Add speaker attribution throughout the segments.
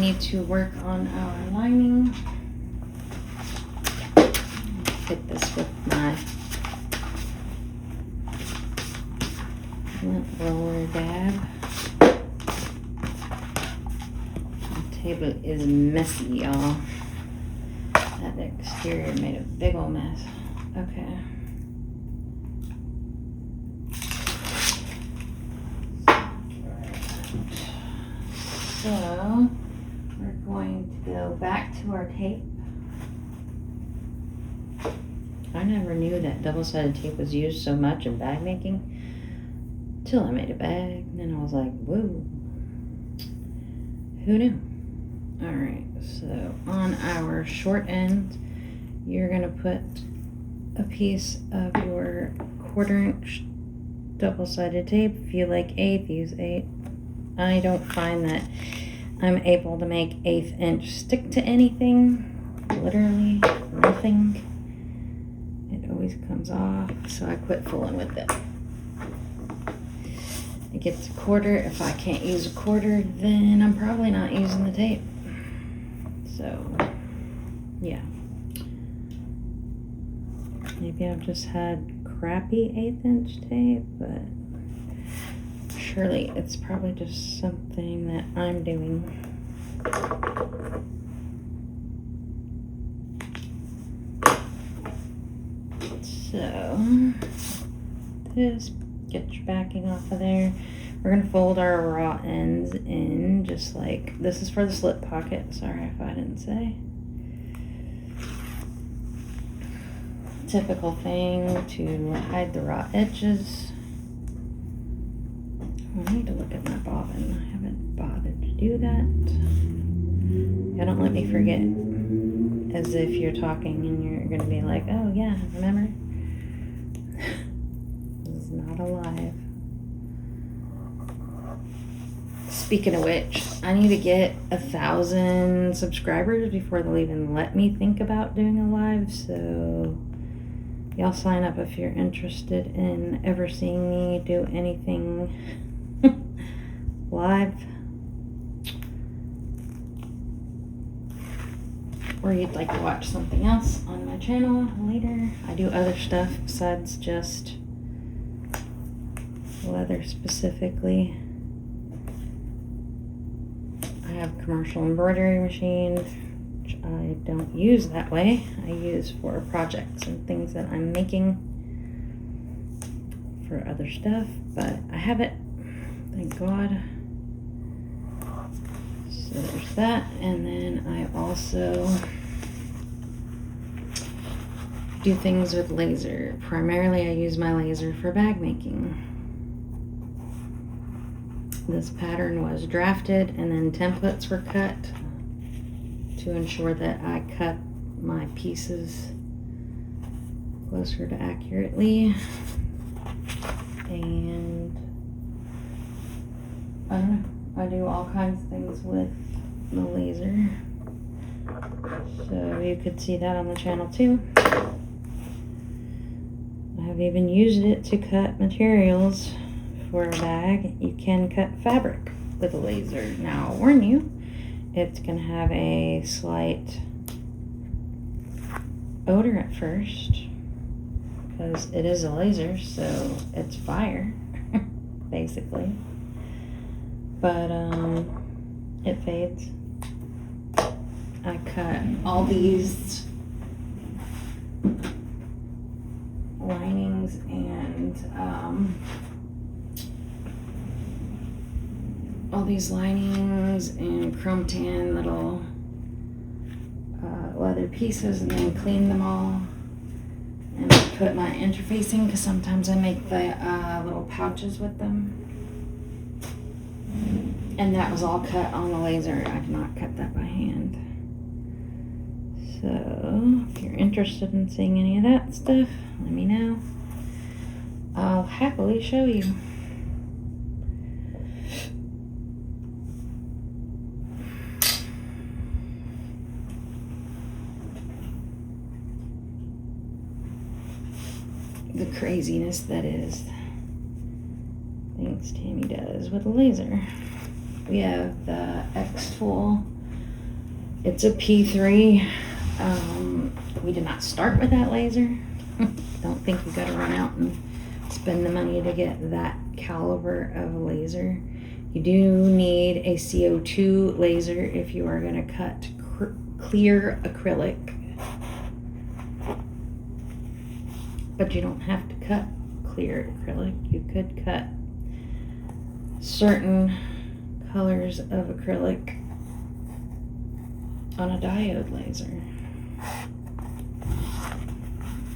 Speaker 1: need to work on our lining. Fit this with my lint roller dab. The table is messy, y'all. That exterior made a big old mess. Okay. So we're going to go back to our tape. I never knew that double-sided tape was used so much in bag making till I made a bag. And then I was like, whoa, who knew? All right, so on our short end, you're gonna put a piece of your 1/4 inch double-sided tape. If you like 1/8, use 8. I don't find that I'm able to make 1/8 inch stick to anything, literally nothing. It always comes off, so I quit fooling with it. It gets a 1/4. If I can't use a 1/4, then I'm probably not using the tape. So, yeah. Maybe I've just had crappy 1/8 inch tape, but surely it's probably just something that I'm doing. So, just get your backing off of there. We're going to fold our raw ends in, just like, this is for the slip pocket. Sorry if I didn't say. Typical thing to hide the raw edges. I need to look at my bobbin. I haven't bothered to do that. Yeah, don't let me forget. As if you're talking and you're going to be like, oh yeah, remember? This is not alive. Speaking of which, I need to get 1,000 subscribers before they'll even let me think about doing a live. So y'all sign up if you're interested in ever seeing me do anything live, or you'd like to watch something else on my channel later. I do other stuff besides just leather specifically. I have a commercial embroidery machine, which I don't use that way. I use for projects and things that I'm making for other stuff, but I have it, thank God. So there's that, and then I also do things with laser. Primarily I use my laser for bag making. This pattern was drafted and then templates were cut to ensure that I cut my pieces closer to accurately. And I don't know, I do all kinds of things with the laser. So you could see that on the channel too. I have even used it to cut materials for a bag. You can cut fabric with a laser. Now I'll warn you, it's gonna have a slight odor at first because it is a laser, so it's fire basically, but it fades. I cut all these linings and chrome tan little leather pieces, and then clean them all and put my interfacing, because sometimes I make the little pouches with them, and that was all cut on the laser. I've not cut that by hand. So if you're interested in seeing any of that stuff, let me know. I'll happily show you. The craziness that is things Tammy does with a laser. We have the X tool It's a P3. We did not start with that laser. Don't think you gotta run out and spend the money to get that caliber of a laser. You do need a CO2 laser if you are gonna cut clear acrylic. But you don't have to cut clear acrylic. You could cut certain colors of acrylic on a diode laser.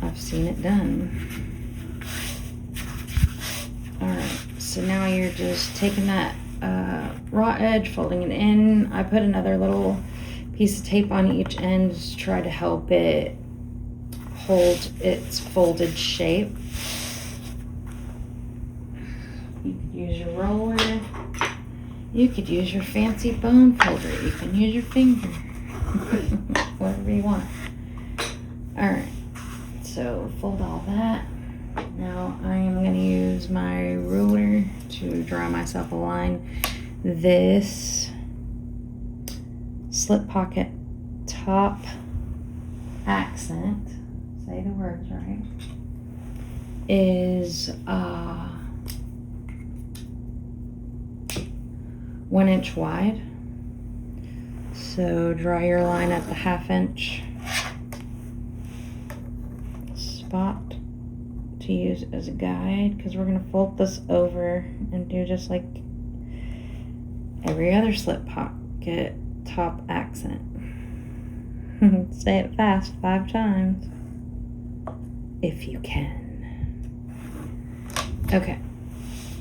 Speaker 1: I've seen it done. Alright, so now you're just taking that raw edge, folding it in. I put another little piece of tape on each end to try to help it hold its folded shape. You could use your roller. You could use your fancy bone folder. You can use your finger. Whatever you want. Alright, so fold all that. Now I am going to use my ruler to draw myself a line. This slip pocket top accent, say the words right, is 1 inch wide. So draw your line at the 1/2 inch spot to use as a guide, because we're going to fold this over and do just like every other slip pocket top accent. Say it fast 5 times if you can. Okay,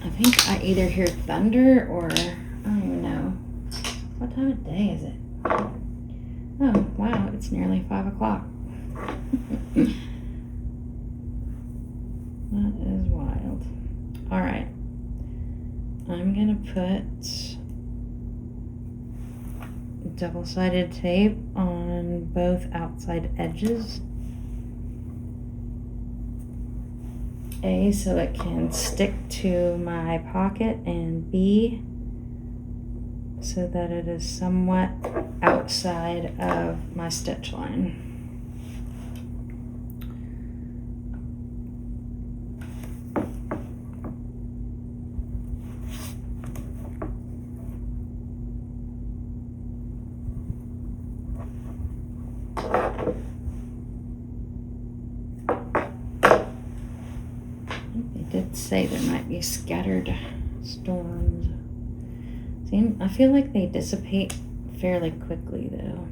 Speaker 1: I think I either hear thunder or I don't even know. What time of day is it? Oh, wow, it's nearly 5 o'clock. That is wild. Alright. I'm gonna put double-sided tape on both outside edges. A, so it can stick to my pocket, and B, so that it is somewhat outside of my stitch line. They did say there might be scattered storms. I feel like they dissipate fairly quickly though.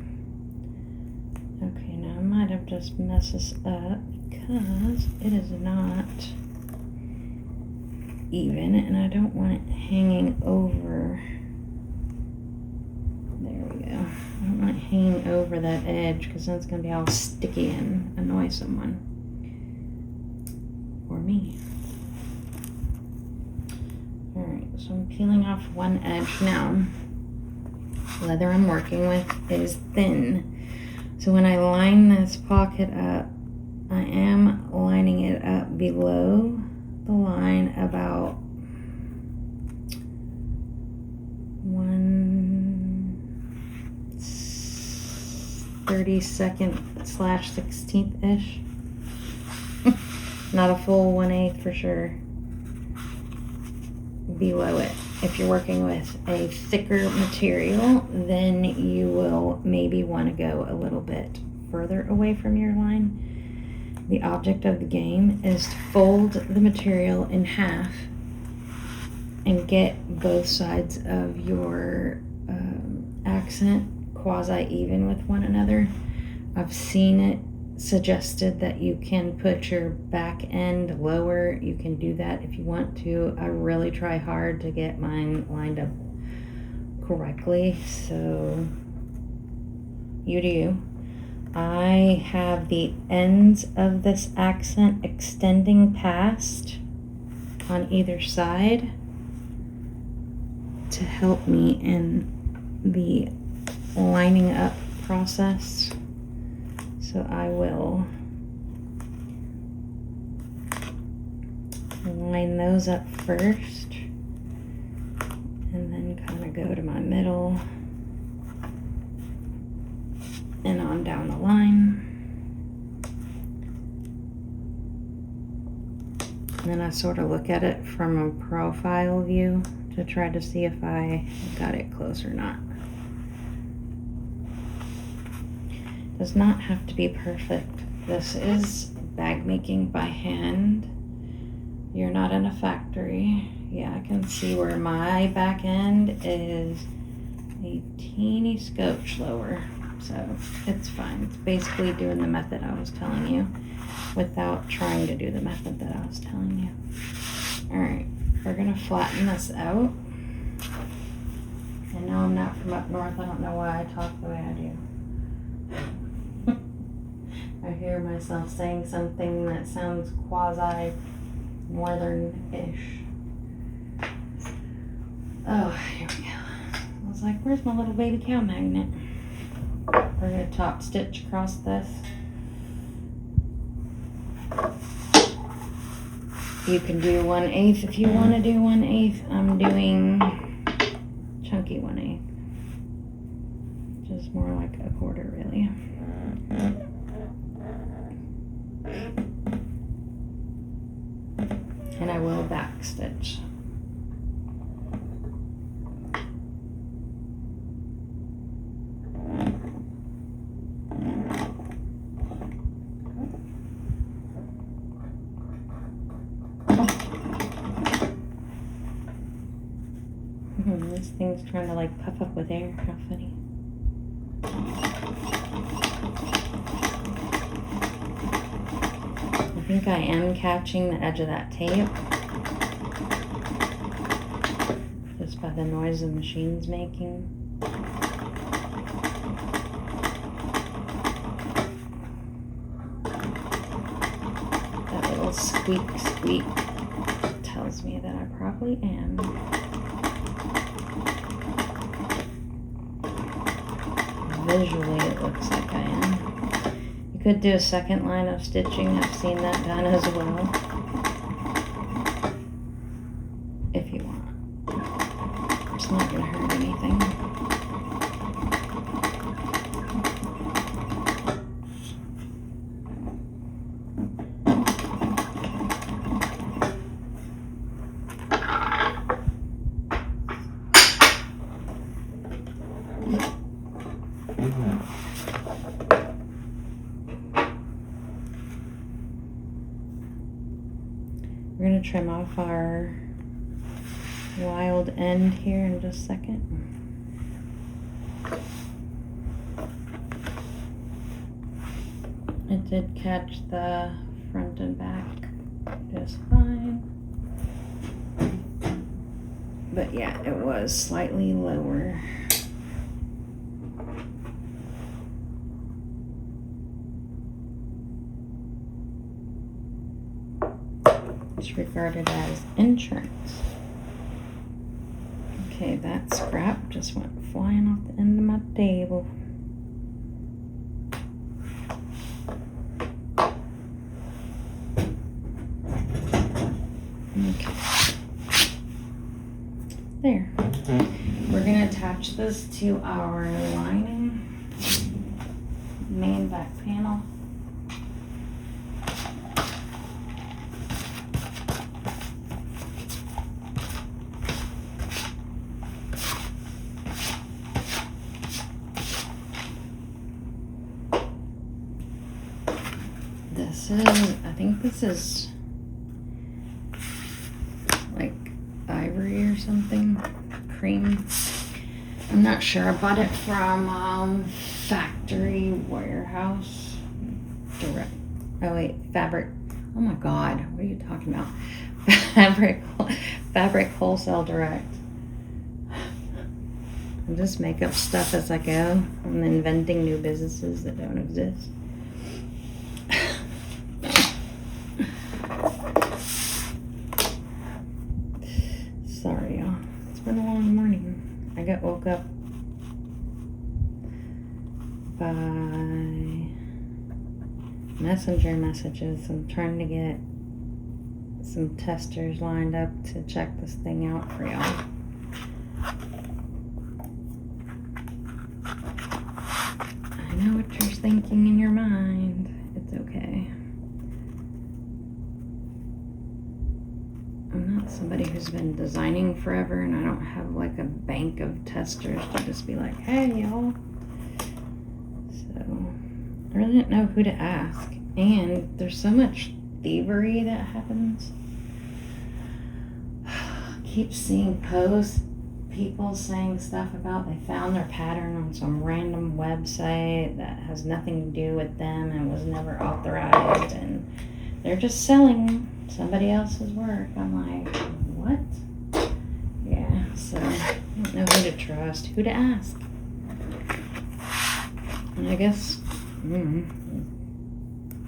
Speaker 1: Okay, now I might have just messed this up because it is not even and I don't want it hanging over. There we go. I don't want it hanging over that edge because then it's going to be all sticky and annoy someone. Or me. Alright, so I'm peeling off one edge now. The leather I'm working with is thin. So when I line this pocket up, I am lining it up below the line about 1/32/16-ish. Not a full 1/8 for sure. Below it. If you're working with a thicker material, then you will maybe want to go a little bit further away from your line. The object of the game is to fold the material in half and get both sides of your accent quasi-even with one another. I've seen it suggested that you can put your back end lower. You can do that if you want to. I really try hard to get mine lined up correctly, so you do you. I have the ends of this accent extending past on either side to help me in the lining up process. So I will line those up first and then kind of go to my middle down the line. And then I sort of look at it from a profile view to try to see if I got it close or not. Does not have to be perfect. This is bag making by hand. You're not in a factory. Yeah, I can see where my back end is a teeny scotch lower, so it's fine. It's basically doing the method I was telling you without trying to do the method that I was telling you. All right, we're gonna flatten this out. And now I'm not from up north. I don't know why I talk the way I do. I hear myself saying something that sounds quasi-northern-ish. Oh, here we go. I was like, where's my little baby cow magnet? We're going to top stitch across this. You can do 1/8 if you want to do 1/8. I'm doing chunky 1/8. Which is more like a quarter, really. And I will back stitch. This thing's trying to like puff up with air. How funny. I think I am catching the edge of that tape just by the noise the machine's making. That little squeak squeak tells me that I probably am. Visually it looks like I am. You could do a second line of stitching. I've seen that done as well. If you want. It's not going to hurt anything. We're going to trim off our wild end here in just a second. It did catch the front and back just fine. But yeah, it was slightly lower. It's regarded as insurance. Okay, that scrap just went flying off the end of my table. Okay. There. We're going to attach this to our lining, main back panel. I think this is like ivory or something, cream. I'm not sure. I bought it from Factory Warehouse Direct. Oh wait, Fabric. Oh my God, what are you talking about? Fabric Wholesale Direct. I just make up stuff as I go. I'm inventing new businesses that don't exist. Sorry, y'all. It's been a long morning. I got woke up by messenger messages. I'm trying to get some testers lined up to check this thing out for y'all. I know what you're thinking in your mind. It's okay. I'm not somebody who's been designing forever, and I don't have like a bank of testers to just be like, hey, y'all. So I really didn't know who to ask. And there's so much thievery that happens. I keep seeing posts, people saying stuff about they found their pattern on some random website that has nothing to do with them and was never authorized, and they're just selling somebody else's work. I'm like, what? Yeah, so I don't know who to trust, who to ask. And I guess,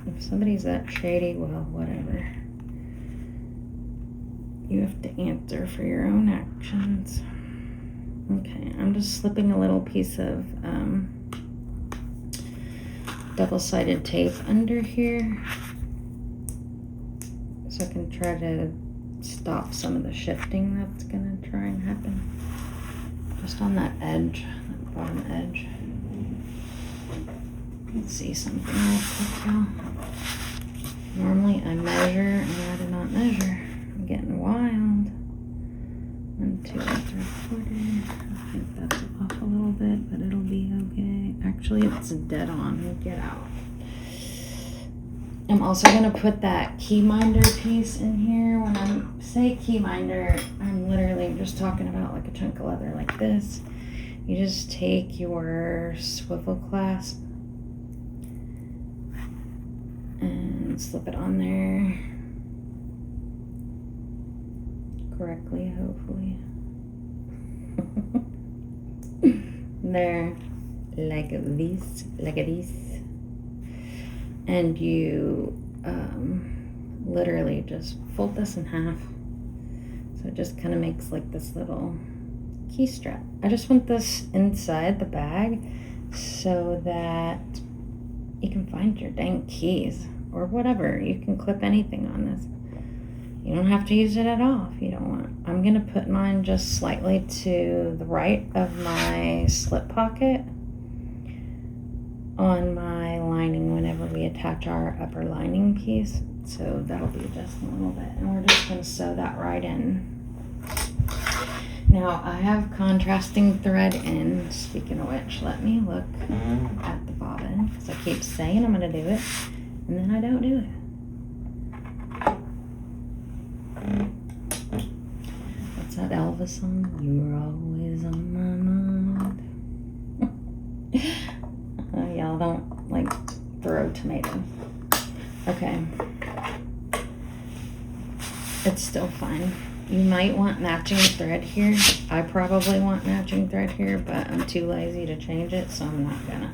Speaker 1: if somebody's that shady, well, whatever. You have to answer for your own actions. Okay, I'm just slipping a little piece of double-sided tape under here so I can try to stop some of the shifting that's gonna try and happen. Just on that edge, that bottom edge. Let's see something real quick, y'all. Normally I measure, and I did not measure. I'm getting wild. 1, 2, 3/4. I think that's off a little bit, but it'll be okay. Actually, it's dead on. We'll get out. I'm also going to put that key minder piece in here. When I say key minder, I'm literally just talking about like a chunk of leather like this. You just take your swivel clasp and slip it on there correctly, hopefully. There, like this. And you literally just fold this in half. So it just kind of makes like this little key strap. I just want this inside the bag so that you can find your dang keys or whatever. You can clip anything on this. You don't have to use it at all if you don't want. I'm going to put mine just slightly to the right of my slip pocket on my lining whenever we attach our upper lining piece. So that'll be just a little bit. And we're just going to sew that right in. Now I have contrasting thread in. Speaking of which, let me look at the bobbin, because I keep saying I'm going to do it, and then I don't do it. What's that Elvis song? You're always on my mind. Y'all don't like throw tomatoes. Okay. It's still fine. You might want matching thread here. I probably want matching thread here, but I'm too lazy to change it, so I'm not gonna.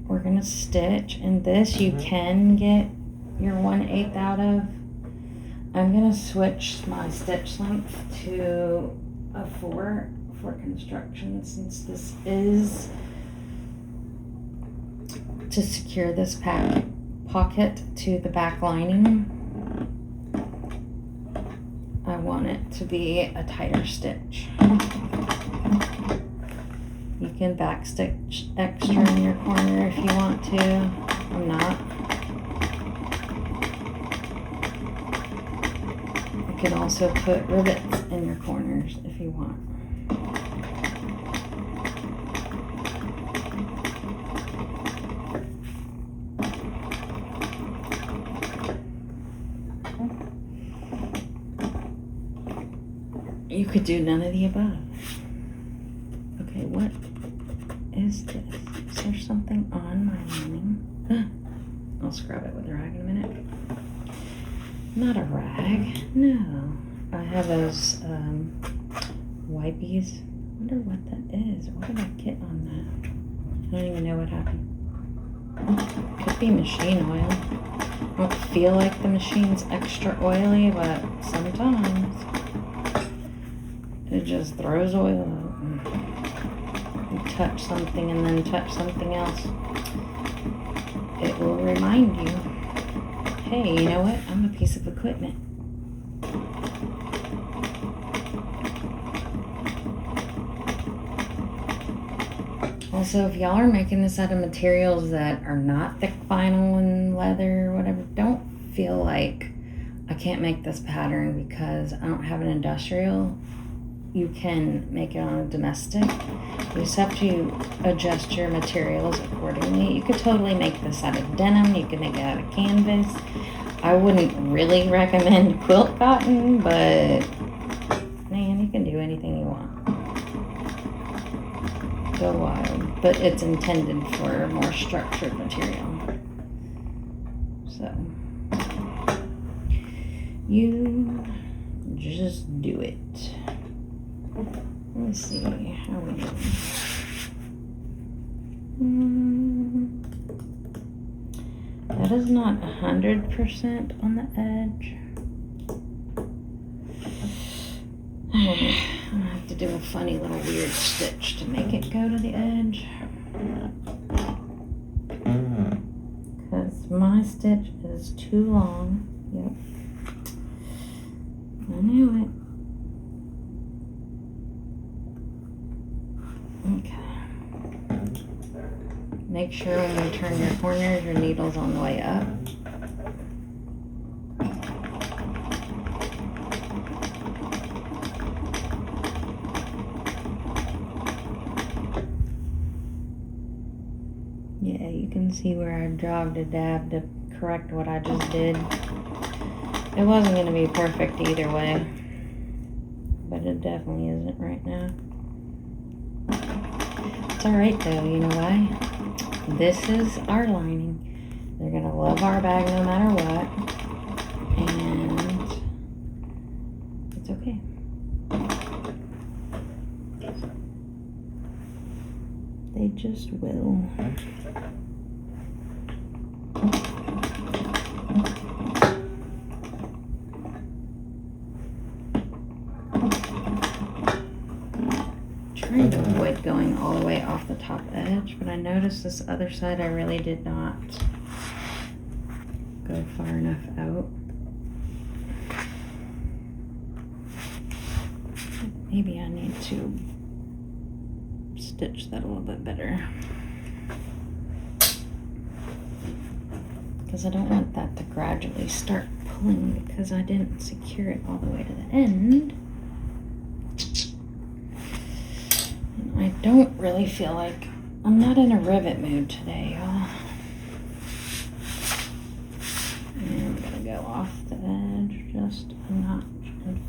Speaker 1: We're gonna stitch, and this you can get your 1/8 out of. I'm gonna switch my stitch length to a 4 for construction, since this is to secure this pocket to the back lining. I want it to be a tighter stitch. You can back stitch extra in your corner if you want to. I'm not. You can also put rivets in your corners if you want. You could do none of the above. Okay, what is this? Is there something on my lining? I'll scrub it with a rag in a minute. Not a rag, no. I have those wipies. I wonder what that is. What did I get on that? I don't even know what happened. Could be machine oil. I don't feel like the machine's extra oily, but sometimes it just throws oil out. You touch something and then touch something else. It will remind you, hey, you know what? I'm a piece of equipment. Also, if y'all are making this out of materials that are not thick vinyl and leather or whatever, don't feel like I can't make this pattern because I don't have an industrial. You can make it on a domestic. You just have to adjust your materials accordingly. You could totally make this out of denim. You could make it out of canvas. I wouldn't really recommend quilt cotton, but man, you can do anything you want. Go wild. But it's intended for a more structured material. So you just do it. Let me see how we do. That is not 100% on the edge. I'm gonna have to do a funny little weird stitch to make it go to the edge. Because my stitch is too long. Yep. I knew it. Okay. Make sure when you turn your corners, your needle's on the way up. Yeah, you can see where I jogged a dab to correct what I just did. It wasn't going to be perfect either way, but it definitely isn't right now. It's alright though, you know why? This is our lining. They're going to love our bag no matter what, and it's okay. They just will. Trying to avoid going all the way off the top edge, but I noticed this other side I really did not go far enough out. Maybe I need to stitch that a little bit better, because I don't want that to gradually start pulling because I didn't secure it all the way to the end. And I don't really feel like, I'm not in a rivet mood today, y'all. And I'm gonna go off the edge just a notch and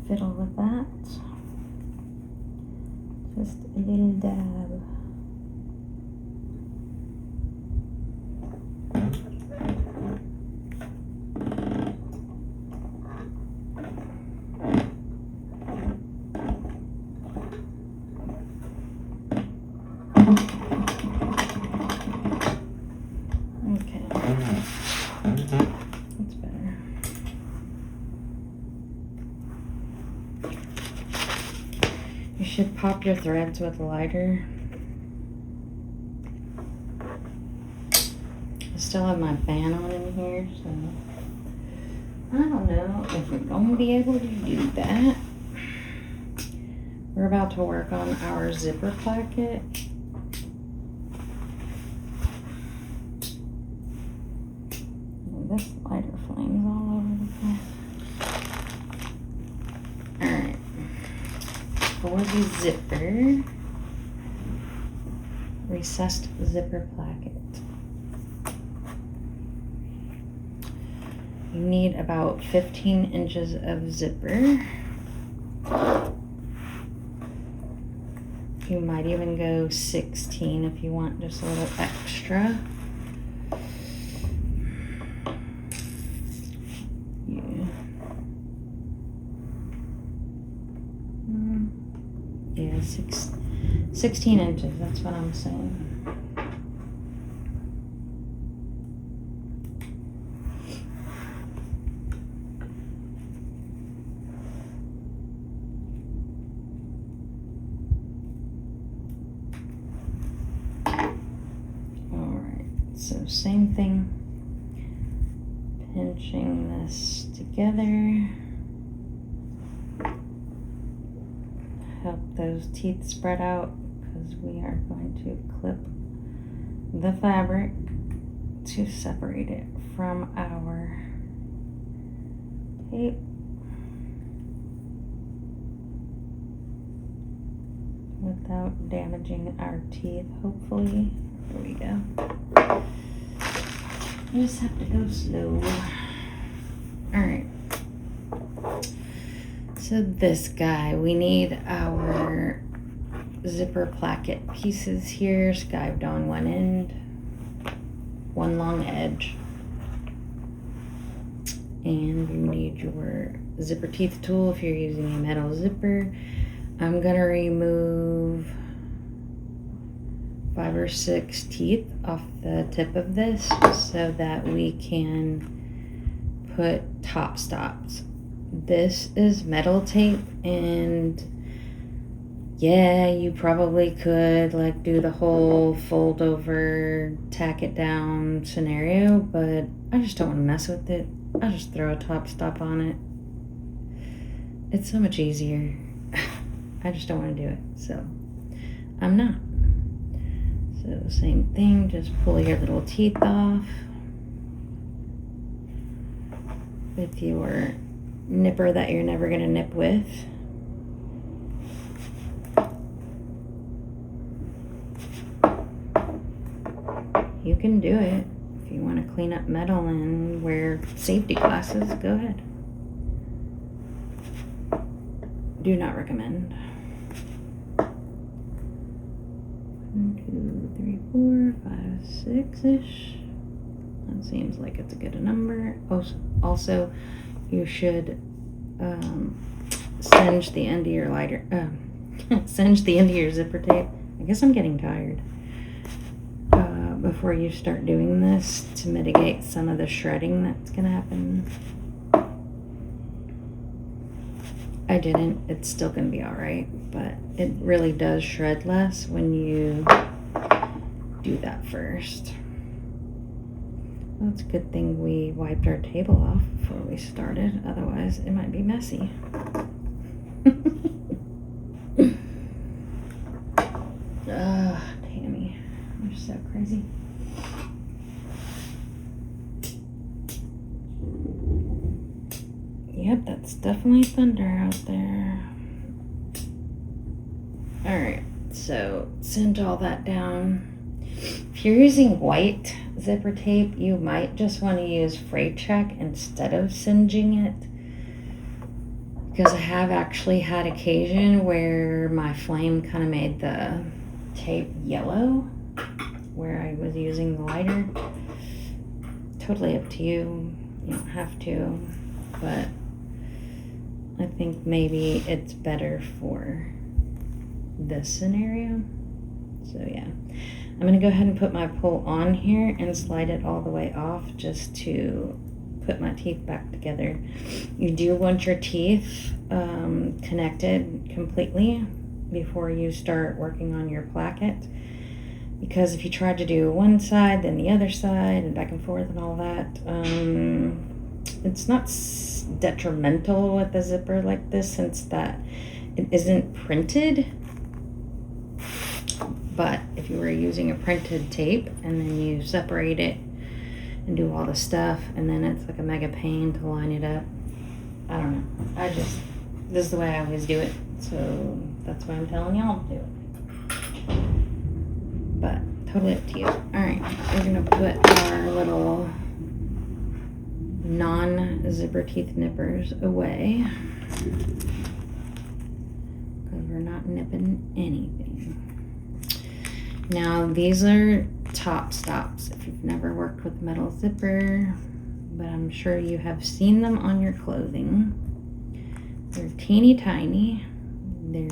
Speaker 1: fiddle with that. Just a little dab. Okay. That's better. You should pop your threads with a lighter. I still have my fan on in here, so I don't know if we're going to be able to do that. We're about to work on our zipper placket. This lighter flames all over the place. Alright. For the zipper, recessed zipper placket. You need about 15 inches of zipper. You might even go 16 if you want just a little extra. Yeah, 16 inches, that's what I'm saying. Alright, so same thing. Pinching this together. Help those teeth spread out, because we are going to clip the fabric to separate it from our tape. Without damaging our teeth, hopefully. There we go. You just have to go slow. Alright. So this guy, we need our zipper placket pieces here, skived on one end, one long edge. And you need your zipper teeth tool if you're using a metal zipper. I'm gonna remove 5 or 6 teeth off the tip of this so that we can put top stops. This is metal tape, and yeah, you probably could like do the whole fold over, tack it down scenario, but I just don't want to mess with it. I'll just throw a top stop on it. It's so much easier. I just don't want to do it, so I'm not. So same thing, just pull your little teeth off with your nipper that you're never going to nip with. You can do it. If you want to clean up metal and wear safety glasses, go ahead. Do not recommend. 1, 2, 3, 4, 5, 6-ish. That seems like it's a good number. Also, you should singe the end of your lighter. Singe the end of your zipper tape. I guess I'm getting tired. Before you start doing this to mitigate some of the shredding that's gonna happen. I didn't. It's still gonna be all right, but it really does shred less when you do that first. Well, it's a good thing we wiped our table off before we started, otherwise it might be messy. Tammy, you're so crazy. Yep, that's definitely thunder out there. Alright, so cinch all that down. If you're using white zipper tape, you might just want to use freight check instead of singeing it. Because I have actually had occasion where my flame kind of made the tape yellow where I was using the lighter. Totally up to you. You don't have to, but I think maybe it's better for this scenario. So yeah, I'm gonna go ahead and put my pull on here and slide it all the way off just to put my teeth back together. You do want your teeth connected completely before you start working on your placket, because if you try to do one side then the other side and back and forth and all that, it's not detrimental with a zipper like this since that it isn't printed. But if you were using a printed tape and then you separate it and do all the stuff and then it's like a mega pain to line it up, I don't know. This is the way I always do it, so that's why I'm telling y'all to do it. But totally up to you. Alright, we're gonna put our little non-zipper teeth nippers away because we're not nipping anything. Now these are top stops if you've never worked with metal zipper, but I'm sure you have seen them on your clothing. They're teeny tiny. They're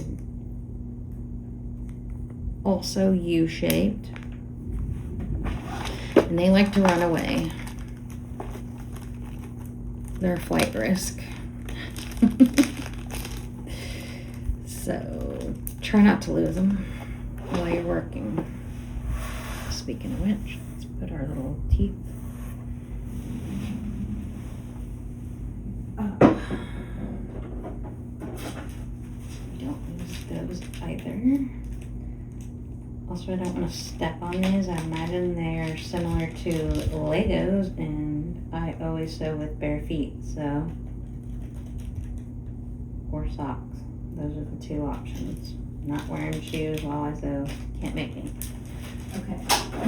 Speaker 1: also U-shaped and they like to run away. They're a flight risk. So try not to lose them while you're working. Speaking of which, let's put our little teeth up. We don't use those either. Also, I don't want to step on these. I imagine they're similar to Legos, and I always sew with bare feet, so. Or socks. Those are the two options. Not wearing shoes while I sew. Can't make me. Okay. I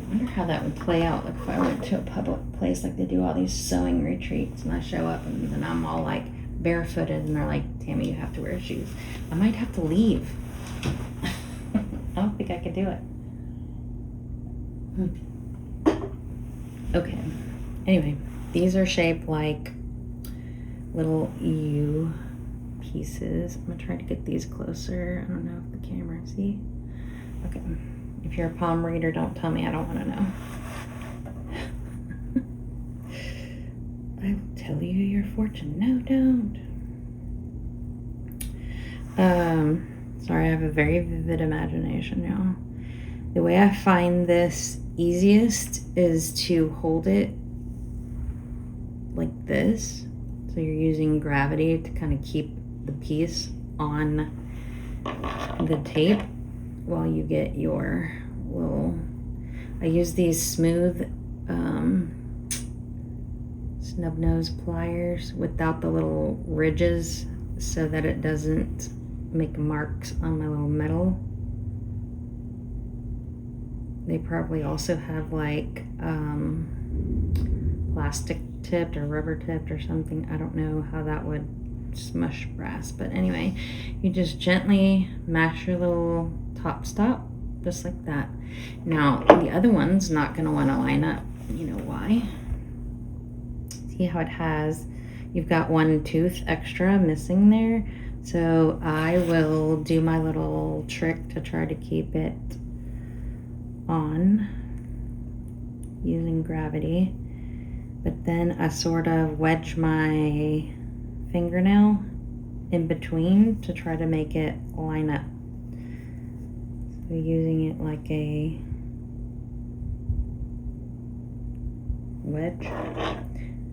Speaker 1: wonder how that would play out. Like if I went to a public place, like they do all these sewing retreats, and I show up and then I'm all like barefooted, and they're like, "Tammy, you have to wear shoes." I might have to leave. I don't think I could do it. Okay. Anyway, these are shaped like little U pieces. I'm gonna try to get these closer. I don't know if the camera see. Okay. If you're a palm reader, don't tell me. I don't want to know. I will tell you your fortune. No, don't. Sorry, I have a very vivid imagination, y'all. The way I find this easiest is to hold it like this. So you're using gravity to kind of keep the piece on the tape while you get your little, I use these smooth snub nose pliers without the little ridges so that it doesn't make marks on my little metal. They probably also have like plastic tipped or rubber tipped or something. I don't know how that would smush brass, but anyway, you just gently mash your little top stop just like that. Now the other one's not going to want to line up. You know why? See how it has, you've got one tooth extra missing there, so I will do my little trick to try to keep it on using gravity, but then I sort of wedge my fingernail in between to try to make it line up. So using it like a wedge.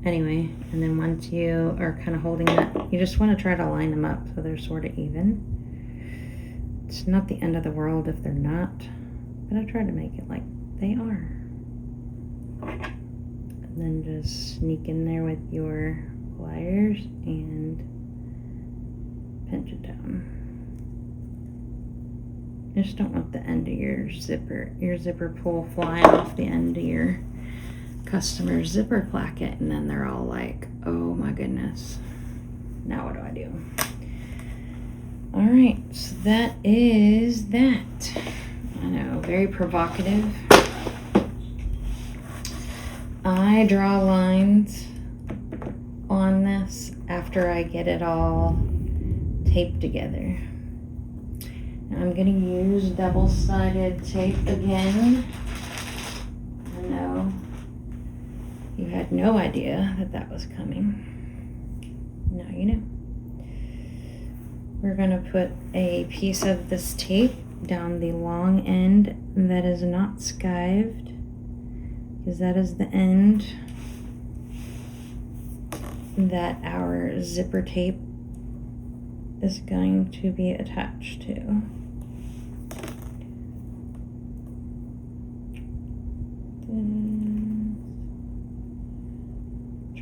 Speaker 1: Anyway, and then once you are kind of holding it, you just want to try to line them up so they're sort of even. It's not the end of the world if they're not, but I try to make it like they are. And then just sneak in there with your pliers and pinch it down. You just don't want the end of your zipper pull flying off the end of your customer's zipper placket, and then they're all like, oh my goodness, now what do I do? All right, so that is that. I know, very provocative. I draw lines on this after I get it all taped together. Now I'm going to use double-sided tape again. I know you had no idea that that was coming. Now you know. We're going to put a piece of this tape down the long end that is not skived, because that is the end that our zipper tape is going to be attached to.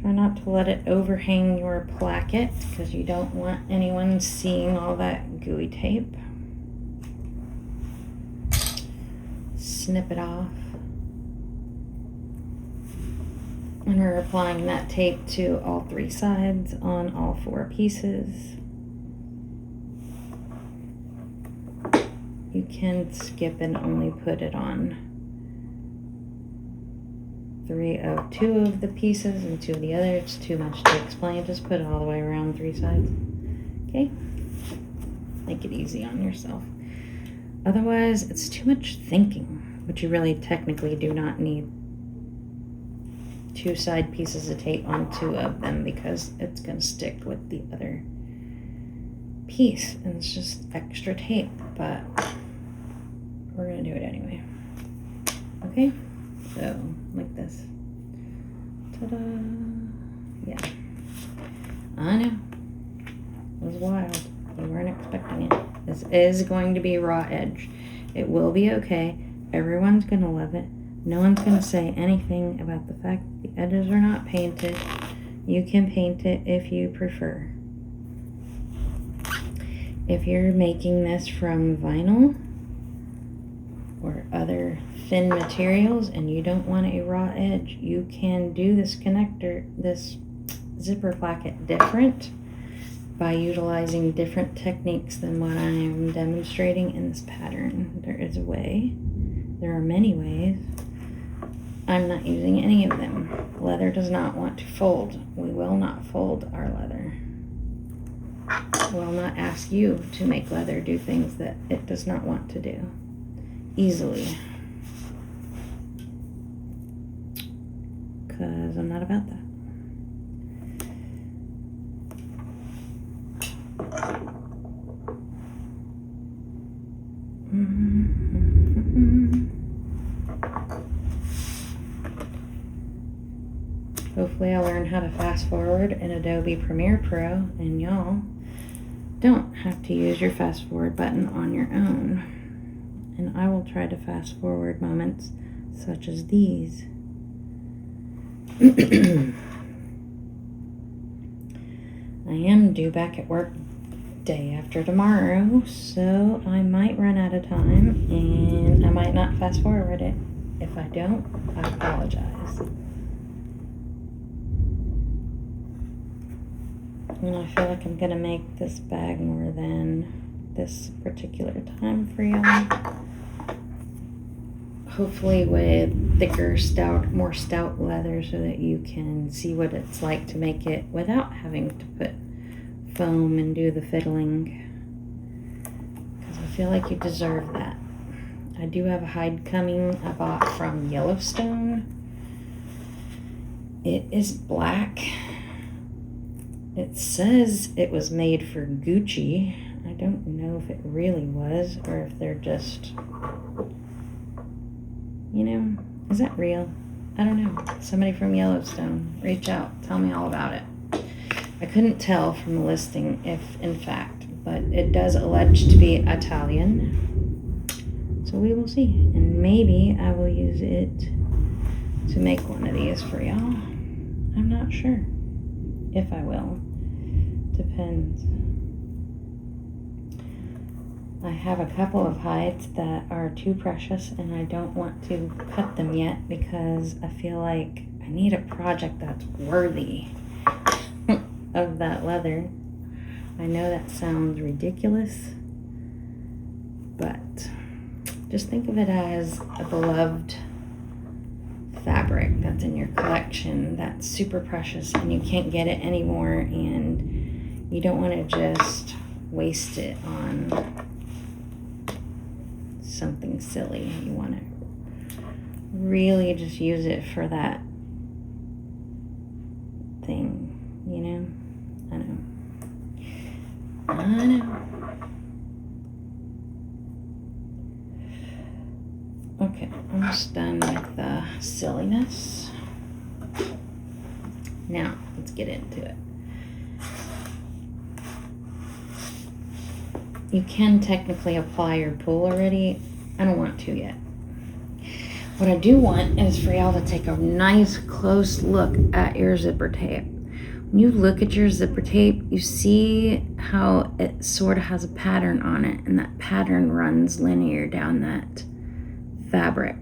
Speaker 1: Try not to let it overhang your placket because you don't want anyone seeing all that gooey tape. Snip it off. And we're applying that tape to all three sides on all four pieces. You can skip and only put it on 2 of the pieces and 2 of the other. It's too much to explain. Just put it all the way around 3 sides. Okay? Make it easy on yourself. Otherwise, it's too much thinking, but you really technically do not need 2 side pieces of tape on 2 of them because it's going to stick with the other piece, and it's just extra tape, but we're going to do it anyway. Okay? So, like this. Ta-da! Yeah. I know. It was wild. We weren't expecting it. This is going to be raw edge. It will be okay. Everyone's going to love it. No one's going to say anything about the fact that the edges are not painted. You can paint it if you prefer. If you're making this from vinyl or other thin materials and you don't want a raw edge, you can do this connector, this zipper placket different by utilizing different techniques than what I am demonstrating in this pattern. There is a way. There are many ways. I'm not using any of them. Leather does not want to fold. We will not fold our leather. Will not ask you to make leather do things that it does not want to do easily, because I'm not about that. Hopefully I'll learn how to fast forward in Adobe Premiere Pro, and y'all don't have to use your fast forward button on your own. And I will try to fast forward moments such as these. I am due back at work day after tomorrow, so I might run out of time and I might not fast forward it. If I don't, I apologize. And I feel like I'm gonna make this bag more than this particular time for y'all. Hopefully with thicker, more stout leather so that you can see what it's like to make it without having to put foam and do the fiddling. Because I feel like you deserve that. I do have a hide coming I bought from Yellowstone. It is black. It says it was made for Gucci. I don't know if it really was or if they're just, you know, is that real? I don't know. Somebody from Yellowstone, reach out. Tell me all about it. I couldn't tell from the listing if in fact, but it does allege to be Italian. So we will see. And maybe I will use it to make one of these for y'all. I'm not sure if I will. Depends. I have a couple of hides that are too precious and I don't want to cut them yet because I feel like I need a project that's worthy of that leather. I know that sounds ridiculous, but just think of it as a beloved fabric that's in your collection that's super precious and you can't get it anymore, and you don't want to just waste it on something silly. You want to really just use it for that thing, you know? I know. Okay, almost done with the silliness. Now, let's get into it. You can technically apply your pull already. I don't want to yet. What I do want is for y'all to take a nice close look at your zipper tape. When you look at your zipper tape, you see how it sort of has a pattern on it, and that pattern runs linear down that fabric.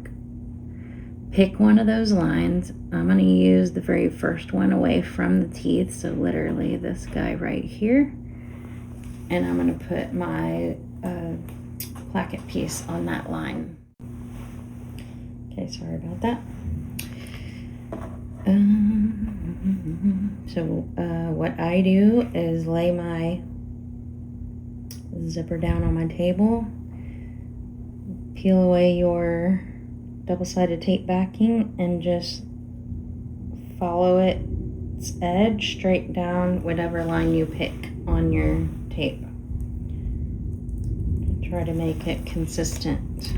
Speaker 1: Pick one of those lines. I'm going to use the very first one away from the teeth, so literally this guy right here. And I'm going to put my placket piece on that line. Okay, sorry about that. So what I do is lay my zipper down on my table, peel away your double-sided tape backing, and just follow its edge straight down whatever line you pick on your tape. Try to make it consistent.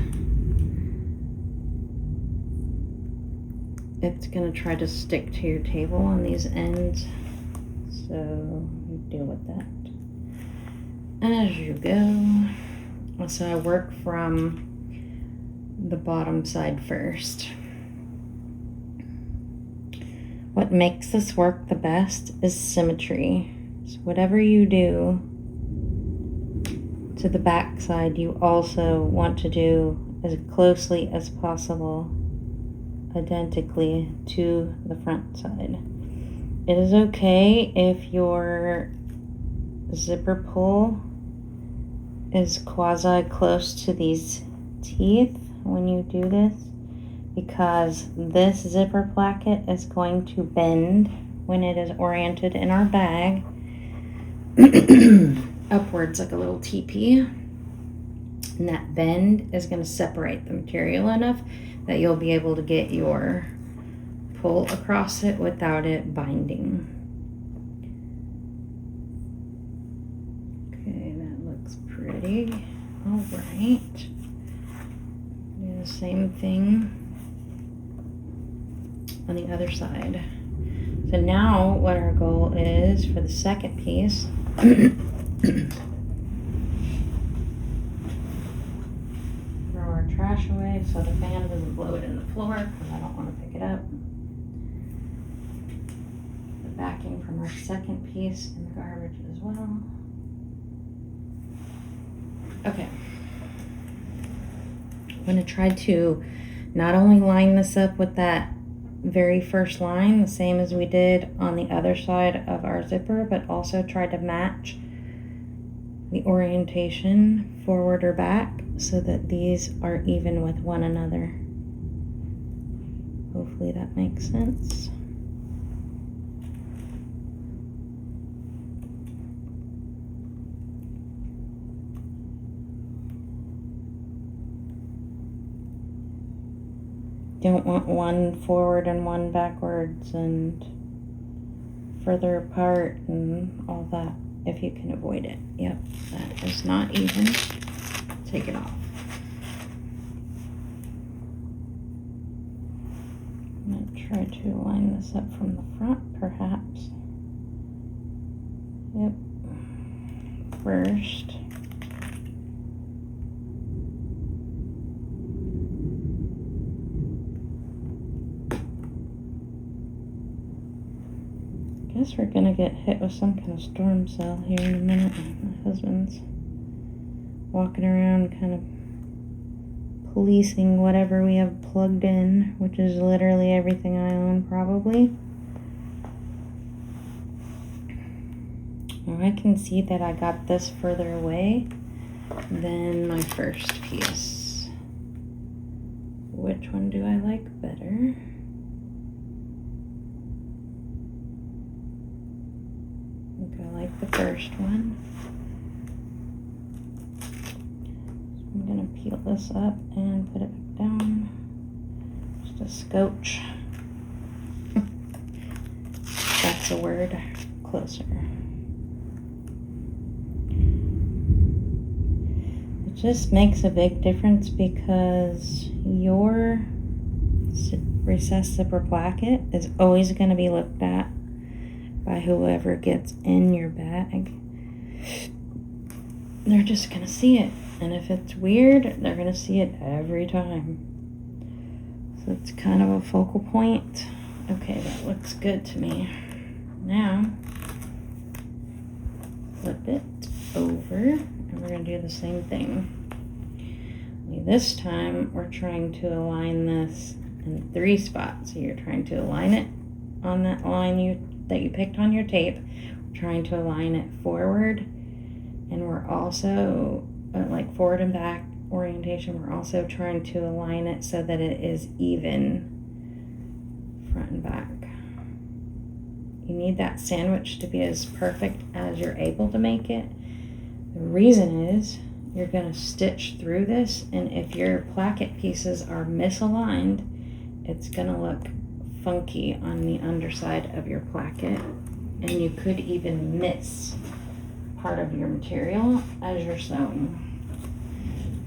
Speaker 1: It's going to try to stick to your table on these ends, so you deal with that. as you go. So I work from the bottom side first. What makes this work the best is symmetry. So whatever you do to the back side, you also want to do as closely as possible, identically to the front side. It is okay if your zipper pull is quasi close to these teeth when you do this, because this zipper placket is going to bend when it is oriented in our bag upwards like a little teepee, and that bend is going to separate the material enough that you'll be able to get your pull across it without it binding. Okay, that looks pretty. All right, do the same thing on the other side. So now what our goal is for the second piece throw our trash away so the fan doesn't blow it in the floor because I don't want to pick it up. The backing from our second piece in the garbage as well. Okay. I'm going to try to not only line this up with that very first line, the same as we did on the other side of our zipper, but also try to match the orientation forward or back so that these are even with one another. Hopefully that makes sense. Don't want one forward and one backwards and further apart and all that if you can avoid it. Yep, that is not even. Take it off. I'm going to try to line this up from the front perhaps. Yep. First. I guess we're gonna get hit with some kind of storm cell here in a minute. My husband's walking around kind of policing whatever we have plugged in, which is literally everything I own probably. Now I can see that I got this further away than my first piece. Which one do I like better? I like the first one. So I'm going to peel this up and put it back down. Just a scotch. That's a word. Closer. It just makes a big difference because your recessed zipper placket is always going to be looked at by whoever gets in your bag. They're just gonna see it, and if it's weird, they're gonna see it every time. So it's kind of a focal point. Okay, that looks good to me. Now, flip it over, and we're gonna do the same thing. Only this time, we're trying to align this in 3 spots. So you're trying to align it on that line that you picked on your tape. We're trying to align it forward, and we're also like forward and back orientation, we're also trying to align it so that it is even front and back. You need that sandwich to be as perfect as you're able to make it. The reason is you're going to stitch through this, and if your placket pieces are misaligned, it's going to look funky on the underside of your placket, and you could even miss part of your material as you're sewing.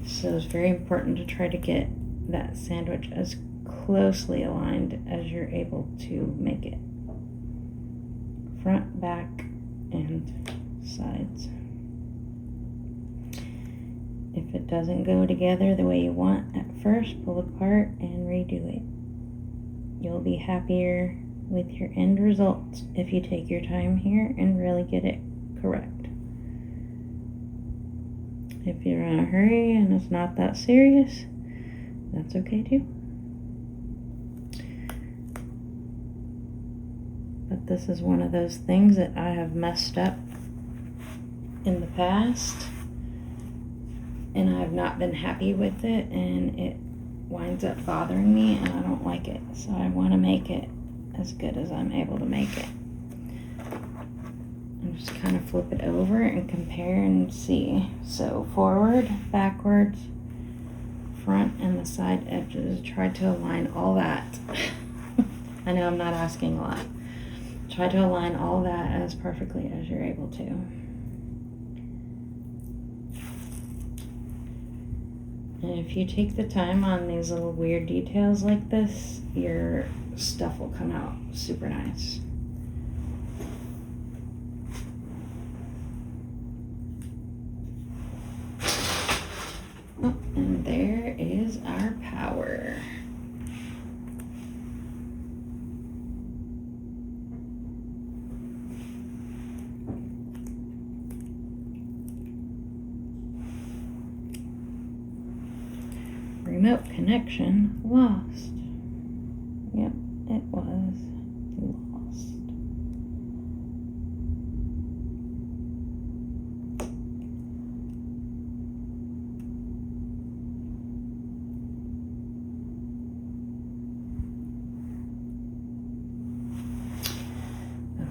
Speaker 1: So it's very important to try to get that sandwich as closely aligned as you're able to make it. Front, back, and sides. If it doesn't go together the way you want at first, pull apart and redo it. You'll be happier with your end results if you take your time here and really get it correct. If you're in a hurry and it's not that serious, that's okay too. But this is one of those things that I have messed up in the past, and I've not been happy with it, and it winds up bothering me, and I don't like it. So I want to make it as good as I'm able to make it. And just kind of flip it over and compare and see. So forward, backwards, front, and the side edges. Try to align all that. I know I'm not asking a lot. Try to align all that as perfectly as you're able to. And if you take the time on these little weird details like this, your stuff will come out super nice. Oh, and there is our power. Remote connection lost. Yep, it was lost.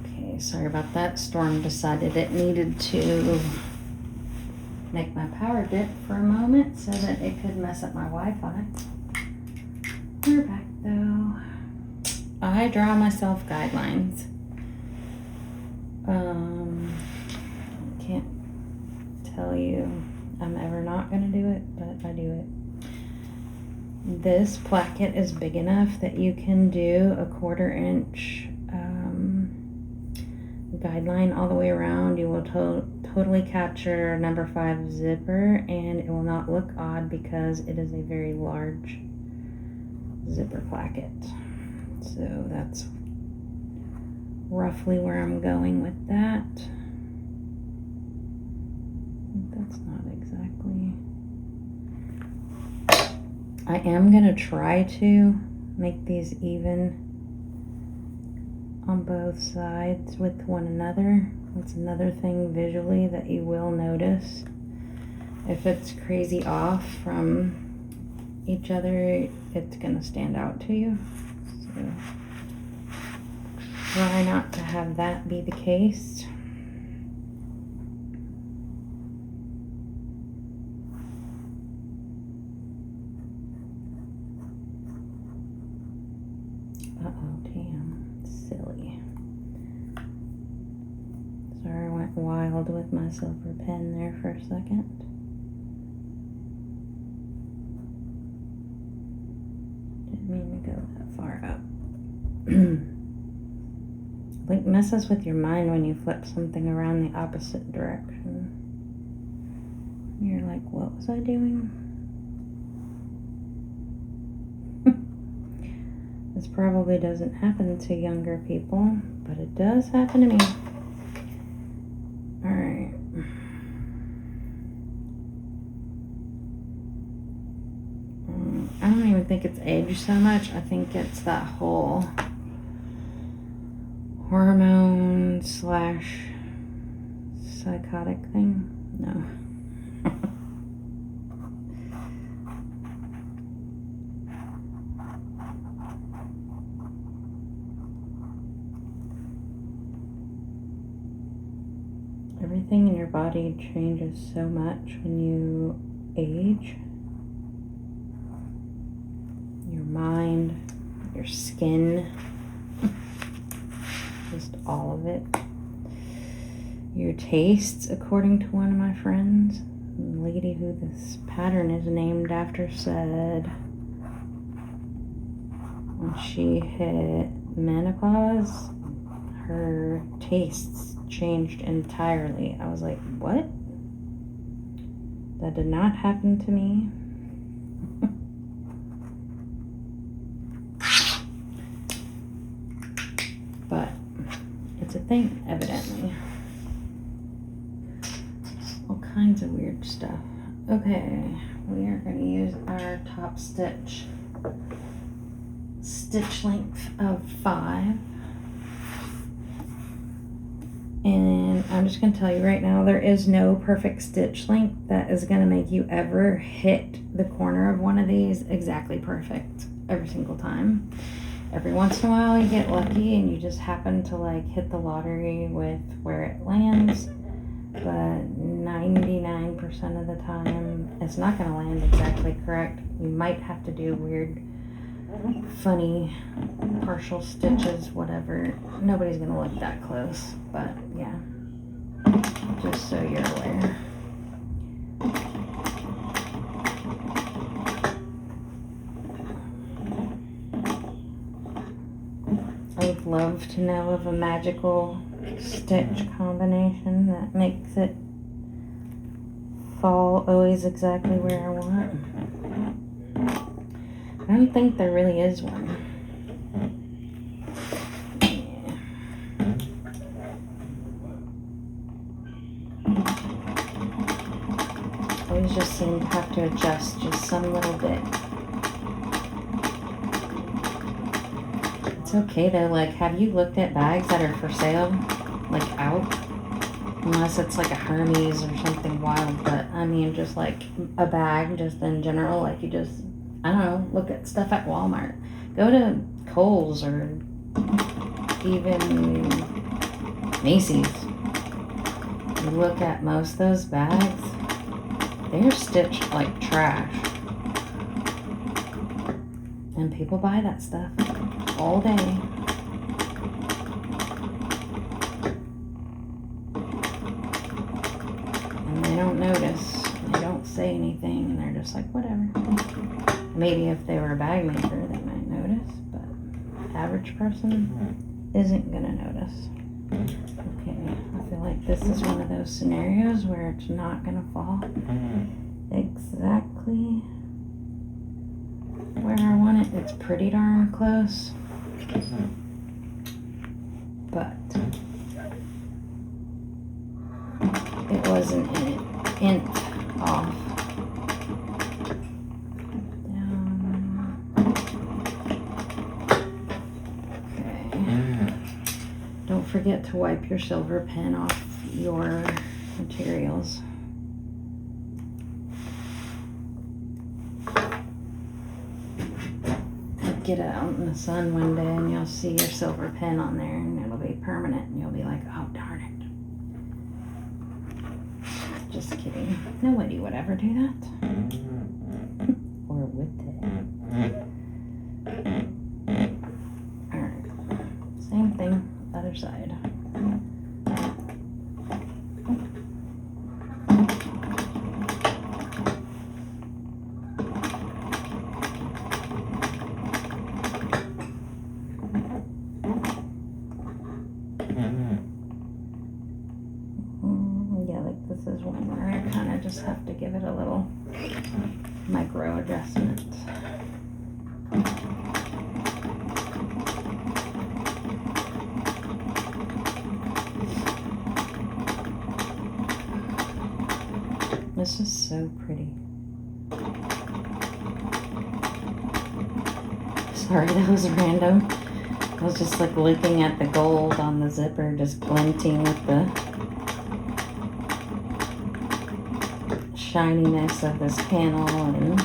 Speaker 1: Okay, sorry about that. Storm decided it needed to make my power dip for a moment so that it could mess up my Wi-Fi. We're back though. I draw myself guidelines. Can't tell you I'm ever not gonna do it, but I do it. This placket is big enough that you can do a 1/4 inch guideline all the way around. You will totally capture number 5 zipper, and it will not look odd because it is a very large zipper placket. So that's roughly where I'm going with that. That's not exactly. I am gonna try to make these even on both sides with one another. That's another thing visually that you will notice. If it's crazy off from each other, it's gonna stand out to you. So try not to have that be the case. Uh-oh, damn, silly. Sorry, I went wild with my silver pen there for a second. Didn't mean to go that far up. Like, messes with your mind when you flip something around the opposite direction. You're like, what was I doing? This probably doesn't happen to younger people, but it does happen to me. Alright. I don't even think it's age so much. I think it's that whole hormone / psychotic thing. No. Everything in your body changes so much when you age. Your mind, your skin, just all of it. Your tastes, according to one of my friends, the lady who this pattern is named after, said when she hit menopause, her tastes changed entirely. I was like, what? That did not happen to me. But it's a thing, evidently. All kinds of weird stuff. Okay, we are going to use our top stitch length of 5. And I'm just going to tell you right now, there is no perfect stitch length that is going to make you ever hit the corner of one of these exactly perfect every single time. Every once in a while you get lucky and you just happen to like hit the lottery with where it lands, but 99% of the time it's not going to land exactly correct. You might have to do weird, funny partial stitches, whatever. Nobody's going to look that close, but yeah, just so you're aware. I would love to know of a magical stitch combination that makes it fall always exactly where I want. I don't think there really is one. I always just seem to have to adjust just some little bit. It's okay though, like, have you looked at bags that are for sale, like out? Unless it's like a Hermes or something wild, but I mean just like a bag just in general, like you just, I don't know, look at stuff at Walmart. Go to Kohl's or even Macy's. You look at most of those bags, they're stitched like trash. And people buy that stuff all day. And they don't notice. They don't say anything, and they're just like, whatever. Maybe if they were a bag maker, they might notice, but average person isn't gonna notice. Okay, I feel like this is one of those scenarios where it's not gonna fall exactly where I want it. It's pretty darn close, but it wasn't an inch off. Don't forget to wipe your silver pen off your materials. Get it out in the sun one day and you'll see your silver pen on there and it'll be permanent and you'll be like, oh darn it. Just kidding. Nobody would ever do that. Or would they? Alright. Same thing. Other side. Yeah, like this is one where I kind of just have to give it a little micro adjustment. This is so pretty. Sorry, that was random. I was just like looking at the gold on the zipper, just glinting with the shininess of this panel and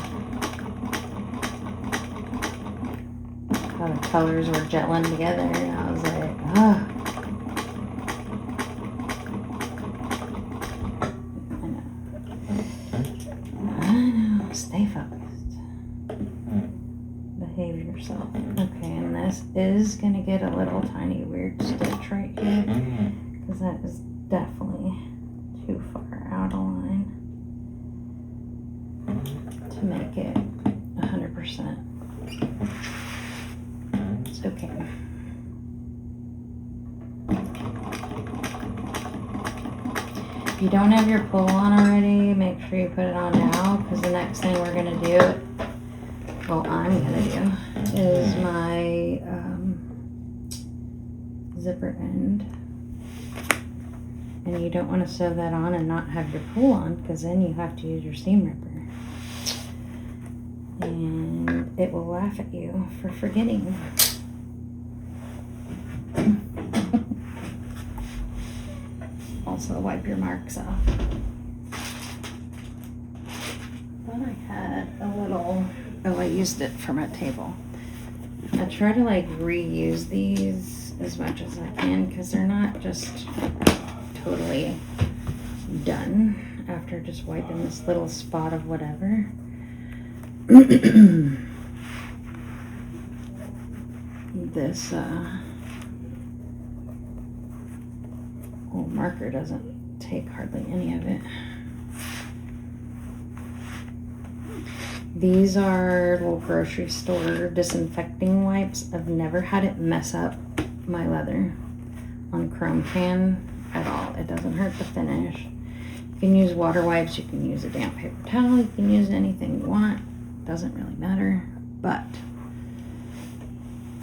Speaker 1: how the colors were gelling together. And I was like, oh. Stay focused. Behave yourself. Okay, and this is going to get a little tiny weird stitch right here because that is definitely too far out of line to make it 100%. It's okay. If you don't have your pull on already, make sure you put it on now, because the next thing we're going to do, well, I'm going to do, is my zipper end. And you don't want to sew that on and not have your pull on, because then you have to use your seam ripper. And it will laugh at you for forgetting. Also wipe your marks off. Thought I had a little, oh, I used it for my table. I try to like reuse these as much as I can, because they're not just totally done after just wiping this little spot of whatever. This old marker doesn't take hardly any of it. These are little grocery store disinfecting wipes. I've never had it mess up my leather on chrome can at all. It doesn't hurt the finish. You can use water wipes, you can use a damp paper towel, you can use anything you want. Doesn't really matter, but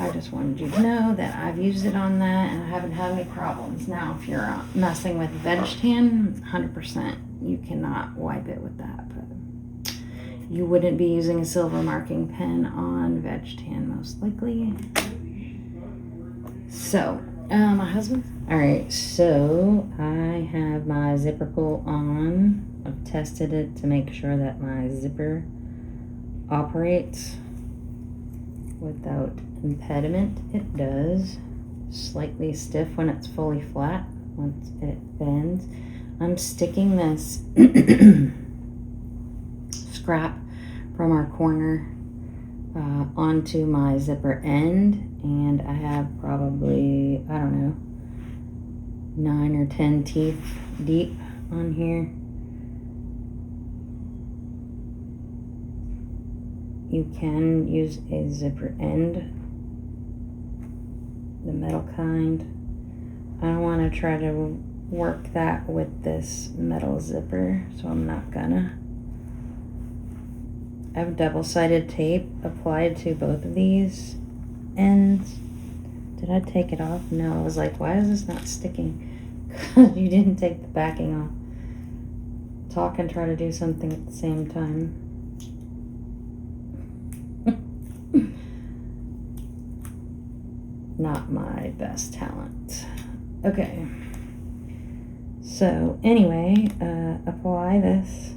Speaker 1: I just wanted you to know that I've used it on that and I haven't had any problems. Now, if you're messing with veg tan, 100% you cannot wipe it with that, but you wouldn't be using a silver marking pen on veg tan most likely. So, my husband. All right, so I have my zipper pull on. I've tested it to make sure that my zipper operates without impediment. It does. Slightly stiff when it's fully flat. Once it bends, I'm sticking this scrap from our corner onto my zipper end, and I have probably, I don't know, 9 or 10 teeth deep on here. You can use a zipper end, the metal kind. I don't want to try to work that with this metal zipper, so I'm not gonna. I have double-sided tape applied to both of these ends. Did I take it off? No, I was like, why is this not sticking? Because you didn't take the backing off. Talk and try to do something at the same time. Not my best talent. Okay. So anyway, apply this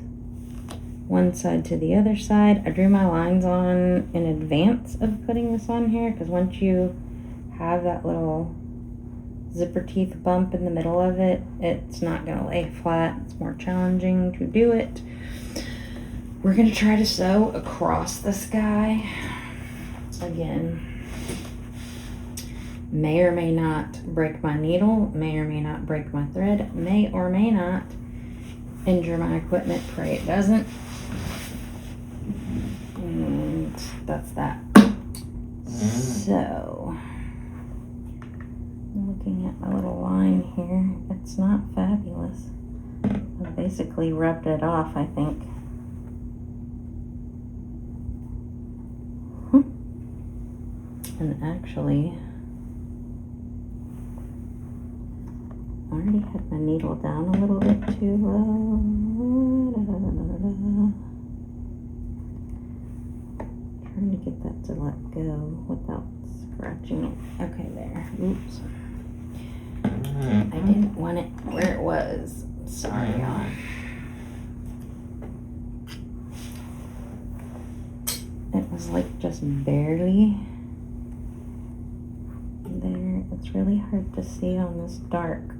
Speaker 1: one side to the other side. I drew my lines on in advance of putting this on here, because once you have that little zipper teeth bump in the middle of it, it's not going to lay flat. It's more challenging to do it. We're going to try to sew across this guy. Again, may or may not break my needle, may or may not break my thread, may or may not injure my equipment. Pray it doesn't. And that's that. So, looking at my little line here, it's not fabulous. I basically rubbed it off, I think. And actually, I already had my needle down a little bit too low. Trying to get that to let go without scratching it. Okay, there. Oops. I didn't want it where it was. Sorry, y'all. It was like just barely there. It's really hard to see on this dark.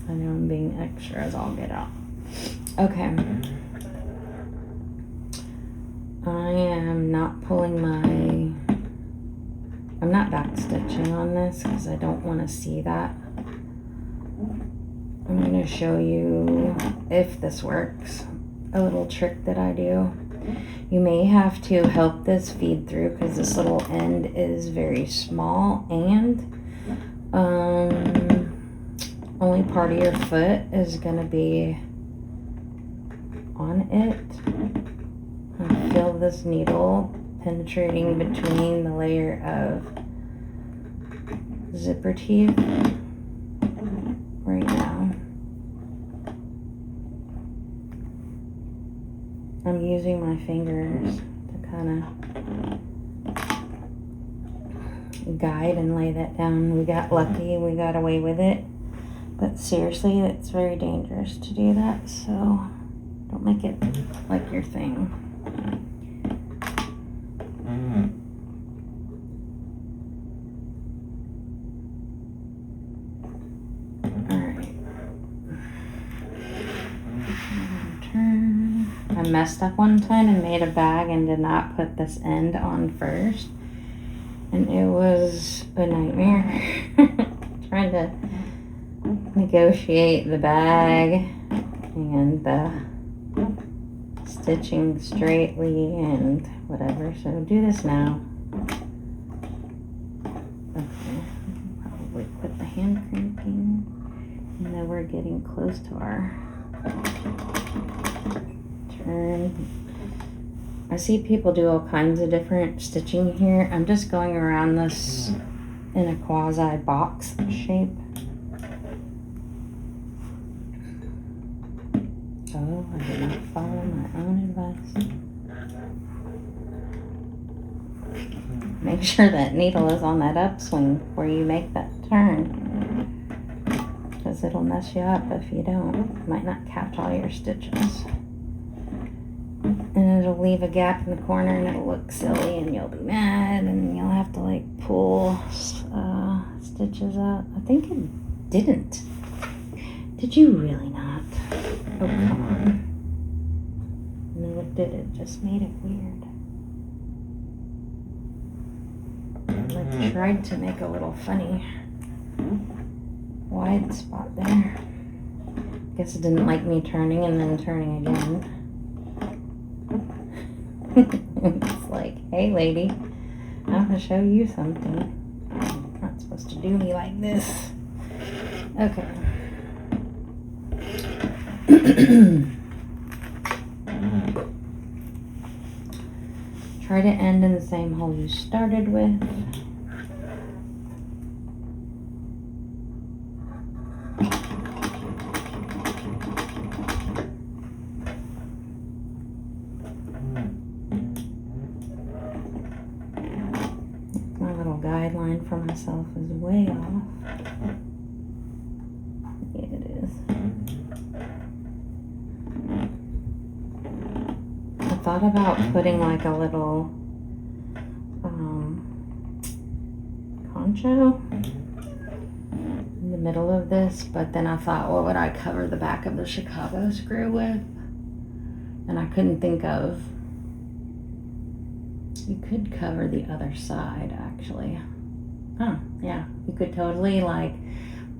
Speaker 1: I know I'm being extra as all get out. Okay. I am not pulling I'm not back stitching on this because I don't want to see that. I'm going to show you, if this works, a little trick that I do. You may have to help this feed through because this little end is very small, and only part of your foot is gonna be on it. And feel this needle penetrating between the layer of zipper teeth right now. I'm using my fingers to kind of guide and lay that down. We got lucky, we got away with it, but seriously, it's very dangerous to do that, so don't make it like your thing. I messed up one time and made a bag and did not put this end on first, and it was a nightmare. Trying to negotiate the bag and the stitching straightly and whatever. So do this now. Okay, probably quit the hand crimping, and then we're getting close to our turn. I see people do all kinds of different stitching here. I'm just going around this in a quasi box shape. Oh, I did not follow my own advice. Make sure that needle is on that upswing before you make that turn, because it'll mess you up if you don't. You might not catch all your stitches. And it'll leave a gap in the corner and it'll look silly and you'll be mad and you'll have to like pull stitches out. I think it didn't. Did you really not? Oh, come on. No, it did. It just made it weird. I tried to make a little funny wide spot there. Guess it didn't like me turning and then turning again. It's like, hey lady, I'm gonna show you something. You're not supposed to do me like this. Okay. Try to end in the same hole you started with. My little guideline for myself is way off. Yeah, it is. I thought about putting like a little poncho in the middle of this, but then I thought, what would I cover the back of the Chicago screw with? And I couldn't think of. You could cover the other side, actually. Oh, yeah. You could totally like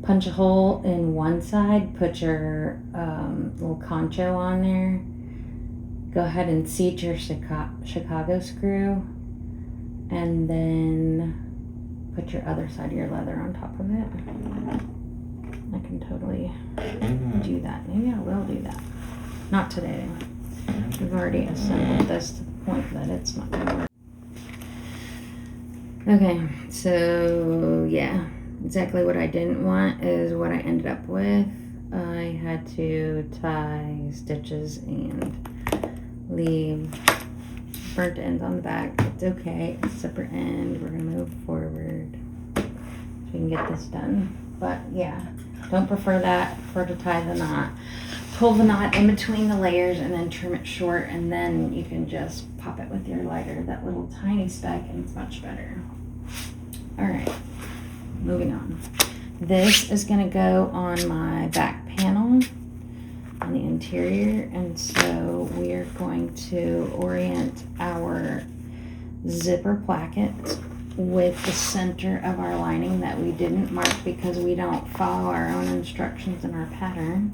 Speaker 1: punch a hole in one side, put your little concho on there, go ahead and seat your Chicago screw, and then put your other side of your leather on top of it. I can totally do that. Maybe I will do that. Not today. We've already assembled this to the point that it's not going to work. Okay, so yeah, exactly what I didn't want is what I ended up with. I had to tie stitches and leave burnt ends on the back. It's okay, it's a separate end. We're gonna move forward so we can get this done. But yeah, don't prefer that. Prefer to tie the knot. Pull the knot in between the layers and then trim it short, and then you can just pop it with your lighter, that little tiny speck, and it's much better. All right, moving on. This is gonna go on my back panel on the interior, and so we are going to orient our zipper placket with the center of our lining that we didn't mark because we don't follow our own instructions in our pattern.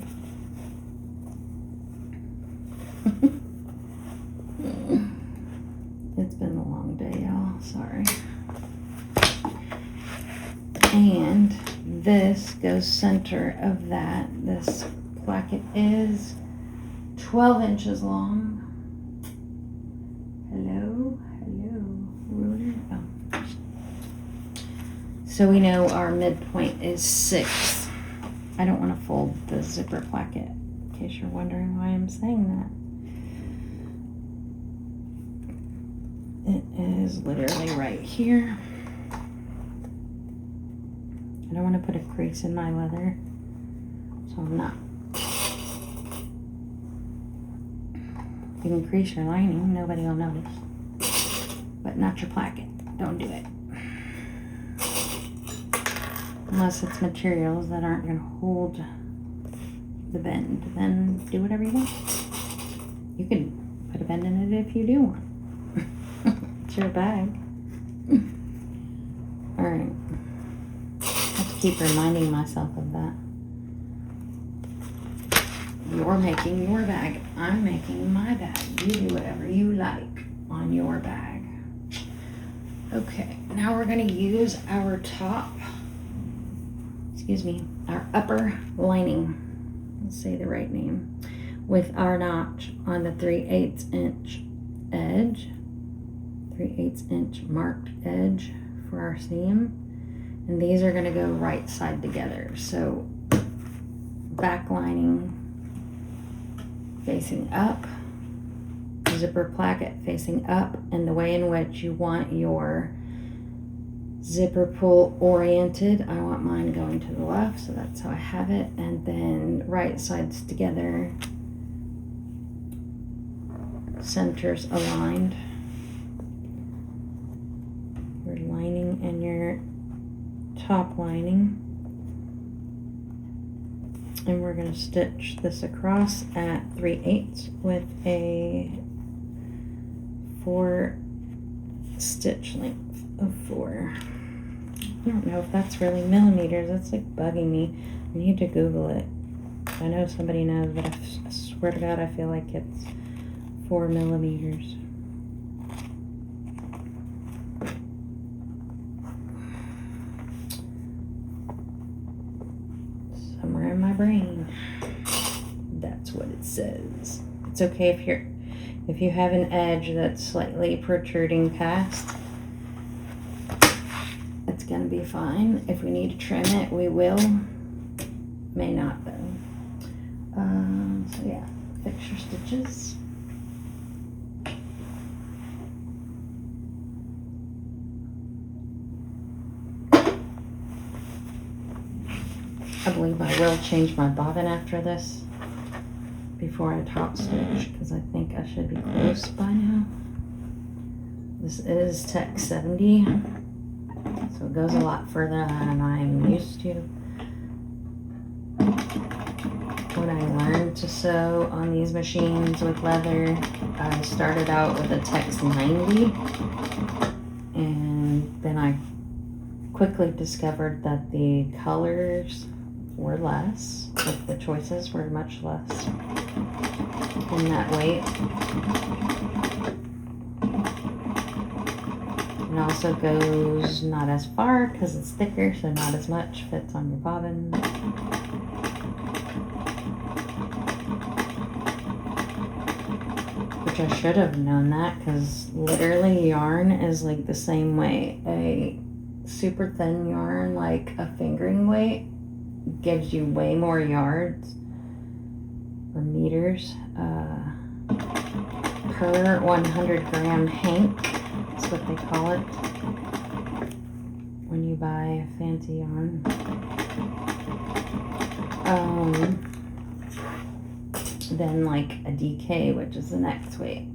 Speaker 1: go center of that. This placket is 12 inches long. Hello, ruler. Oh. So we know our midpoint is 6. I don't want to fold the zipper placket, in case you're wondering why I'm saying that. It is literally right here. I don't want to put a crease in my leather, so I'm not. You can crease your lining, nobody will notice, but not your placket. Don't do it. Unless it's materials that aren't going to hold the bend, then do whatever you want. You can put a bend in it if you do want. It's your bag. Alright. I have to keep reminding myself of that. You're making your bag. I'm making my bag. You do whatever you like on your bag. Okay, now we're going to use our top, our upper lining. Let's say the right name. With our notch on the 3/8 inch edge. 3/8 inch marked edge for our seam. And these are going to go right side together. So back lining facing up, zipper placket facing up, and the way in which you want your zipper pull oriented. I want mine going to the left, so that's how I have it. And then right sides together, centers aligned. Your lining and your top lining. And we're going to stitch this across at 3/8 with a 4 stitch length of 4. I don't know if that's really millimeters. That's like bugging me. I need to Google it. I know somebody knows, but I swear to God, I feel like it's 4 millimeters. Somewhere in my brain, that's what it says. It's okay if you have an edge that's slightly protruding past. It's gonna be fine. If we need to trim it, we will. May not though. So yeah, fixture stitches. I believe I will change my bobbin after this before I top stitch, because I think I should be close by now. This is Tech 70, so it goes a lot further than I'm used to. When I learned to sew on these machines with leather, I started out with a Tex 90, and then I quickly discovered that the colors were less, like the choices were much less in that weight. It also goes not as far because it's thicker, so not as much fits on your bobbin. Which I should have known that, because literally yarn is like the same way. A super thin yarn, like a fingering weight, gives you way more yards or meters per 100 gram hank. That's what they call it when you buy fancy yarn. Then like a DK, which is the next weight.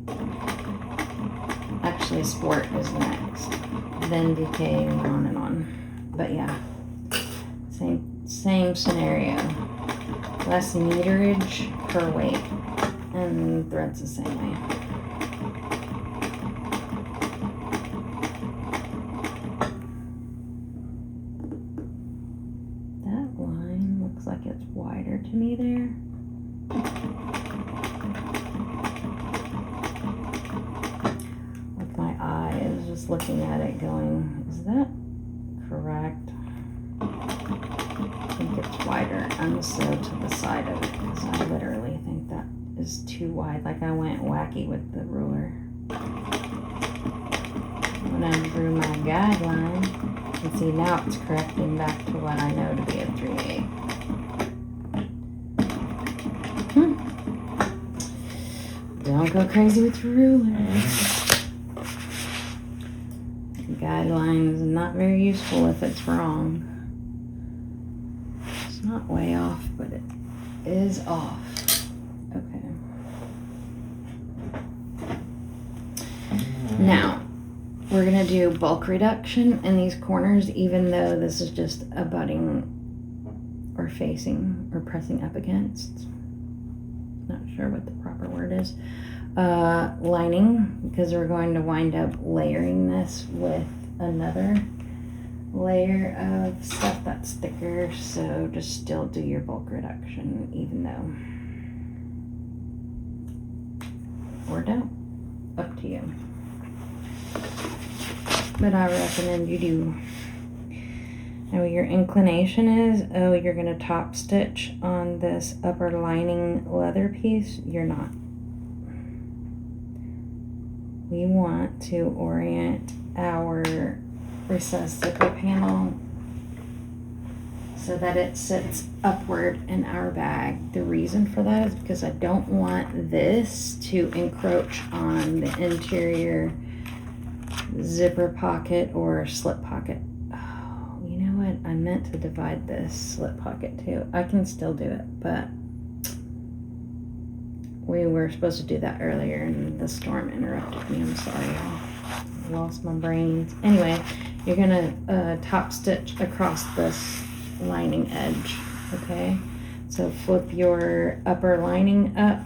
Speaker 1: Actually, Sport is the next. Then DK and on and on. But yeah, same scenario. Less meterage per weight, and threads the same way. That line looks like it's wider to me there. Like my eye is just looking at it going, is that correct? I think it's unsew to the side of it because I literally think that is too wide. Like I went wacky with the ruler. When I drew my guideline, and see now it's correcting back to what I know to be a 3/8. Don't go crazy with your rulers. Guideline is not very useful if it's wrong. It's not way off, but it is off. Okay. Now, we're going to do bulk reduction in these corners, even though this is just abutting or facing or pressing up against. Not sure what the proper word is. Lining, because we're going to wind up layering this with another layer of stuff that's thicker, so just still do your bulk reduction even though, or don't, up to you, but I recommend you do. Now your inclination is, oh, you're going to top stitch on this upper lining leather piece. You're not. We want to orient our recessed zipper panel so that it sits upward in our bag. The reason for that is because I don't want this to encroach on the interior zipper pocket or slip pocket. Oh, you know what? I meant to divide this slip pocket too. I can still do it, but we were supposed to do that earlier and the storm interrupted me. I'm sorry, y'all. Lost my brains. Anyway, you're gonna top stitch across this lining edge, okay? So flip your upper lining up,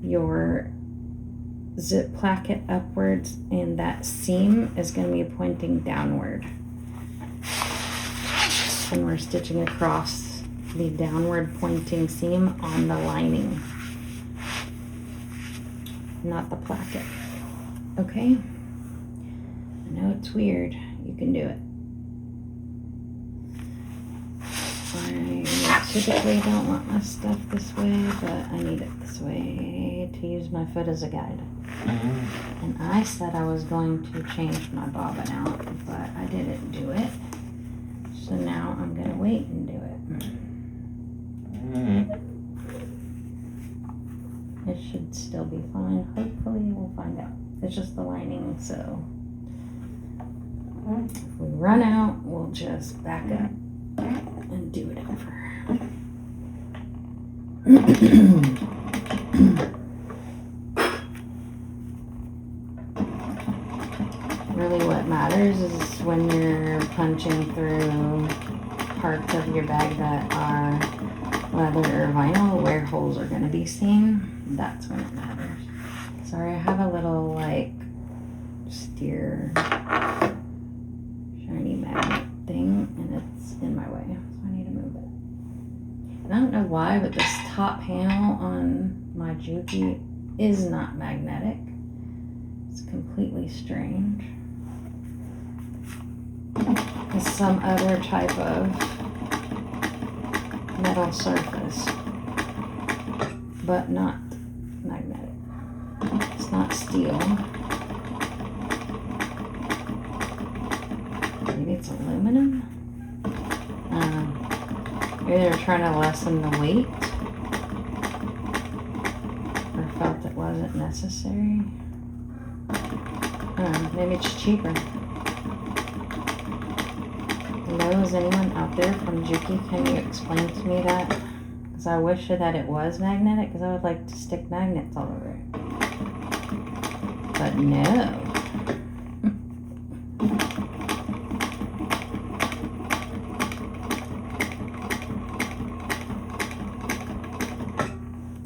Speaker 1: your zip placket upwards, and that seam is gonna be pointing downward. And we're stitching across the downward pointing seam on the lining, not the placket. Okay? I know it's weird. You can do it. I typically don't want my stuff this way, but I need it this way to use my foot as a guide. And I said I was going to change my bobbin out, but I didn't do it. So now I'm going to wait and do it. It should still be fine. Hopefully we'll find out. It's just the lining, so if we run out, we'll just back up and do it over. Really what matters is when you're punching through parts of your bag that are leather or vinyl, where holes are going to be seen. That's when it matters. Sorry, I have a little like steer shiny magnet thing and it's in my way, so I need to move it. And I don't know why, but this top panel on my Juki is not magnetic. It's completely strange. It's some other type of metal surface, but not magnetic. It's not steel. Maybe it's aluminum. Maybe they're trying to lessen the weight, or felt it wasn't necessary. Maybe it's cheaper. Hello, is anyone out there from Juki? Can you explain to me that? Because I wish that it was magnetic, because I would like to stick magnets all over it. But no.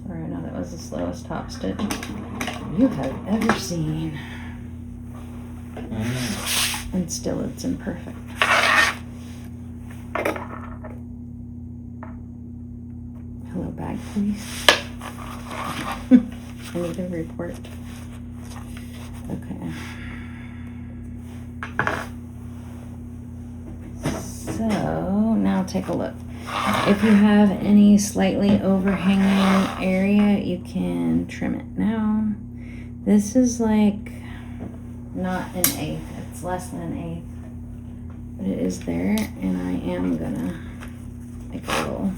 Speaker 1: Sorry, I know that was the slowest top stitch you have ever seen. And still it's imperfect. Hello, bag, please. I need a report. Okay. So now take a look. If you have any slightly overhanging area, you can trim it. Now, this is like not an eighth, it's less than an eighth, but it is there, and I am gonna make a little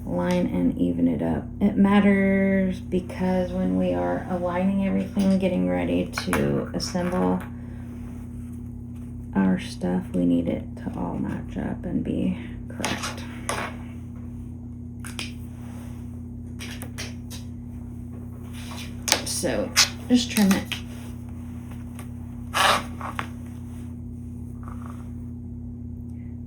Speaker 1: line and even it up. It matters because when we are aligning everything, getting ready to assemble our stuff, we need it to all match up and be correct. So just trim it.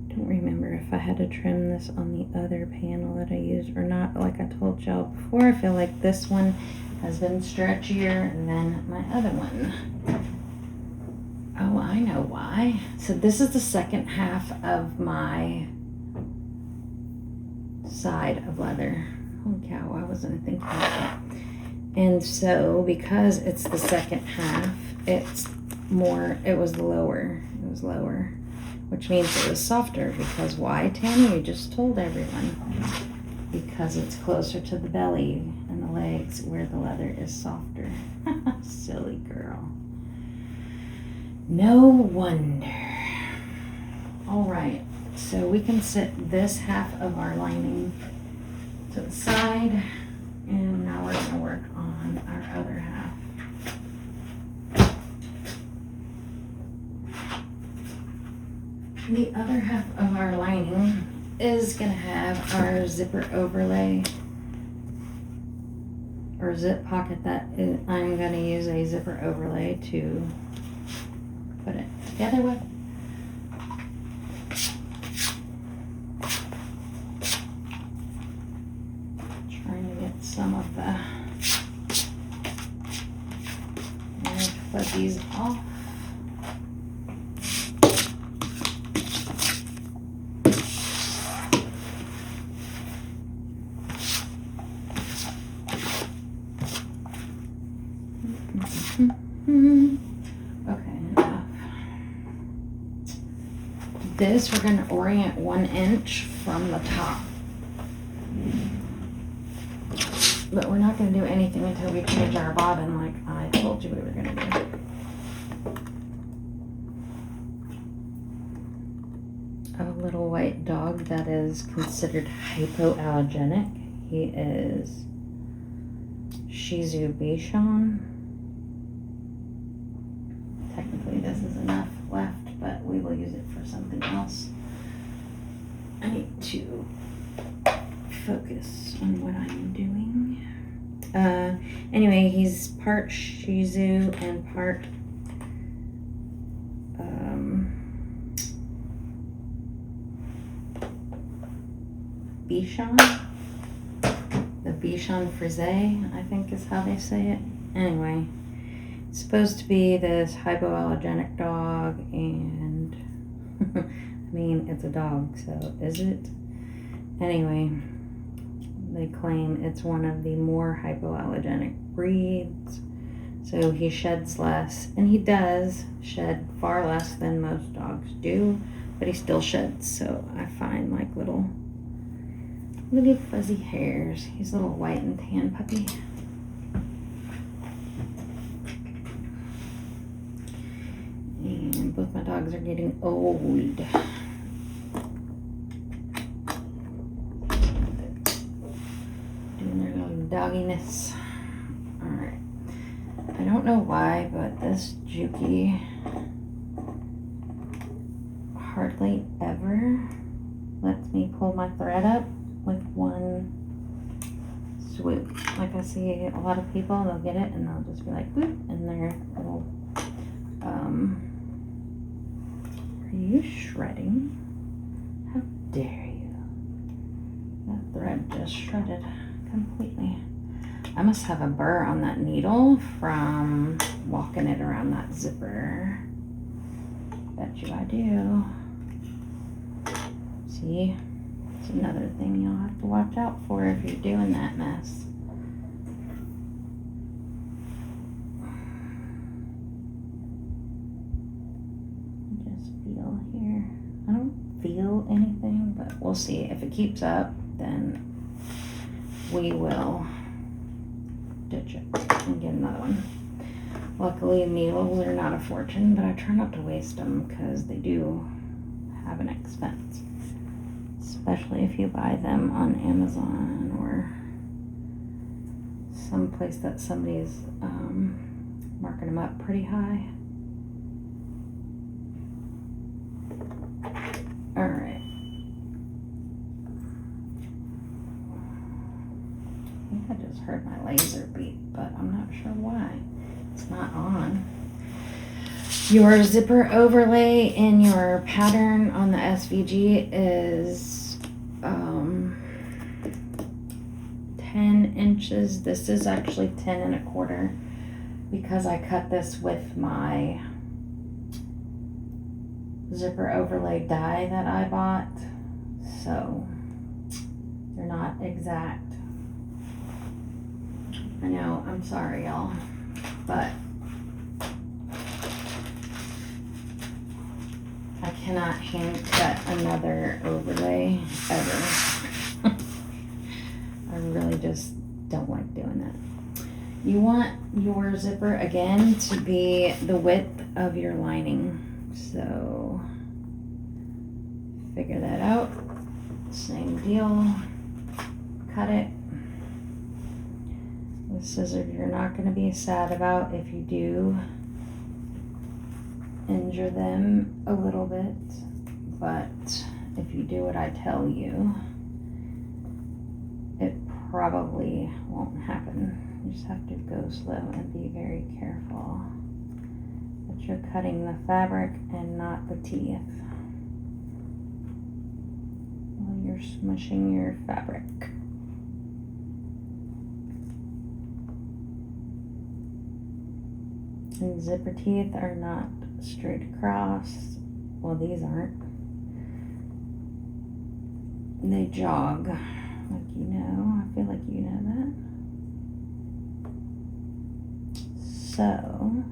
Speaker 1: Don't remember if I had to trim this on the other panel that I used or not. Like I told y'all before, I feel like this one has been stretchier than my other one. Oh, I know why. So this is the second half of my side of leather. Holy cow, I wasn't thinking about that. And so because it's the second half, it's more, it was lower, which means it was softer. Because why, Tammy? You just told everyone. Because it's closer to the belly and the legs where the leather is softer. Silly girl. No wonder. All right, so we can set this half of our lining to the side, and now we're gonna work on our other half. The other half of our lining is gonna have our zipper overlay or zip pocket that I'm gonna use a zipper overlay to put it together with. Trying to get some of the fuzzies off. Okay, enough. This we're going to orient 1 inch from the top. But we're not going to do anything until we change our bobbin like I told you we were going to do. A little white dog that is considered hypoallergenic. He is Shih Tzu Bichon. Technically this is enough left, but we will use it for something else. I need to focus on what I'm doing. Anyway, he's part Shih Tzu and part Bichon. The Bichon Frise, I think is how they say it. Anyway, it's supposed to be this hypoallergenic dog, and I mean, it's a dog, so is it? Anyway, they claim it's one of the more hypoallergenic breeds, so he sheds less, and he does shed far less than most dogs do, but he still sheds. So I find like little fuzzy hairs. He's a little white and tan puppy. And both my dogs are getting old. Doing their little dogginess. Alright. I don't know why, but this Juki hardly ever lets me pull my thread up with one swoop. Like I see a lot of people, they'll get it and they'll just be like, whoop, and their little, are you shredding? How dare you? That thread just shredded completely. I must have a burr on that needle from walking it around that zipper. Bet you I do. See? It's another thing you'll have to watch out for if you're doing that mess. Just feel here. I don't feel anything, but we'll we'll see. If it keeps up, then we will ditch it and get another one. Luckily, needles are not a fortune, but I try not to waste them because they do have an expense, especially if you buy them on Amazon or someplace that somebody's marking them up pretty high. All right. I think I just heard my laser beep, but I'm not sure why. It's not on. Your zipper overlay in your pattern on the SVG is 10 inches. This is actually 10 1/4 because I cut this with my zipper overlay die that I bought. So they're not exact. I know, I'm sorry y'all, but I cannot hand cut another overlay ever. I really just don't like doing that. You want your zipper again to be the width of your lining. So figure that out. Same deal. Cut it. The scissors you're not going to be sad about if you do injure them a little bit, but if you do what I tell you, it probably won't happen. You just have to go slow and be very careful that you're cutting the fabric and not the teeth while you're smushing your fabric. And zipper teeth are not straight across. Well, these aren't. They jog, like you know. I feel like you know that. So,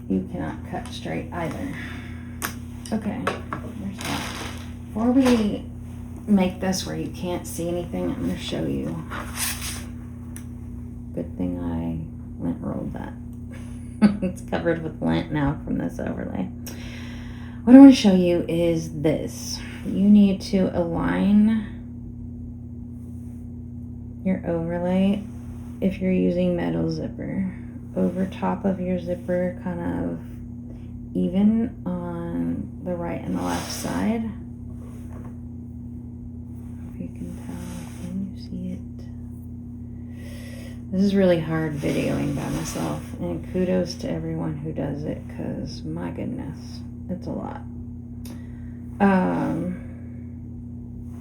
Speaker 1: you cannot cut straight either. Okay, there's that. Before we make this where you can't see anything, I'm going to show you. Good thing I lint rolled that. It's covered with lint now from this overlay. What I want to show you is this. You need to align your overlay, if you're using metal zipper, over top of your zipper, kind of even on the right and the left side. If you can tell, can you see it? This is really hard videoing by myself, and kudos to everyone who does it, because my goodness, it's a lot.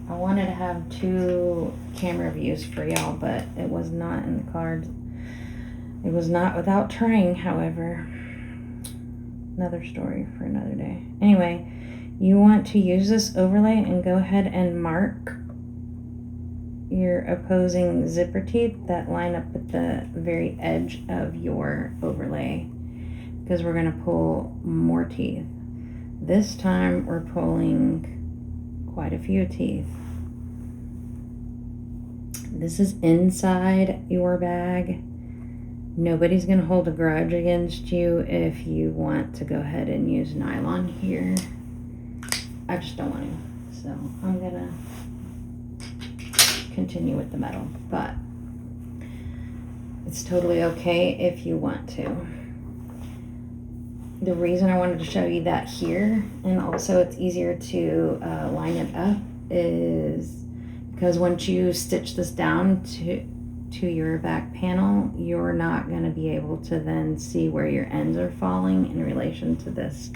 Speaker 1: I wanted to have 2 camera views for y'all, but it was not in the cards. It was not without trying, however. Another story for another day. Anyway, you want to use this overlay and go ahead and mark your opposing zipper teeth that line up at the very edge of your overlay, because we're going to pull more teeth. This time we're pulling quite a few teeth. This is inside your bag. Nobody's going to hold a grudge against you if you want to go ahead and use nylon here. I just don't want to, so I'm going to continue with the metal, but it's totally okay if you want to. The reason I wanted to show you that here, and also it's easier to line it up, is because once you stitch this down to your back panel, you're not going to be able to then see where your ends are falling in relation to this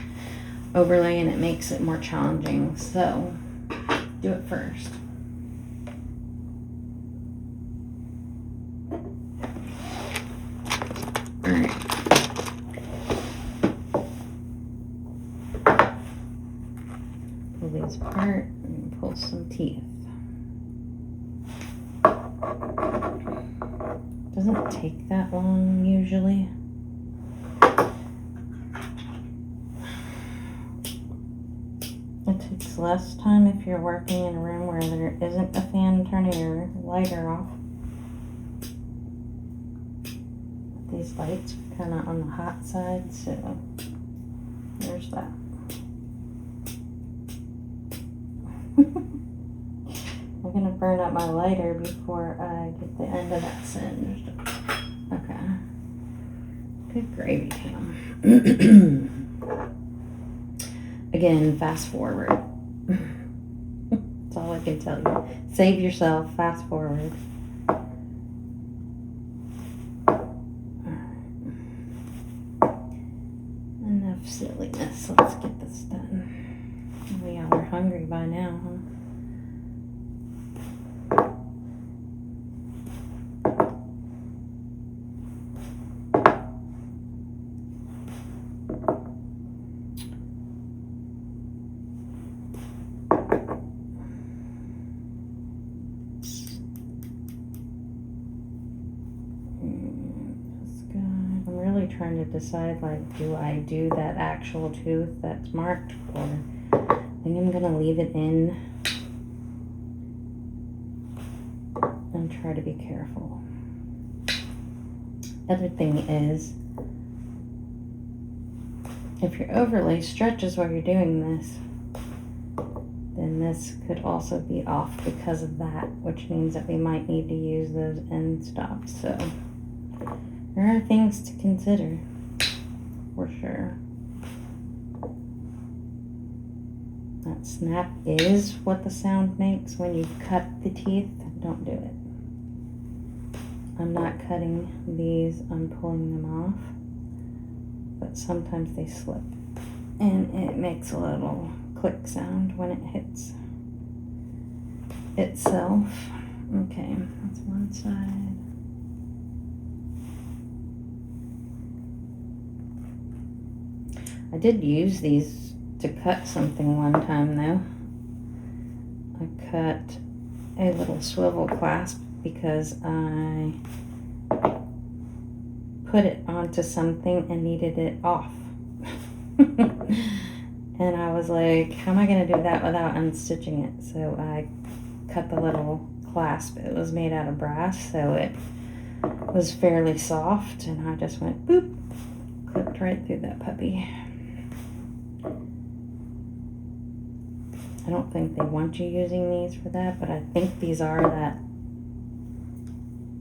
Speaker 1: overlay, and it makes it more challenging. So do it first. All right. Pull these apart and pull some teeth. Doesn't take that long usually. It takes less time if you're working in a room where there isn't a fan turning your lighter off. These lights are kind of on the hot side, so there's that. I'm gonna burn up my lighter before I get the end of that singed. Okay. Good gravy, Cam. Again, fast forward. That's all I can tell you. Save yourself, fast forward. Enough silliness. Let's get this done. We all are hungry by now, huh? Trying to decide, like, do I do that actual tooth that's marked, or I think I'm gonna leave it in and try to be careful. Other thing is, if your overlay stretches while you're doing this, then this could also be off because of that, which means that we might need to use those end stops. So there are things to consider, for sure. That snap is what the sound makes when you cut the teeth. Don't do it. I'm not cutting these, I'm pulling them off. But sometimes they slip. And it makes a little click sound when it hits itself. Okay, that's one side. I did use these to cut something one time though. I cut a little swivel clasp because I put it onto something and needed it off. And I was like, how am I going to do that without unstitching it? So I cut the little clasp. It was made out of brass, so it was fairly soft, and I just went boop, clipped right through that puppy. I don't think they want you using these for that, but I think these are that.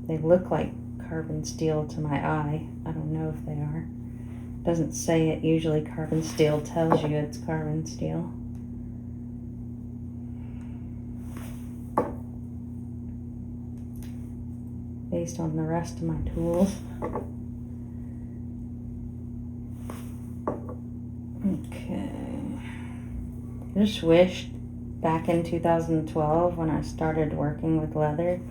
Speaker 1: They look like carbon steel to my eye. I don't know if they are. It doesn't say it. Usually carbon steel tells you it's carbon steel. Based on the rest of my tools. Okay. I just wished back in 2012 when I started working with leather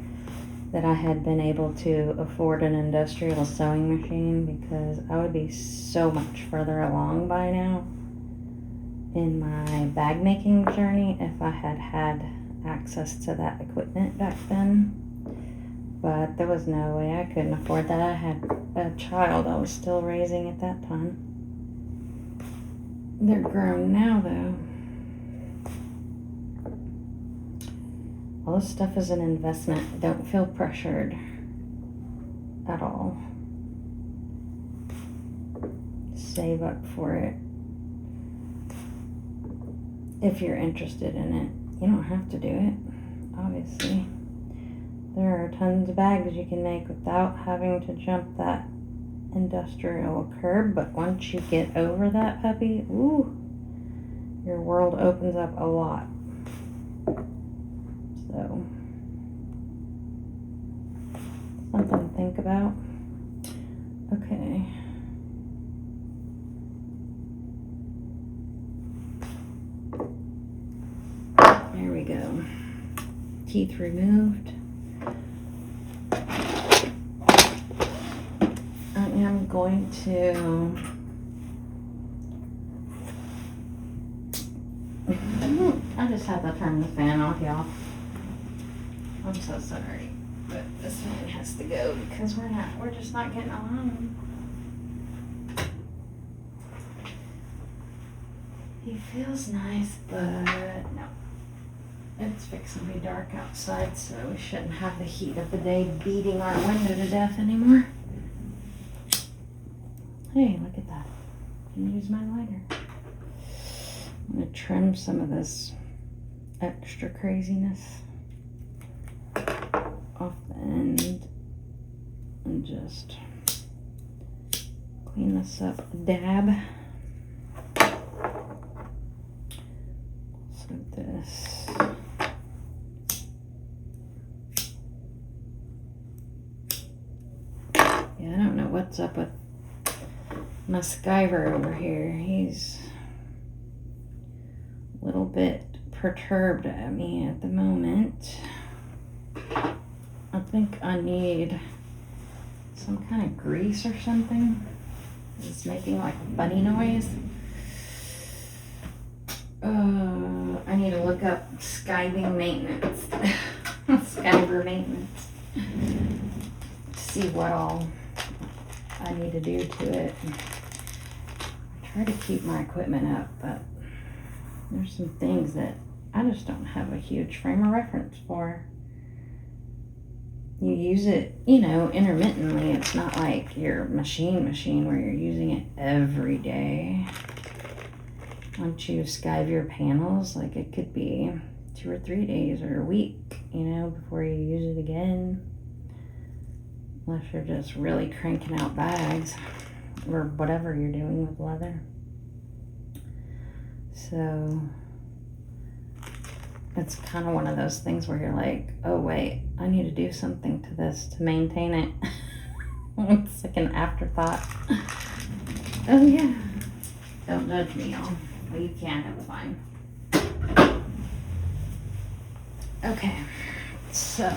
Speaker 1: that I had been able to afford an industrial sewing machine, because I would be so much further along by now in my bag making journey if I had had access to that equipment back then. But there was no way. I couldn't afford that. I had a child I was still raising at that time. They're grown now though. All this stuff is an investment. Don't feel pressured at all. Save up for it if you're interested in it. You don't have to do it, obviously. There are tons of bags you can make without having to jump that industrial curb, but once you get over that puppy, ooh, your world opens up a lot. So, something to think about. Okay. There we go. Teeth removed. I am going to I just had to turn the fan off, y'all. I'm so sorry, but this fan has to go because we're just not getting along. He feels nice, but no. It's fixing to be dark outside, so we shouldn't have the heat of the day beating our window to death anymore. Hey, look at that. Can use my lighter. I'm going to trim some of this extra craziness off the end and just clean this up a dab. So this. Yeah, I don't know what's up with my Skyver over here. He's a little bit perturbed at me at the moment. I think I need some kind of grease or something. It's making like a bunny noise. I need to look up skiving maintenance. Skyver maintenance. To see what all I need to do to it. I try to keep my equipment up, but there's some things that I just don't have a huge frame of reference for. You use it, you know, intermittently. It's not like your machine where you're using it every day. Once you skive your panels, like it could be 2 or 3 days or a week, you know, before you use it again. Unless you're just really cranking out bags or whatever you're doing with leather. So it's kind of one of those things where you're like, oh wait, I need to do something to this to maintain it. It's like an afterthought. Oh yeah. Don't judge me, y'all. Well, you can, it's fine. Okay, so,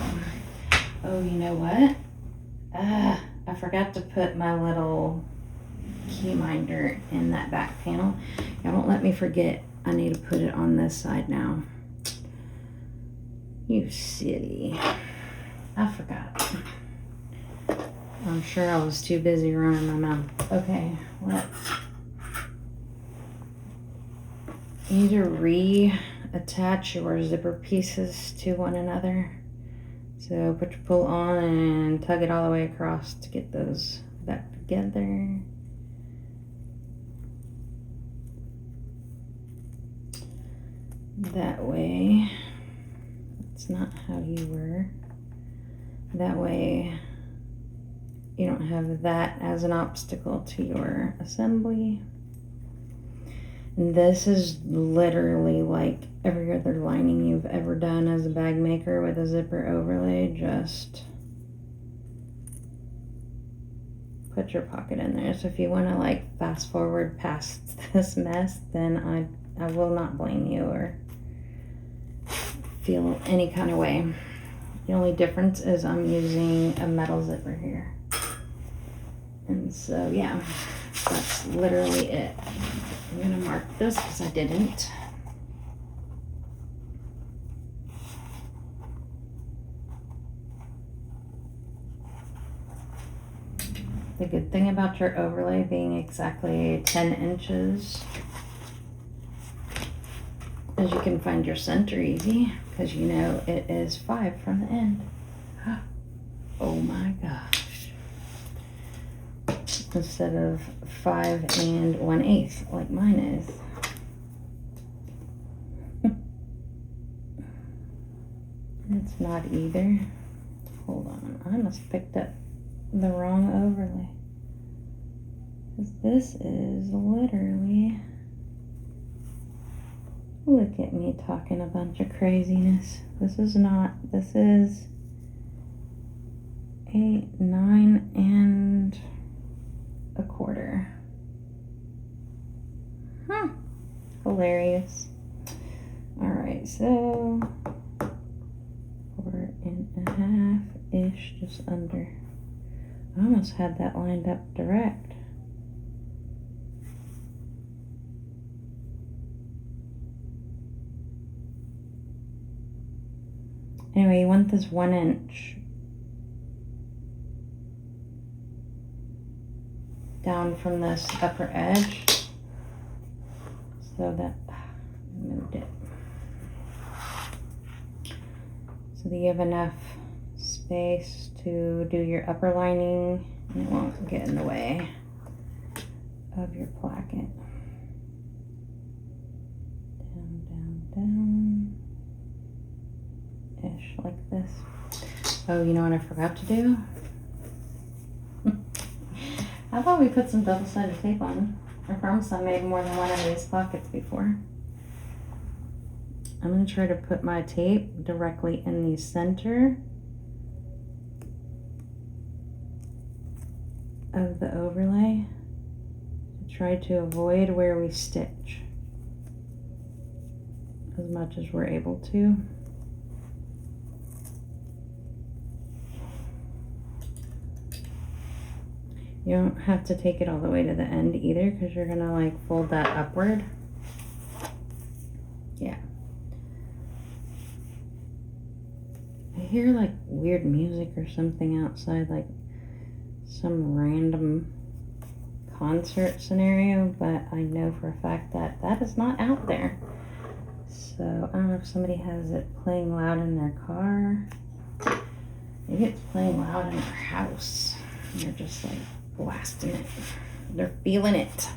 Speaker 1: oh, you know what? I forgot to put my little key minder in that back panel. Y'all don't let me forget. I need to put it on this side now. You silly. I forgot. I'm sure I was too busy running my mouth. Okay, let's. You need to reattach your zipper pieces to one another. So put your pull on and tug it all the way across to get those back together. That way, it's not how you were. That way, you don't have that as an obstacle to your assembly. And this is literally like every other lining you've ever done as a bag maker with a zipper overlay. Just put your pocket in there. So if you want to like fast forward past this mess, then I will not blame you or feel any kind of way. The only difference is I'm using a metal zipper here. And so yeah, that's literally it. I'm gonna mark this because I didn't. The good thing about your overlay being exactly 10 inches is you can find your center easy because you know it is 5 from the end. Oh my gosh. Instead of 5 1/8 like mine is. It's not either. Hold on, I must have picked up the wrong overlay. Because this is literally, look at me talking a bunch of craziness. This is not, this is 8, 9 1/4. Hilarious. Alright, so 4 1/2-ish, just under. I almost had that lined up direct. Anyway, you want this 1 inch down from this upper edge so that moved it. So that you have enough space to do your upper lining and it won't get in the way of your placket. Down, down, down. Ish, like this. Oh, you know what I forgot to do? How about we put some double-sided tape on? I promise I made more than one of these pockets before. I'm going to try to put my tape directly in the center of the overlay to try to avoid where we stitch as much as we're able to. You don't have to take it all the way to the end either because you're gonna like fold that upward. Yeah. I hear like weird music or something outside, like some random concert scenario, but I know for a fact that that is not out there. So I don't know if somebody has it playing loud in their car. Maybe it's playing loud in their house. And they're just like blasting it. They're feeling it.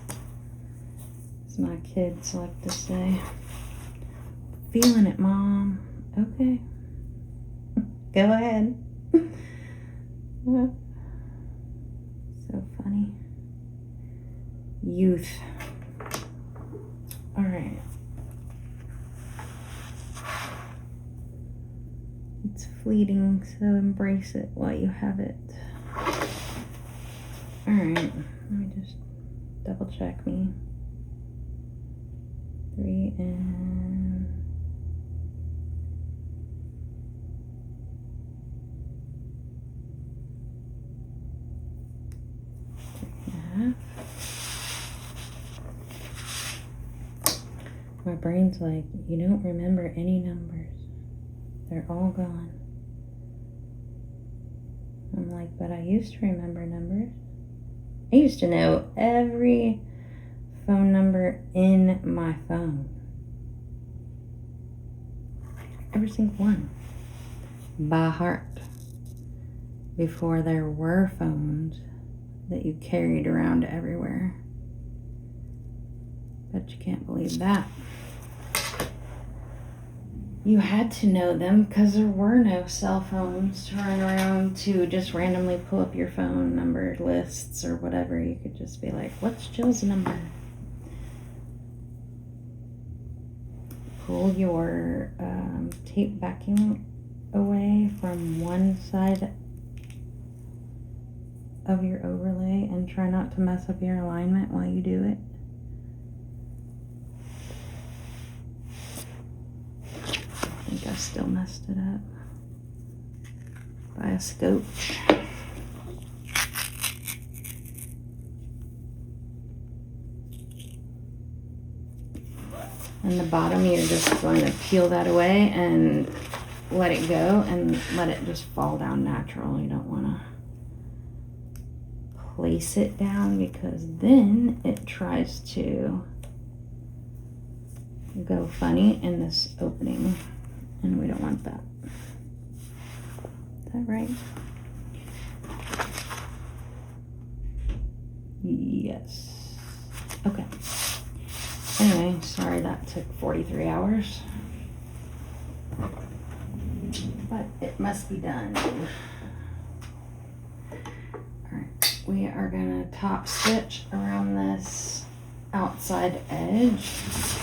Speaker 1: As my kids like to say. Feeling it, Mom. Okay. Go ahead. So funny. Youth. All right. It's fleeting, so embrace it while you have it. All right, let me just double check me. 3 and 3.5. My brain's like, you don't remember any numbers. They're all gone. I'm like, but I used to remember numbers. I used to know every phone number in my phone. Every single one. By heart. Before there were phones that you carried around everywhere. Bet you can't believe that. You had to know them because there were no cell phones to run around to just randomly pull up your phone number lists or whatever. You could just be like, what's Jill's number? Pull your tape backing away from one side of your overlay and try not to mess up your alignment while you do it. I think I still messed it up by a scotch. And the bottom, you're just going to peel that away and let it go and let it just fall down natural. You don't want to place it down because then it tries to go funny in this opening. And we don't want that. Is that right? Yes. Okay. Anyway, sorry that took 43 hours. But it must be done. Alright, we are going to top stitch around this outside edge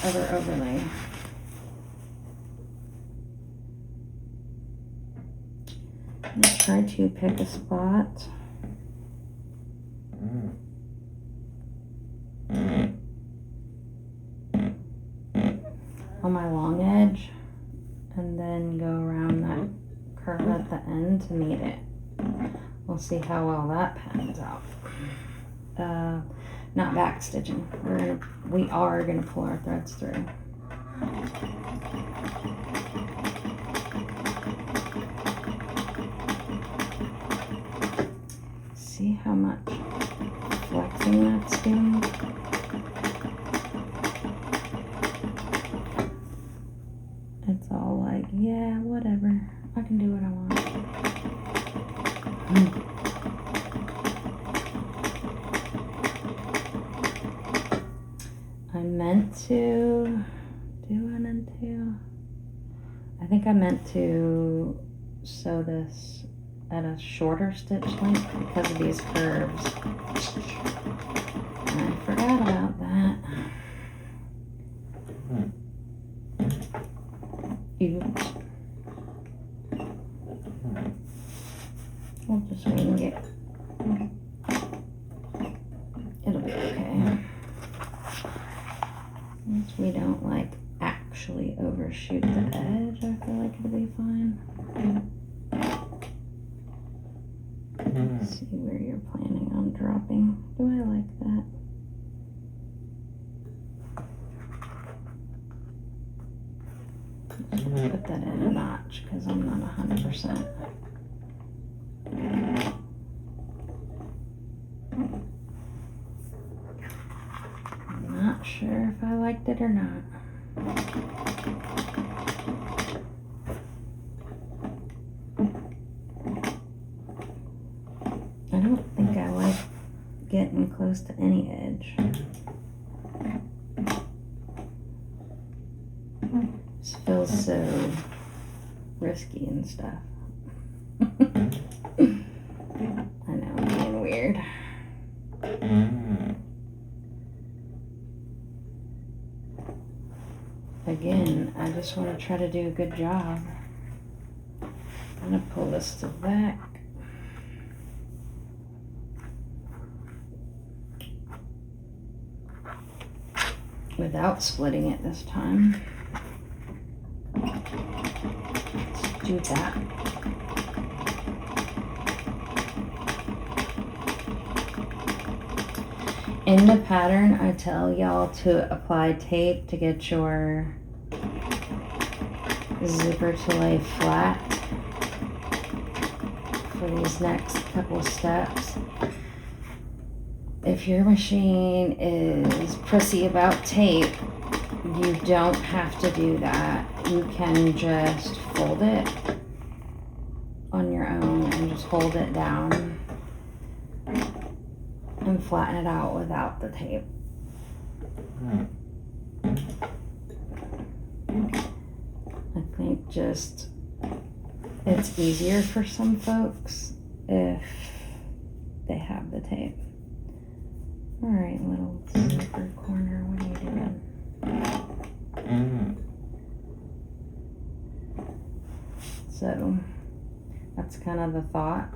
Speaker 1: of our overlay. I'm going to try to pick a spot on my long edge and then go around that curve at the end to meet it. We'll see how well that pans out. Not back stitching. We are gonna pull our threads through. See how much flexing that's doing? I meant to do 1 and 2. I think I meant to sew this at a shorter stitch length because of these curves. And I forgot about that. Oops. We'll just wing it. It'll be okay. Once we don't like actually overshoot the edge, I feel like it'll be fine. Let's see where you're planning on dropping. Do I like that? Put that in a notch because I'm not 100%. I'm not sure if I liked it or not. I don't think I like getting close to any edge. This feels so risky and stuff. I know, I'm being weird. Again, I just want to try to do a good job. I'm going to pull this to the back. Without splitting it this time. Let's do that. In the pattern, I tell y'all to apply tape to get your zipper to lay flat for these next couple of steps. If your machine is prissy about tape, you don't have to do that. You can just fold it on your own and just hold it down and flatten it out without the tape. I think just it's easier for some folks if they have the tape. All right, little zipper corner, what are you doing? So that's kind of the thought.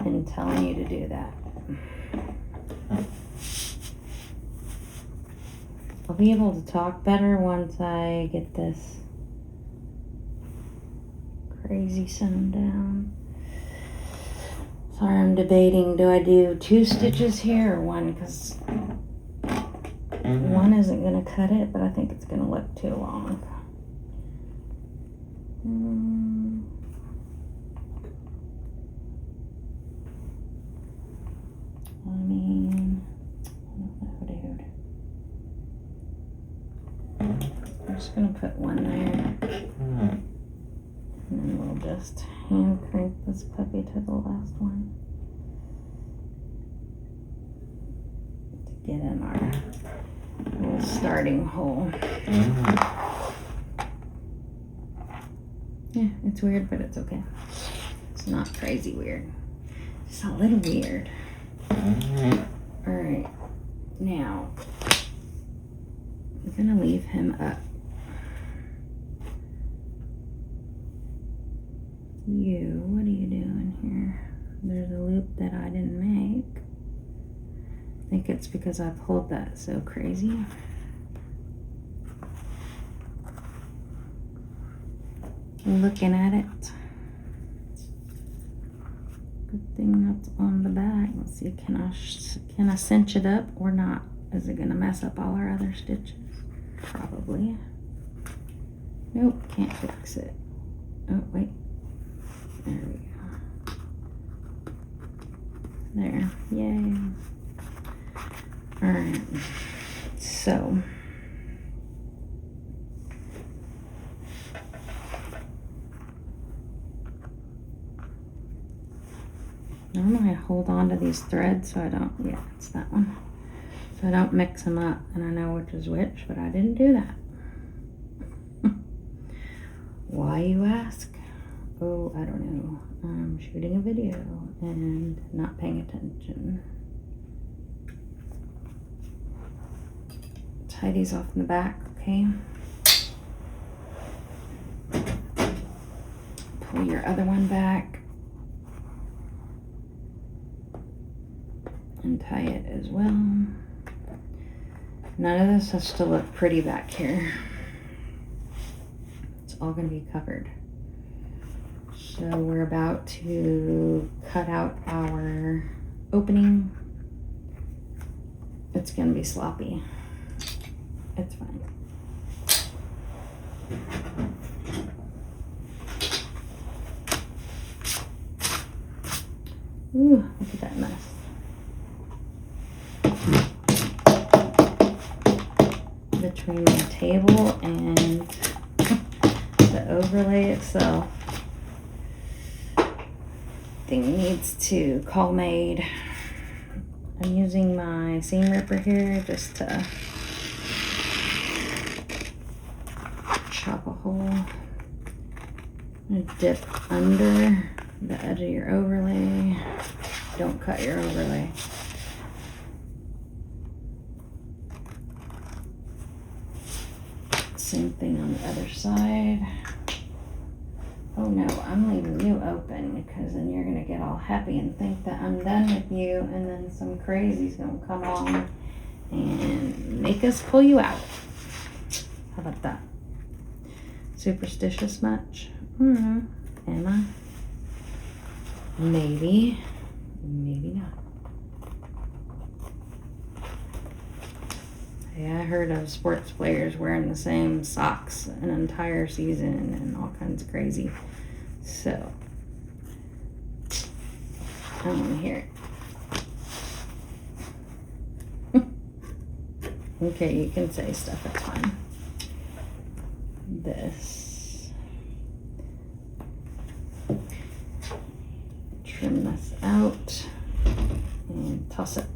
Speaker 1: And telling you to do that. I'll be able to talk better once I get this crazy sewn down. Sorry, I'm debating, do I do 2 stitches here or 1? Because 1 isn't going to cut it, but I think it's going to look too long. I mean, I don't know, dude. I'm just going to put 1 there. And then we'll just hand crank this puppy to the last one. To get in our little starting hole. Yeah, it's weird, but it's okay. It's not crazy weird. It's a little weird. Alright, now I'm gonna leave him up. What are you doing here? There's a loop that I didn't make. I think it's because I pulled that so crazy. Looking at it. Good thing that's on the back. Let's see, can I cinch it up or not? Is it gonna mess up all our other stitches? Probably. Nope, can't fix it. Oh, wait. There we go. There, yay. All right, so normally I hold on to these threads so I don't, yeah, it's that one. So I don't mix them up and I know which is which, but I didn't do that. Why, you ask? Oh, I don't know. I'm shooting a video and not paying attention. Tie these off in the back, okay? Pull your other one back and tie it as well. None of this has to look pretty back here. It's all going to be covered. So we're about to cut out our opening. It's going to be sloppy. It's fine. Ooh, look at that mess. Between the table and the overlay itself, thing needs to call made. I'm using my seam ripper here just to chop a hole and dip under the edge of your overlay. Don't cut your overlay. Same thing on the other side. Oh no, I'm leaving you open because then you're gonna get all happy and think that I'm done with you, and then some crazy's gonna come along and make us pull you out. How about that? Superstitious much? Am I? Maybe. Maybe not. Yeah, I heard of sports players wearing the same socks an entire season and all kinds of crazy. So, I want to hear it. Okay, you can say stuff, it's fine. This. Trim this out and toss it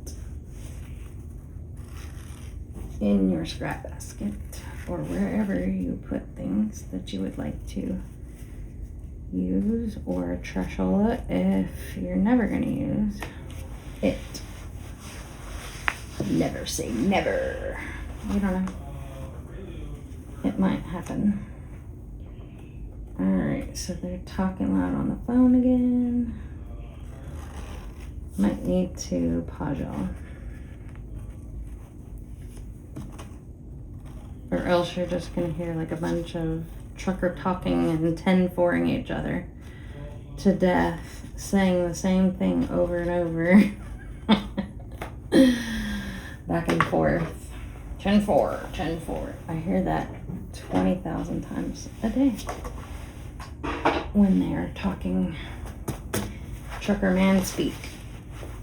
Speaker 1: in your scrap basket or wherever you put things that you would like to use, or trashola if you're never going to use it. Never say never. You don't know. It might happen. Alright, so they're talking loud on the phone again. Might need to pause y'all. Or else you're just gonna hear like a bunch of trucker talking and 10-4ing each other to death, saying the same thing over and over. Back and forth. 10-4, 10-4. I hear that 20,000 times a day when they are talking trucker man speak.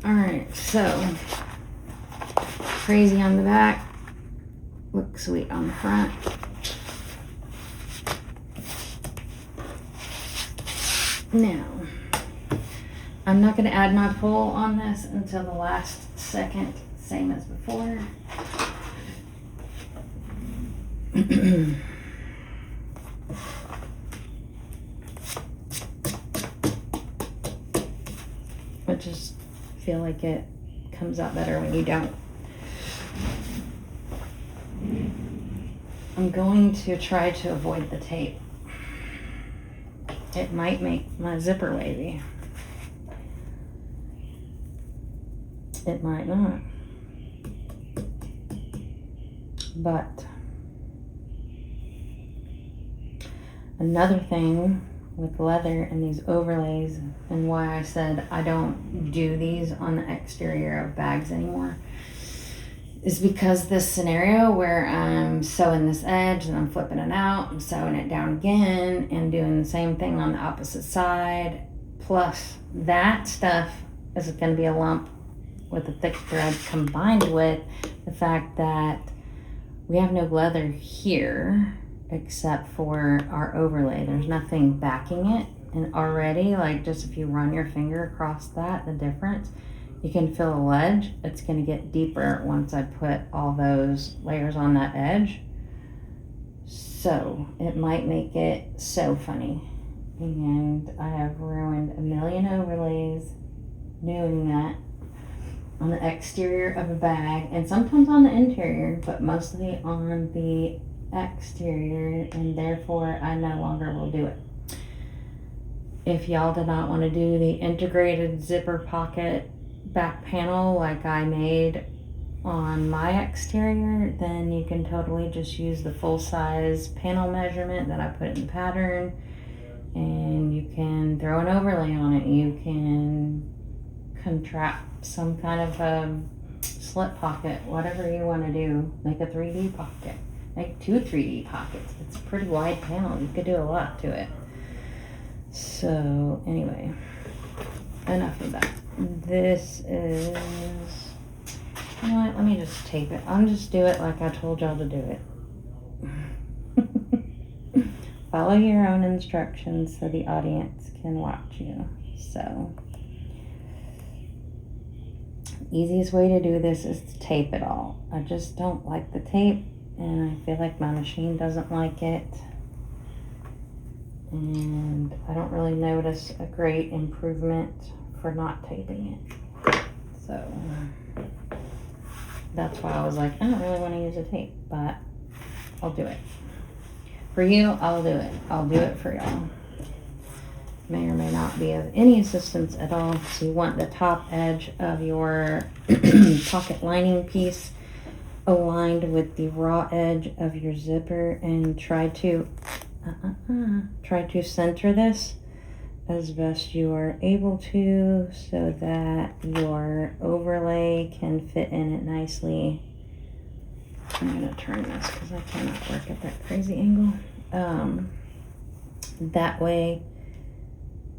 Speaker 1: Alright, so crazy on the back. Looks sweet on the front. Now, I'm not going to add my pull on this until the last second, same as before. I just feel like it comes out better when you don't. I'm going to try to avoid the tape. It might make my zipper wavy. It might not. But another thing with leather and these overlays, and why I said I don't do these on the exterior of bags anymore, is because this scenario where I'm sewing this edge and I'm flipping it out, I'm sewing it down again and doing the same thing on the opposite side, plus that stuff is going to be a lump with a thick thread, combined with the fact that we have no leather here except for our overlay. There's nothing backing it, and already, like, just if you run your finger across that, the difference, you can feel the ledge. It's going to get deeper once I put all those layers on that edge. So it might make it so funny. And I have ruined a million overlays doing that on the exterior of a bag, and sometimes on the interior, but mostly on the exterior, and therefore I no longer will do it. If y'all did not want to do the integrated zipper pocket back panel like I made on my exterior, then you can totally just use the full size panel measurement that I put in the pattern, and you can throw an overlay on it. You can contract some kind of a slip pocket, whatever you want to do. Make a 3D pocket, make 2 3D pockets. It's a pretty wide panel. You could do a lot to it. So anyway, enough of that. This is, you know what, let me just tape it. I'll just do it like I told y'all to do it. Follow your own instructions so the audience can watch you. So easiest way to do this is to tape it all. I just don't like the tape, and I feel like my machine doesn't like it, and I don't really notice a great improvement for not taping it. So that's why I was like, I don't really want to use a tape, but I'll do it for you. I'll do it. I'll do it for y'all. May or may not be of any assistance at all. So you want the top edge of your pocket lining piece aligned with the raw edge of your zipper, and try to center this as best you are able to so that your overlay can fit in it nicely. I'm gonna turn this because I cannot work at that crazy angle. That way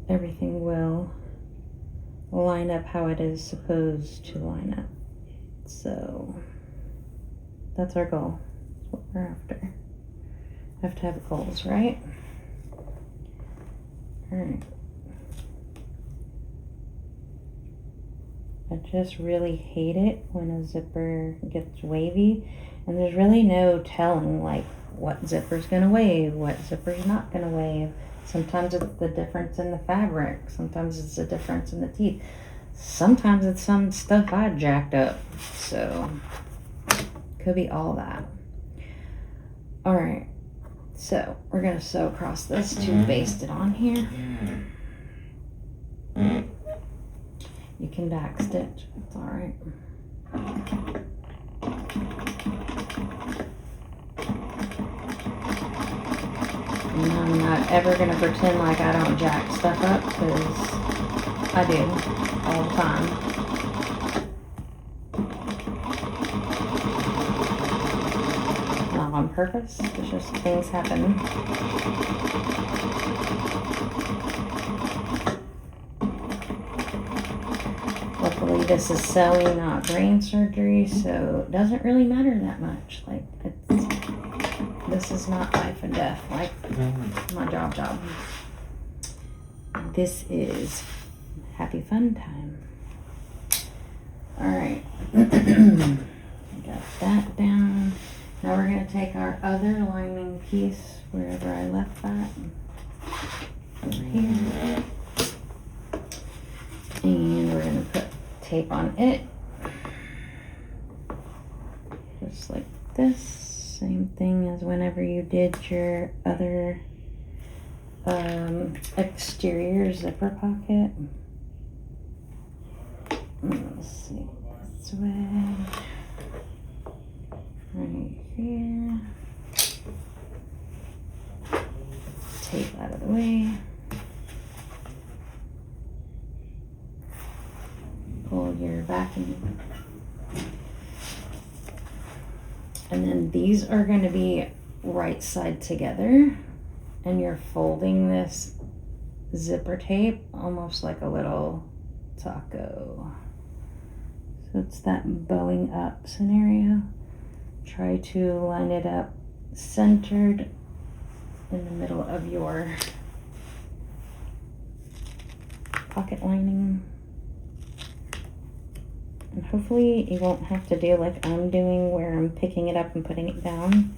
Speaker 1: everything will line up how it is supposed to line up. So that's our goal. That's what we're after. Have to have goals, right? All right. I just really hate it when a zipper gets wavy, and there's really no telling like what zipper's gonna wave, what zipper's not gonna wave. Sometimes it's the difference in the fabric. Sometimes it's the difference in the teeth. Sometimes it's some stuff I jacked up. So could be all that. All right. So we're gonna sew across this to baste it on here. You can back stitch. It's all right. And I'm not ever gonna pretend like I don't jack stuff up, because I do all the time. Not on purpose. It's just things happen. Luckily, this is sewing, not brain surgery, so it doesn't really matter that much. Like, this is not life and death, like my job. This is happy fun time. All right, got that down. Now we're gonna take our other lining piece, wherever I left that, over here, and we're gonna put tape on it, just like this. Same thing as whenever you did your other exterior zipper pocket. Let's see, this way, right here. Tape out of the way. Pull your backing. And then these are going to be right side together, and you're folding this zipper tape almost like a little taco. So it's that bowing up scenario. Try to line it up centered in the middle of your pocket lining. And hopefully you won't have to do like I'm doing, where I'm picking it up and putting it down,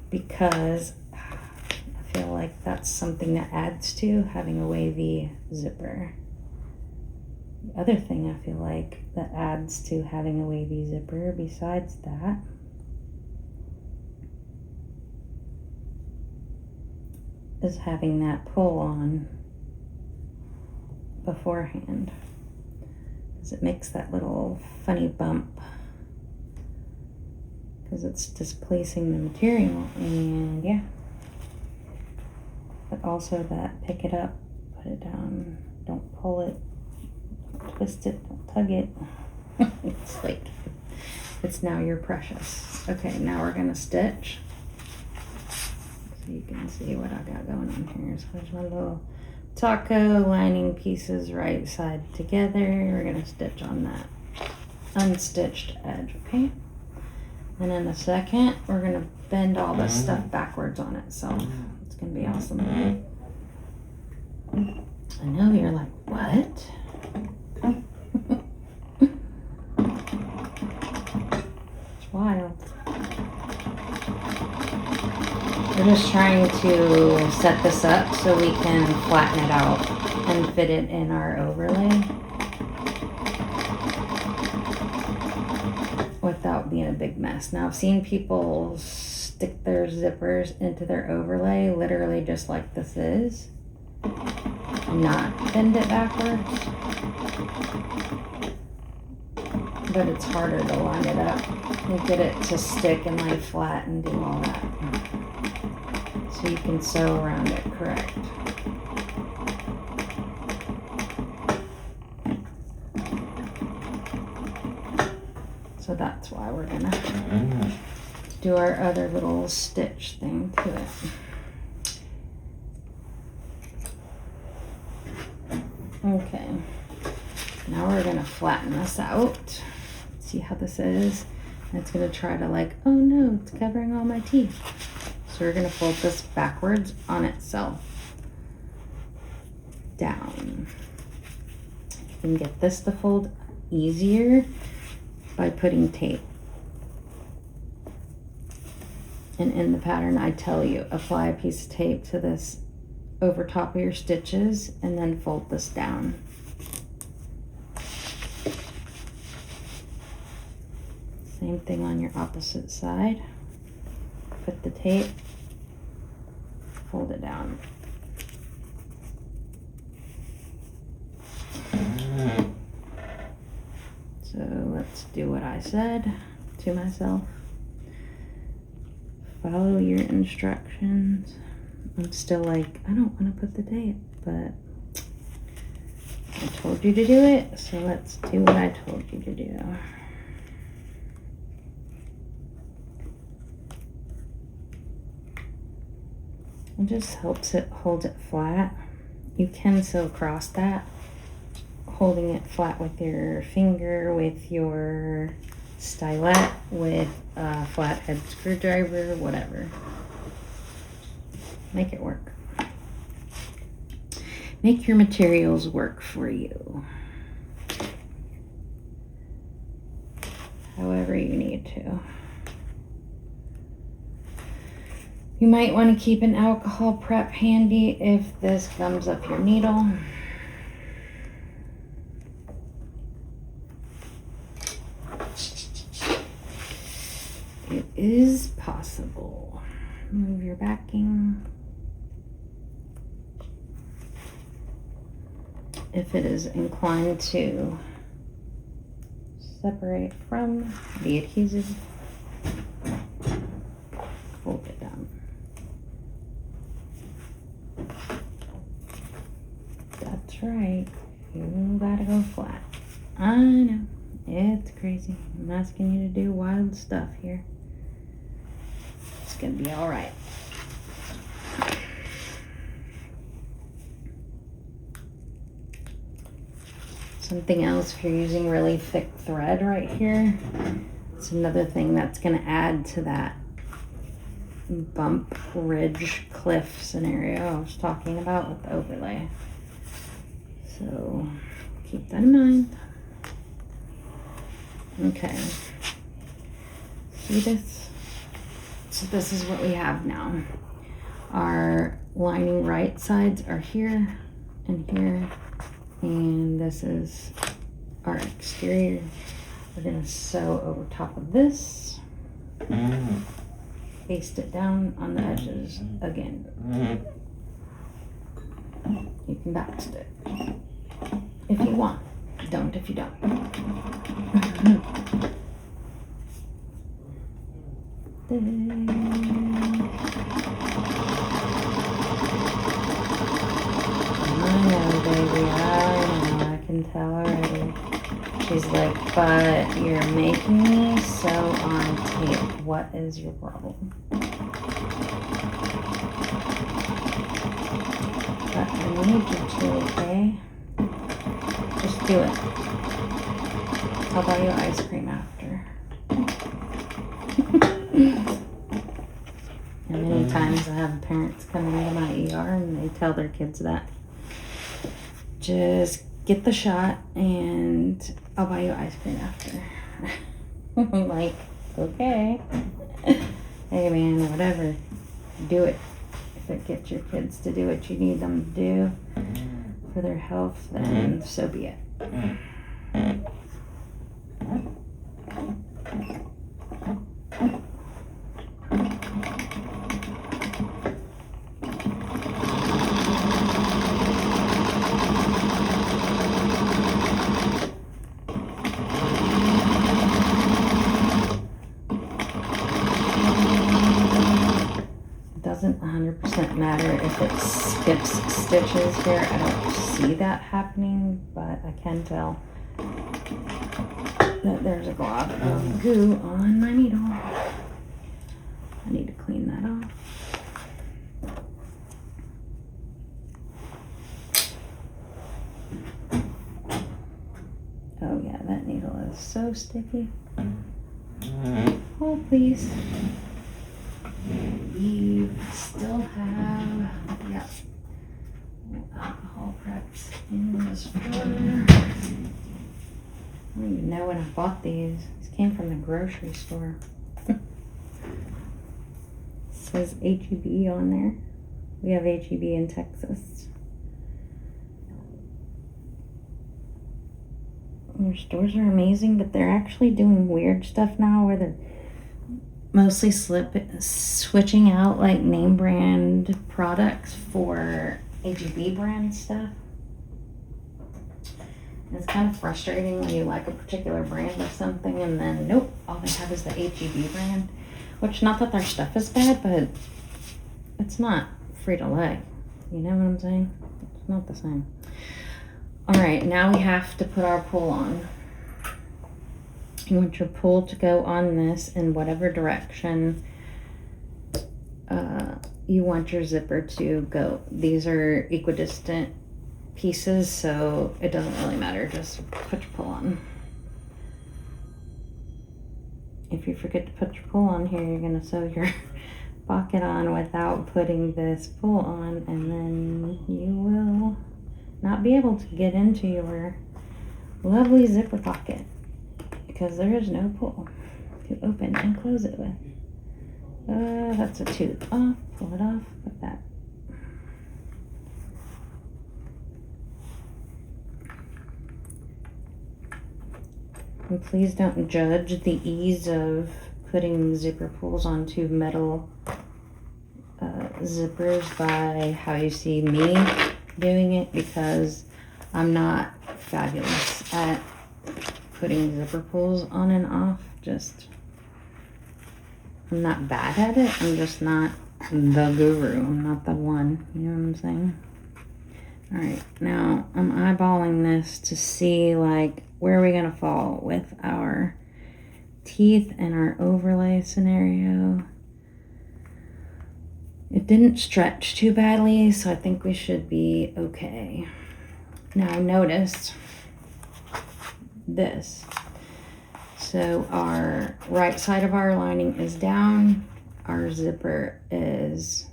Speaker 1: because I feel like that's something that adds to having a wavy zipper. The other thing I feel like that adds to having a wavy zipper besides that is having that pull on beforehand, because it makes that little funny bump because it's displacing the material. And yeah, but also that pick it up, put it down, don't pull it, don't twist it, don't tug it. It's like, it's now your precious. Okay, now we're gonna stitch. So you can see what I got going on here. So there's my little taco lining pieces right side together. We're gonna stitch on that unstitched edge, okay? And in a second, we're gonna bend all this stuff backwards on it. So it's gonna be awesome. I know you're like, what? It's wild. We're just trying to set this up so we can flatten it out and fit it in our overlay without being a big mess. Now, I've seen people stick their zippers into their overlay literally just like this is, not bend it backwards, but it's harder to line it up and get it to stick and lay flat and do all that. So you can sew around it correct. So that's why we're gonna do our other little stitch thing to it. Okay, now we're gonna flatten this out. See how this is? And it's gonna try to like, oh no, it's covering all my teeth. So we're gonna fold this backwards on itself, down. You can get this to fold easier by putting tape. And in the pattern, I tell you, apply a piece of tape to this over top of your stitches and then fold this down. Same thing on your opposite side. Put the tape, fold it down. So let's do what I said to myself. Follow your instructions. I'm still like, I don't want to put the tape, but I told you to do it, so let's do what I told you to do. It just helps it hold it flat. You can sew across that, holding it flat with your finger, with your stylet, with a flathead screwdriver, whatever. Make it work. Make your materials work for you. However you need to. You might want to keep an alcohol prep handy if this gums up your needle. It is possible. Move your backing. If it is inclined to separate from the adhesive, fold it down. That's right. You gotta go flat. I know. It's crazy. I'm asking you to do wild stuff here. It's gonna be all right. Something else, if you're using really thick thread right here, it's another thing that's going to add to that bump, ridge, cliff scenario I was talking about with the overlay. So keep that in mind. Okay. See this? So this is what we have now. Our lining right sides are here and here, and this is our exterior. We're gonna sew over top of this, baste it down on the edges again. You can backstitch if you want. Don't if you don't. I know, baby, I know, I can tell already. She's like, but you're making me sew on tape. What is your problem? But I need you to, okay? Just do it. I'll buy you ice cream after. And many times I have parents come into my ER and they tell their kids that. Just get the shot and I'll buy you ice cream after. I'm like, okay. Hey man, whatever. Do it. If it gets your kids to do what you need them to do for their health, then so be it. Doesn't 100% matter if it skips stitches here. I don't see that happening, but I can tell that there's a glob of goo on my needle. I need to clean that off. Oh yeah, that needle is so sticky. Oh please. We still have, yeah, alcohol preps in this drawer. I don't even know when I bought these. These came from the grocery store. It says HEB on there. We have HEB in Texas. Their stores are amazing, but they're actually doing weird stuff now where they're mostly switching out like name brand products for HEB brand stuff. And it's kind of frustrating when you like a particular brand or something and then nope, all they have is the HEB brand. Which, not that their stuff is bad, but it's not Frito-Lay. You know what I'm saying? It's not the same. Alright, now we have to put our pull on. You want your pull to go on this in whatever direction you want your zipper to go. These are equidistant pieces, so it doesn't really matter. Just put your pull on. If you forget to put your pull on here, you're going to sew your pocket on without putting this pull on, and then you will not be able to get into your lovely zipper pocket because there is no pull to open and close it with. That's a tooth off. Pull it off with that. And please don't judge the ease of putting zipper pulls onto metal zippers by how you see me doing it, because I'm not fabulous at putting zipper pulls on and off. I'm not bad at it. I'm just not the guru. I'm not the one. You know what I'm saying? All right, now I'm eyeballing this to see like where are we gonna fall with our teeth and our overlay scenario. It didn't stretch too badly, so I think we should be okay. Now notice this. So our right side of our lining is down. Our zipper is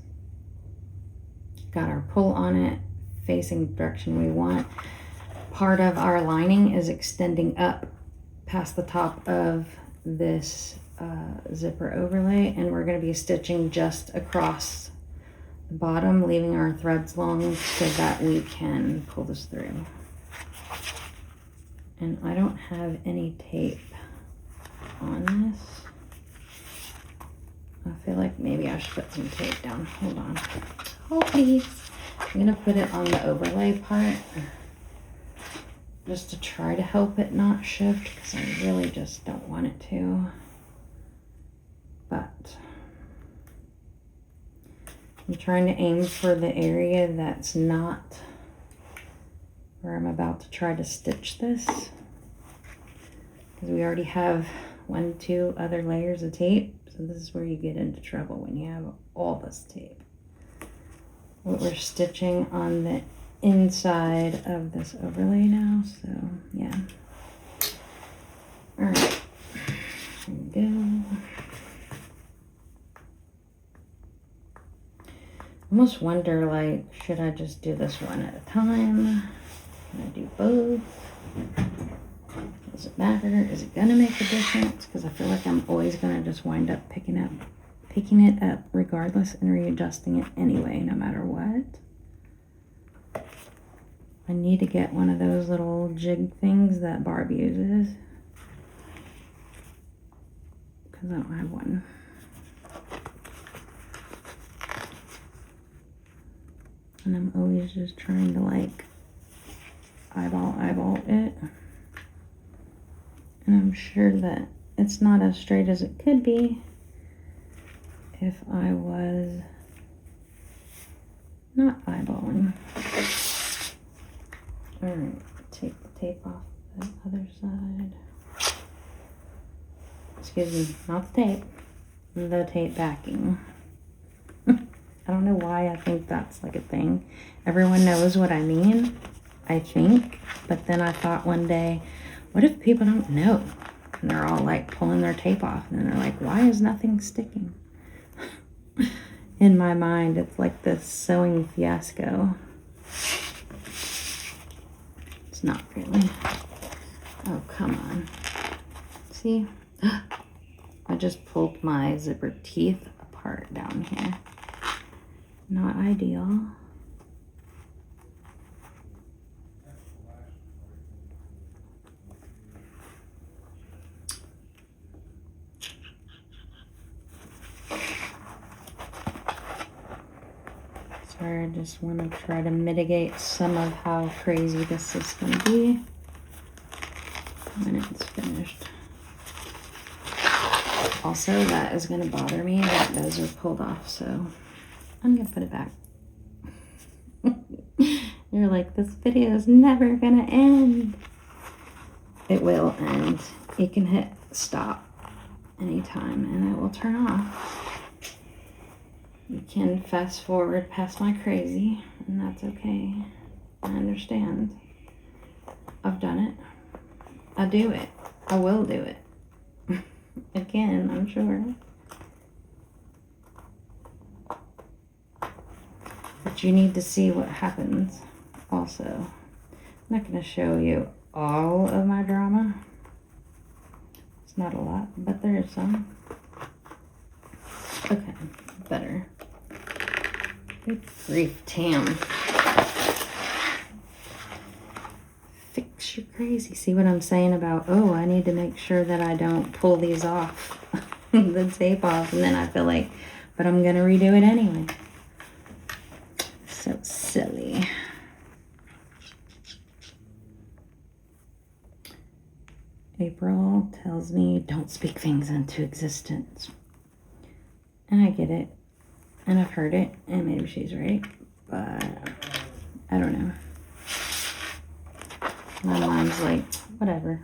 Speaker 1: got our pull on it, facing the direction we want. Part of our lining is extending up past the top of this zipper overlay, and we're going to be stitching just across the bottom, leaving our threads long so that we can pull this through. And I don't have any tape on this. I feel like maybe I should put some tape down. Hold on. Oh, please. I'm going to put it on the overlay part just to try to help it not shift, because I really just don't want it to. But I'm trying to aim for the area that's not where I'm about to try to stitch this, because we already have 2 other layers of tape. So this is where you get into trouble, when you have all this tape. What we're stitching on the inside of this overlay now, so yeah. All right, here we go. Almost wonder, like, should I just do this one at a time? Can I do both? Does it matter? Is it gonna make a difference? Because I feel like I'm always gonna just wind up picking it up regardless and readjusting it anyway, no matter what. I need to get one of those little jig things that Barb uses, because I don't have one. And I'm always just trying to like eyeball it. And I'm sure that it's not as straight as it could be if I was not eyeballing. All right, take the tape off the other side. Excuse me, not the tape, the tape backing. I don't know why I think that's like a thing. Everyone knows what I mean, I think. But then I thought one day, what if people don't know? And they're all like pulling their tape off, and then they're like, why is nothing sticking? In my mind, it's like this sewing fiasco. It's not really. Oh, come on. See? I just pulled my zipper teeth apart down here. Not ideal. Sorry, I just want to try to mitigate some of how crazy this is going to be when it's finished. Also, that is going to bother me that those are pulled off, so I'm going to put it back. You're like, this video is never going to end. It will end. You can hit stop anytime and it will turn off. You can fast forward past my crazy, and that's okay. I understand. I've done it. I do it. I will do it. Again, I'm sure. But you need to see what happens also. I'm not going to show you all of my drama. It's not a lot, but there is some. Okay, better. Good grief, Tam. Fix your crazy. See what I'm saying about, oh, I need to make sure that I don't pull these off, the tape off, and then I feel like, but I'm going to redo it anyway. So silly. April tells me, don't speak things into existence. And I get it. And I've heard it. And maybe she's right. But I don't know. My mind's like, whatever.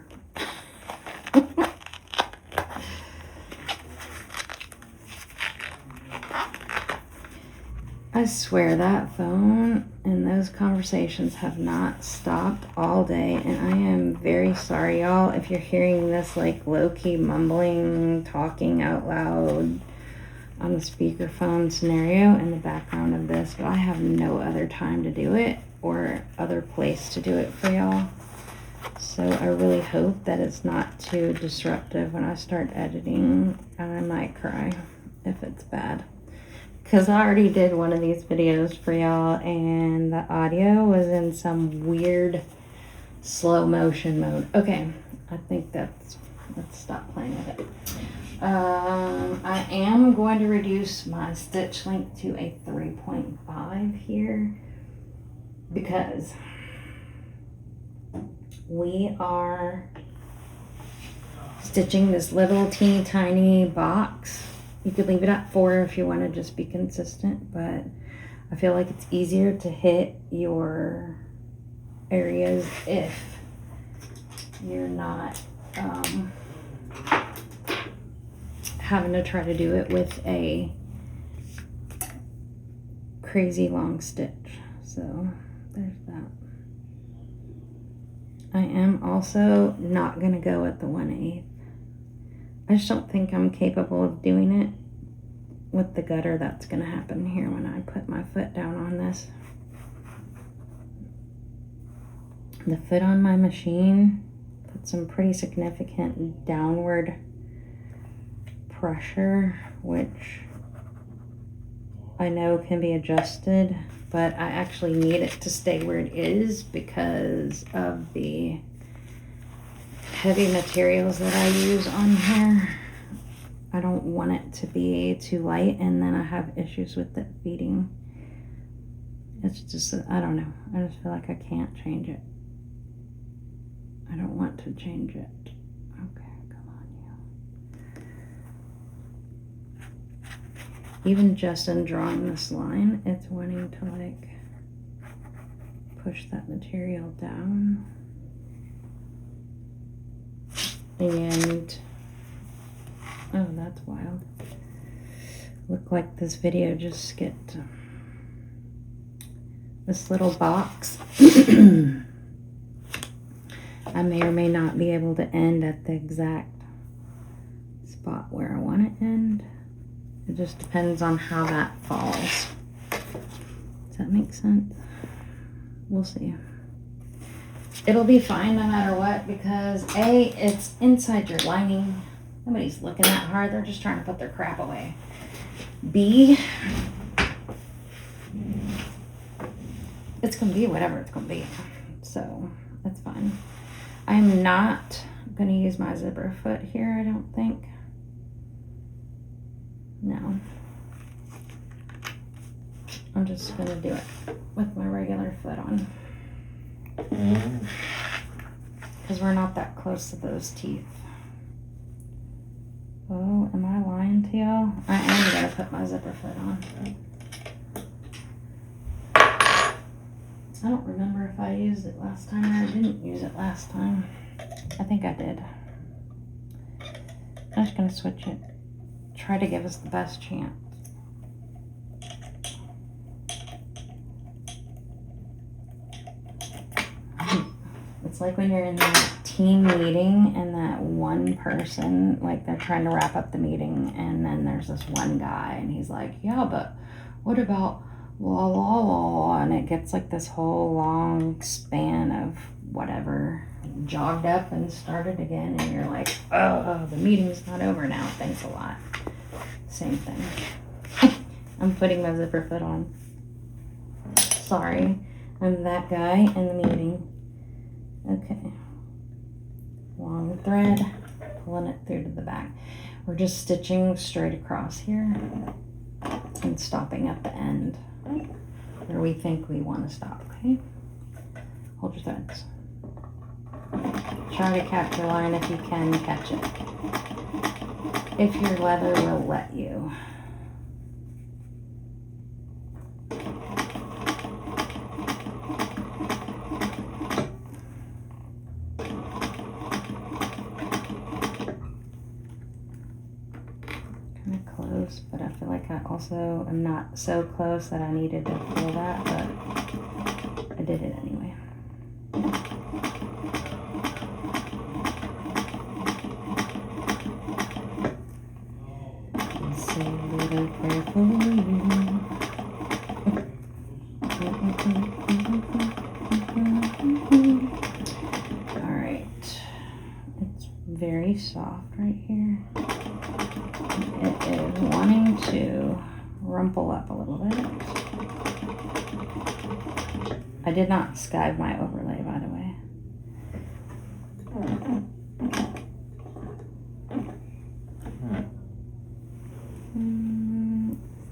Speaker 1: I swear that phone and those conversations have not stopped all day, and I am very sorry, y'all, if you're hearing this like low-key mumbling, talking out loud on the speakerphone scenario in the background of this, but I have no other time to do it or other place to do it for y'all. So I really hope that it's not too disruptive when I start editing, and I might cry if it's bad. Because I already did one of these videos for y'all, and the audio was in some weird slow motion mode. Okay, I think let's stop playing with it. I am going to reduce my stitch length to a 3.5 here, because we are stitching this little teeny tiny box. You could leave it at 4 if you want to just be consistent, but I feel like it's easier to hit your areas if you're not having to try to do it with a crazy long stitch. So there's that. I am also not going to go at the 1/8. I just don't think I'm capable of doing it with the gutter that's going to happen here when I put my foot down on this. The foot on my machine puts some pretty significant downward pressure, which I know can be adjusted, but I actually need it to stay where it is because of the heavy materials that I use on here. I don't want it to be too light, and then I have issues with it feeding. It's just, I don't know. I just feel like I can't change it. I don't want to change it. Okay, come on, you. Even just in drawing this line, it's wanting to like push that material down. And oh, that's wild. Look like this video just skipped this little box. I may or may not be able to end at the exact spot where I want to end. It just depends on how that falls. Does that make sense? We'll see. It'll be fine no matter what, because A, it's inside your lining. Nobody's looking that hard. They're just trying to put their crap away. B, it's going to be whatever it's going to be. So that's fine. I'm not going to use my zipper foot here, I don't think. No. I'm just going to do it with my regular foot on. Because we're not that close to those teeth. Oh, am I lying to y'all? I am going to put my zipper foot on. I don't remember if I used it last time or I didn't use it last time. I think I did. I'm just going to switch it. Try to give us the best chance. It's like when you're in that team meeting and that one person, like they're trying to wrap up the meeting, and then there's this one guy and he's like, yeah, but what about la la la, and it gets like this whole long span of whatever jogged up and started again, and you're like, oh, the meeting's not over now, thanks a lot. Same thing. I'm putting my zipper foot on. Sorry, I'm that guy in the meeting. Okay, long thread, pulling it through to the back. We're just stitching straight across here and stopping at the end where we think we want to stop, okay? Hold your threads. Try to catch your line if you can catch it. If your leather will let you. kind of close, but I feel like I also am not so close that I needed to pull that, but I did it anyway. Say a little prayer for you. Alright, it's very soft right here. It is wanting to rumple up a little bit. I did not skive my overlay, by the way.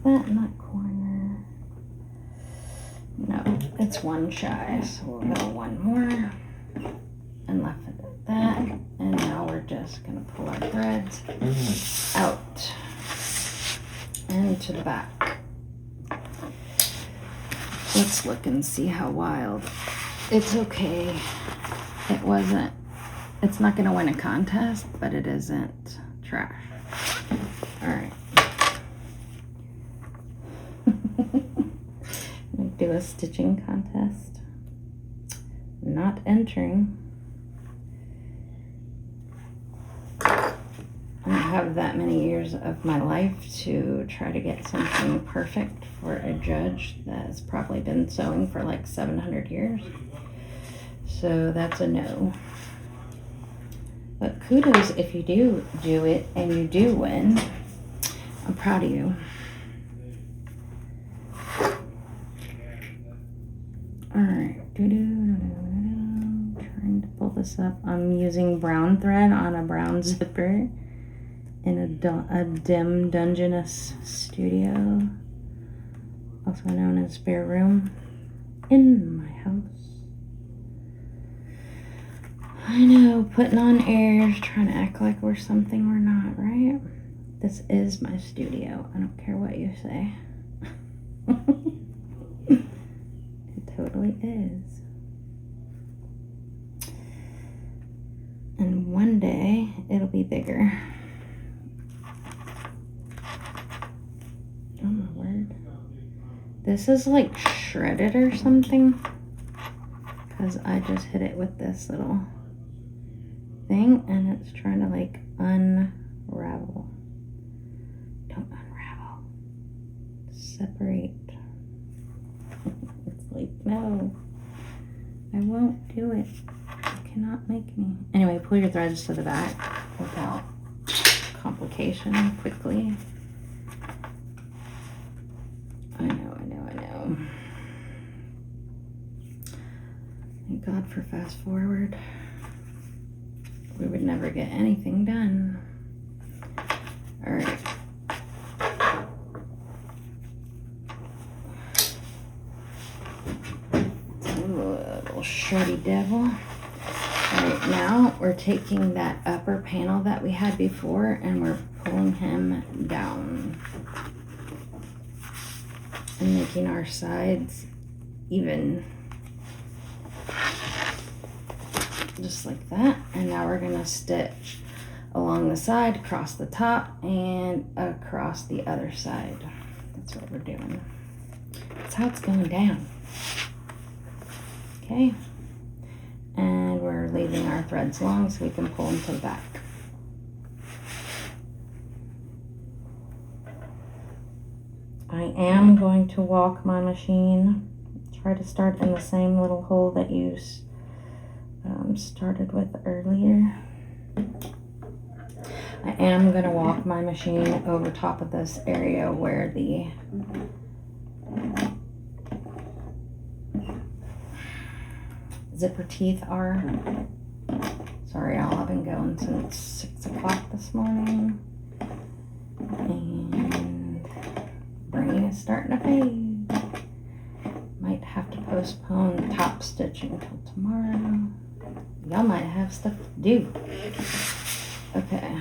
Speaker 1: That in that corner. No, it's one shy, so we'll go one more and left it at that. And now we're just gonna pull our threads out and to the back. Let's look and see how wild. It's okay. It's not gonna win a contest, but it isn't trash. All right. Do a stitching contest. Not entering. I don't have that many years of my life to try to get something perfect for a judge that's probably been sewing for like 700 years. So that's a no. But kudos if you do it and you do win. I'm proud of you. Alright, trying to pull this up. I'm using brown thread on a brown zipper in a dim Dungeness studio, also known as spare room, in my house. I know, putting on airs, trying to act like we're something we're not, right? This is my studio. I don't care what you say. Totally is. And one day it'll be bigger. Oh my word. This is like shredded or something, because I just hit it with this little thing and it's trying to like unravel. Don't unravel. Separate. Like, no, I won't do it. You cannot make me. Anyway, pull your threads to the back without complication quickly. I know. Thank God for fast forward. We would never get anything done. All right. Shreddy devil. Right now we're taking that upper panel that we had before and we're pulling him down and making our sides even, just like that. And now we're gonna stitch along the side, across the top, and across the other side. That's what we're doing. That's how it's going down. Okay, and we're leaving our threads long so we can pull them to the back. I am going to walk my machine. Try to start in the same little hole that you started with earlier. I am going to walk my machine over top of this area where the zipper teeth are. Sorry, y'all, I've been going since 6 o'clock this morning. And brain is starting to fade. Might have to postpone top stitching till tomorrow. Y'all might have stuff to do. Okay.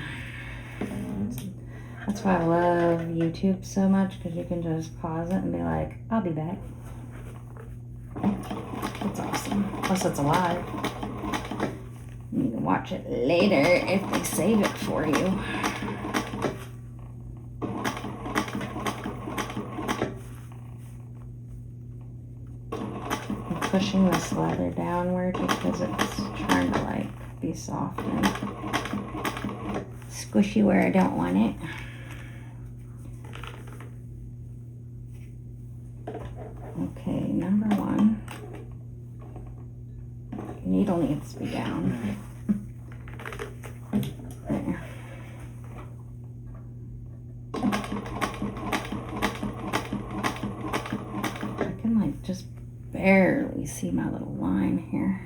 Speaker 1: That's why I love YouTube so much, because you can just pause it and be like, I'll be back. It's awesome. Plus it's alive. You can watch it later if they save it for you. pushing this leather downward because it's trying to like be soft and squishy where I don't want it. Okay, number one. Needle needs to be down. There. I can like just barely see my little line here.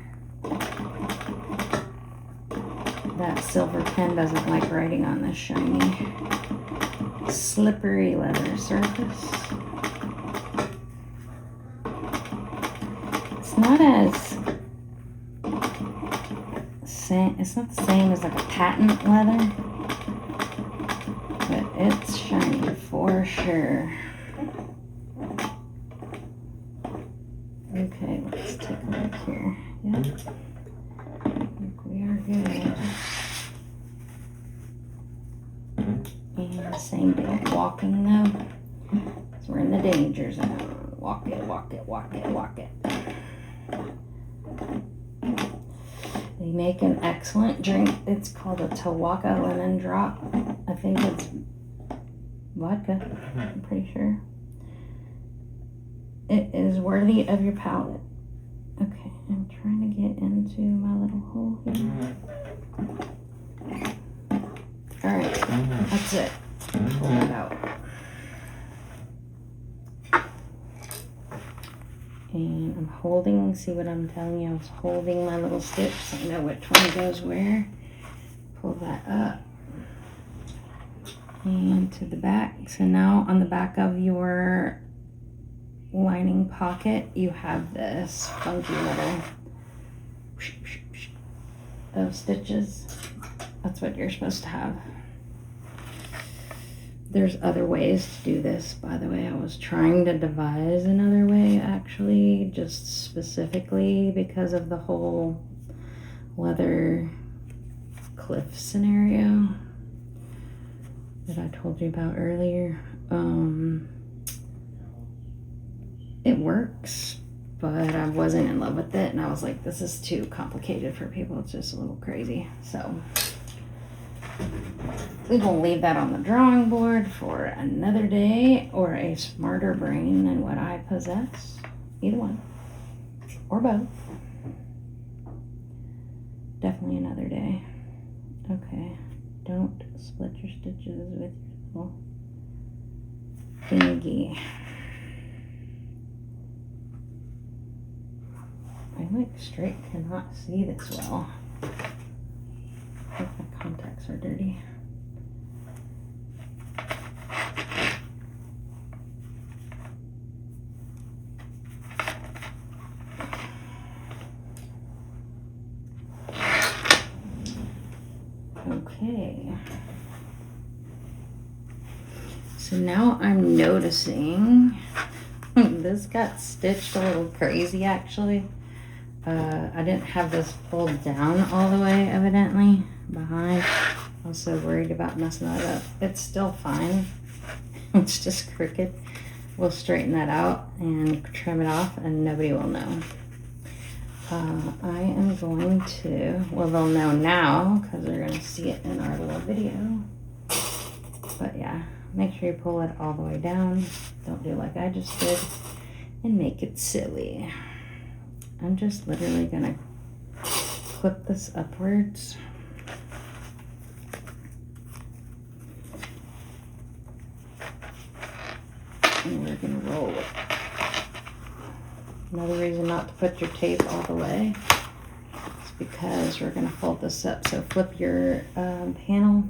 Speaker 1: That silver pen doesn't like writing on this shiny, slippery leather surface. It's not as it's not the same as like a patent leather, but it's shiny for sure. Okay, let's take a look here. Yep, I think we are good. And same thing, walking though. So we're in the danger zone. Walk it, walk it, walk it, walk it. They make an excellent drink. It's called a Tawaka lemon drop. I think it's vodka, I'm pretty sure. It is worthy of your palate. Okay, I'm trying to get into my little hole here. Alright, that's it. Pull it out. And I'm holding, see what I'm telling you? I was holding my little stitch so I know which one goes where. Pull that up. And to the back. So now on the back of your lining pocket, you have this funky little of stitches. That's what you're supposed to have. There's other ways to do this, by the way. I was trying to devise another way, actually, just specifically because of the whole leather cliff scenario that I told you about earlier. It works, but I wasn't in love with it, and I was like, this is too complicated for people. It's just a little crazy. So we will leave that on the drawing board for another day, or a smarter brain than what I possess. Either one, or both. Definitely another day. Okay, don't split your stitches with your little thingy. I like straight cannot see this well. I think my contacts are dirty. Okay. So now I'm noticing this got stitched a little crazy actually. I didn't have this pulled down all the way, evidently, behind. I was so worried about messing that up. It's still fine. It's just crooked. We'll straighten that out and trim it off, and nobody will know. I am going to, well, they'll know now because they're going to see it in our little video. But yeah, make sure you pull it all the way down. Don't do like I just did and make it silly. I'm just literally gonna clip this upwards. And we're gonna roll it. Another reason not to put your tape all the way is because we're gonna fold this up. So flip your panel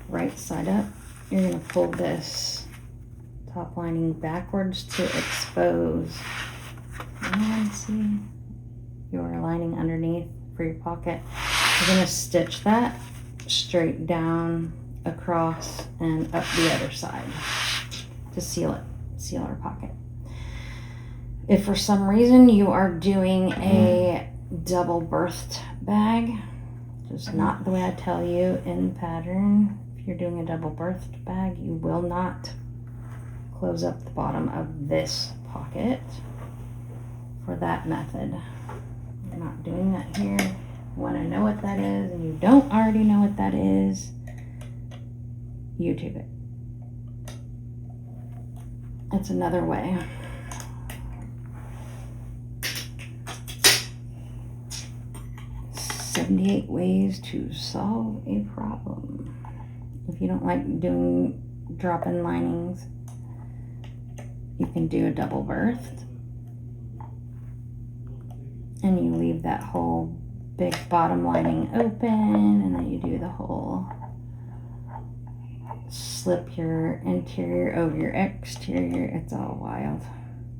Speaker 1: right side up. You're gonna pull this top lining backwards to expose. And see your lining underneath for your pocket. You're going to stitch that straight down, across, and up the other side to seal it, seal our pocket. If for some reason you are doing a double birthed bag, just not the way I tell you in pattern, if you're doing a double birthed bag, you will not close up the bottom of this pocket for that method. We're not doing that here. You want to know what that is and you don't already know what that is, YouTube it. It's another way. "78 ways to solve a problem." If you don't like doing drop-in linings, you can do a double berthed. And you leave that whole big bottom lining open, and then you do the whole slip your interior over your exterior. It's all wild,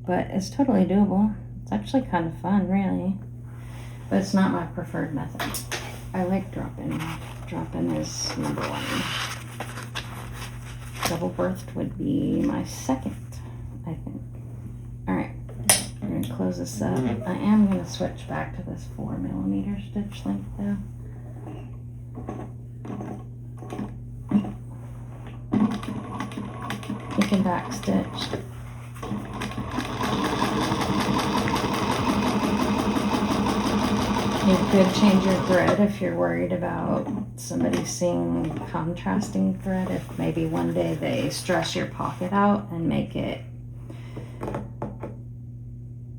Speaker 1: but it's totally doable. It's actually kind of fun, really, but it's not my preferred method. I like drop-in. Drop-in is number one. Double berthed would be my second, I think. All right, we're gonna close this up. I am gonna switch back to this 4mm stitch length though. You can back stitch. You could change your thread if you're worried about somebody seeing contrasting thread. If maybe one day they stress your pocket out and make it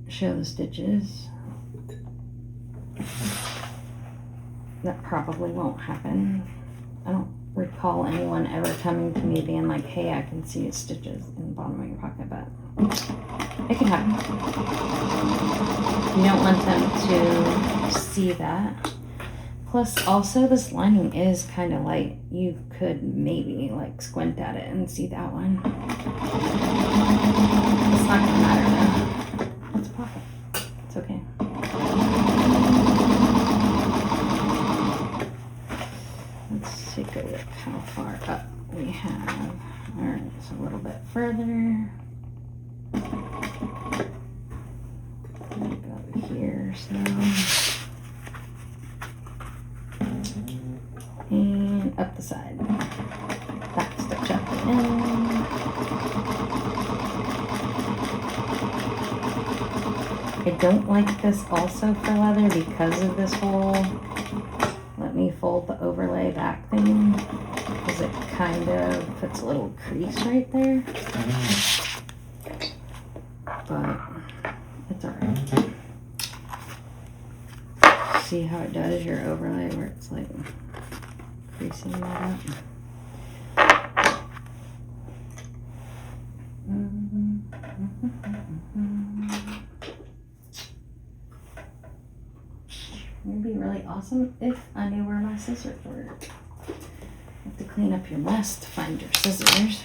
Speaker 1: show the stitches. That probably won't happen. I don't recall anyone ever coming to me being like, "Hey, I can see stitches in the bottom of your pocket," but it can happen. You don't want them to see that. Plus, also, this lining is kind of light. You could maybe like squint at it and see that one. It's not gonna matter though. It's a pocket. It's okay. Let's take a look how far up we have. All right, it's a little bit further. Go here, so. And up the side. Back stitch up the end. I don't like this also for leather because of this whole let me fold the overlay back thing, because it kind of puts a little crease right there. But it's alright. See how it does your overlay where it's like creasing that up? It would be really awesome if I knew where my scissors were. You have to clean up your mess to find your scissors.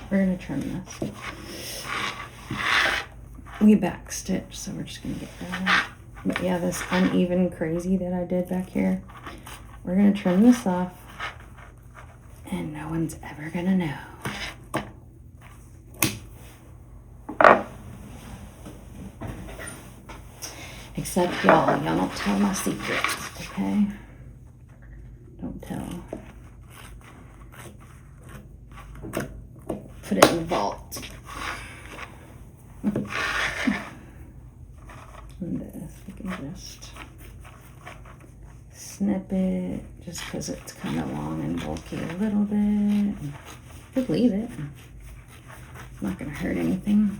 Speaker 1: We're gonna trim this. We back stitch, so we're just gonna get rid of that. But yeah, this uneven crazy that I did back here, we're gonna trim this off, and no one's ever gonna know. Except y'all don't tell my secrets, okay? Don't tell. Put it in the vault. And this, we can just snip it, just because it's kind of long and bulky a little bit. Could leave it. It's not going to hurt anything.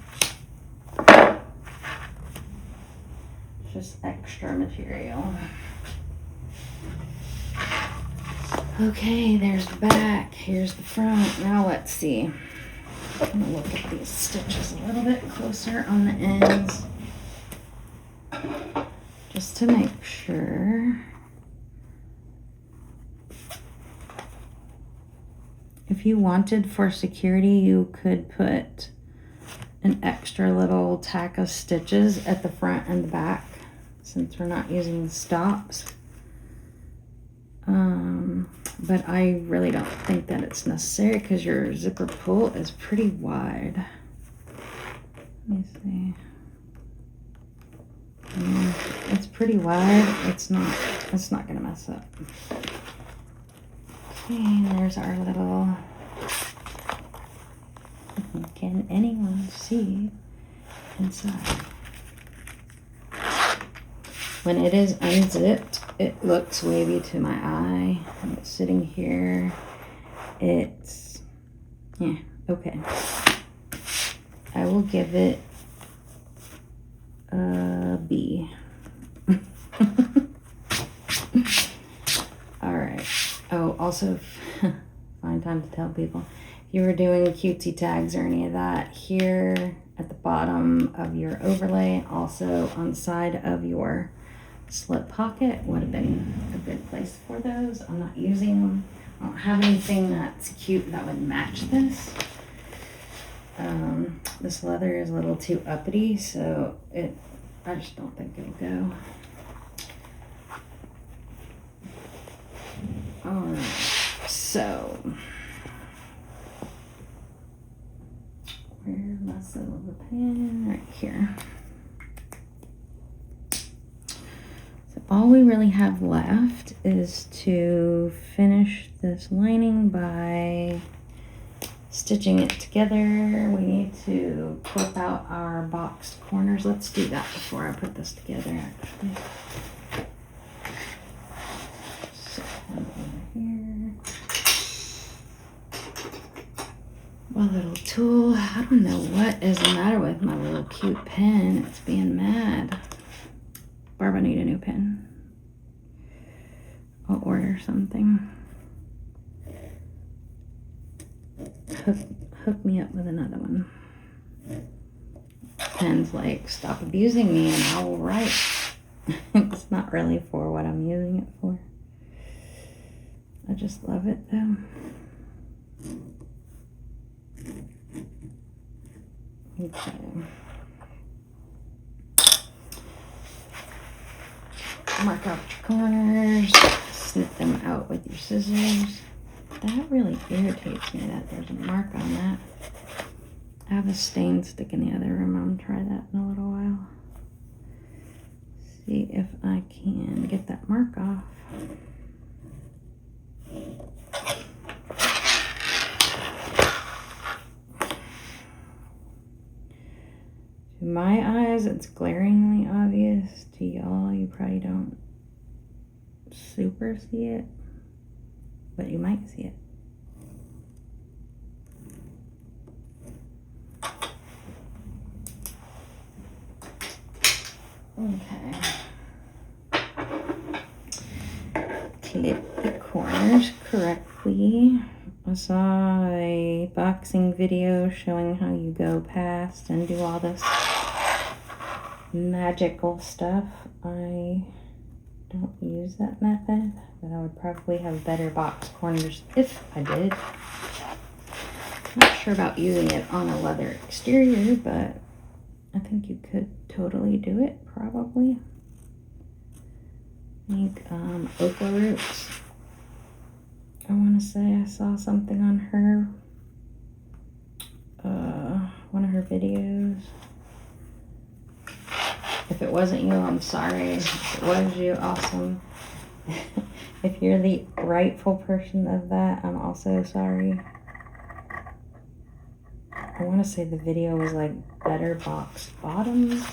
Speaker 1: Just extra material. Okay, there's the back. Here's the front. Now let's see. I'm gonna look at these stitches a little bit closer on the ends, just to make sure. If you wanted for security, you could put an extra little tack of stitches at the front and the back, since we're not using stops. But I really don't think that it's necessary because your zipper pull is pretty wide. Let me see. It's pretty wide. It's not gonna mess up. Okay, there's our little. Can anyone see inside? When it is unzipped, it looks wavy to my eye. And it's sitting here. It's, yeah, okay. I will give it a B. All right. Oh, also, find time to tell people. If you were doing cutesy tags or any of that, here at the bottom of your overlay, also on the side of your slip pocket would have been a good place for those. I'm not using them. I don't have anything that's cute that would match this. This leather is a little too uppity, so I just don't think it'll go. Alright, so where's my silver pen? Right here. So all we really have left is to finish this lining by stitching it together. We need to clip out our boxed corners. Let's do that before I put this together, actually. So over here. My little tool. I don't know what is the matter with my little cute pen. It's being mad. Barb, I need a new pen. I'll order something. Hook me up with another one. Pen's like, stop abusing me and I will write. It's not really for what I'm using it for. I just love it though. Okay. Mark out your corners. Snip them out with your scissors. That really irritates me that there's a mark on that. I have a stain stick in the other room. I'm gonna try that in a little while. See if I can get that mark off. To my eyes, it's glaringly obvious. To y'all, you probably don't super see it, but you might see it. Okay. Clip the corners correctly. I saw a boxing video showing how you go past and do all this magical stuff. I don't use that method, but I would probably have better box corners if I did. Not sure about using it on a leather exterior, but I think you could totally do it, probably. I think Okla Roots. I want to say I saw something on her, one of her videos. If it wasn't you, I'm sorry. If it was you, awesome. If you're the rightful person of that, I'm also sorry. I want to say the video was like better box bottoms.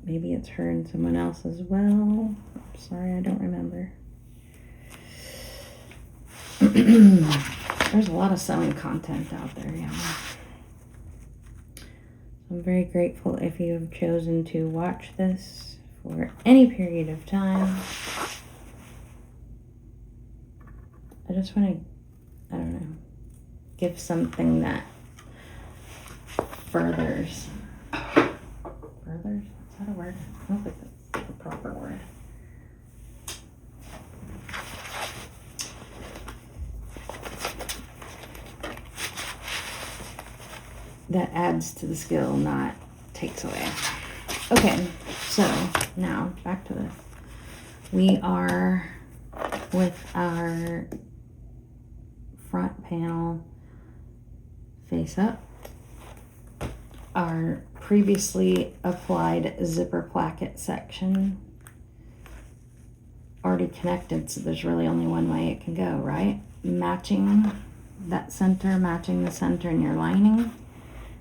Speaker 1: Maybe it's her and someone else as well. I'm sorry, I don't remember. There's a lot of sewing content out there, yeah. I'm very grateful if you have chosen to watch this for any period of time. I just want to, I don't know, give something that furthers. Furthers? Is that a word? I don't think that's the proper word. That adds to the skill, not takes away. Okay, so now back to this. We are with our front panel face up. Our previously applied zipper placket section already connected, so there's really only one way it can go, right? Matching that center, matching the center in your lining.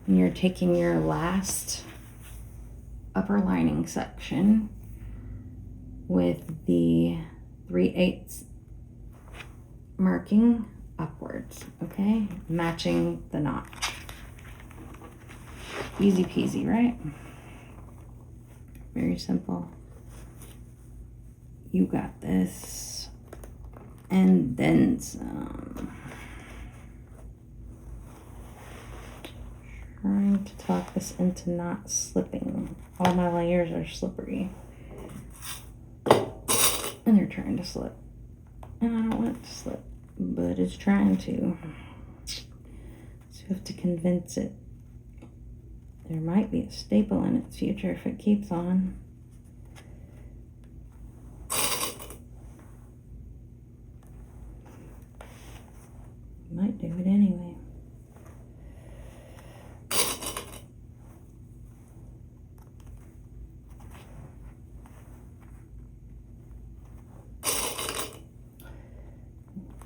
Speaker 1: And you're taking your last upper lining section with the 3/8 marking upwards, okay? Matching the notch. Easy peasy, right? Very simple. You got this. And then some. Trying to talk this into not slipping. All my layers are slippery. And they're trying to slip. And I don't want it to slip, but it's trying to. So you have to convince it. There might be a staple in its future if it keeps on. Might do it anyway.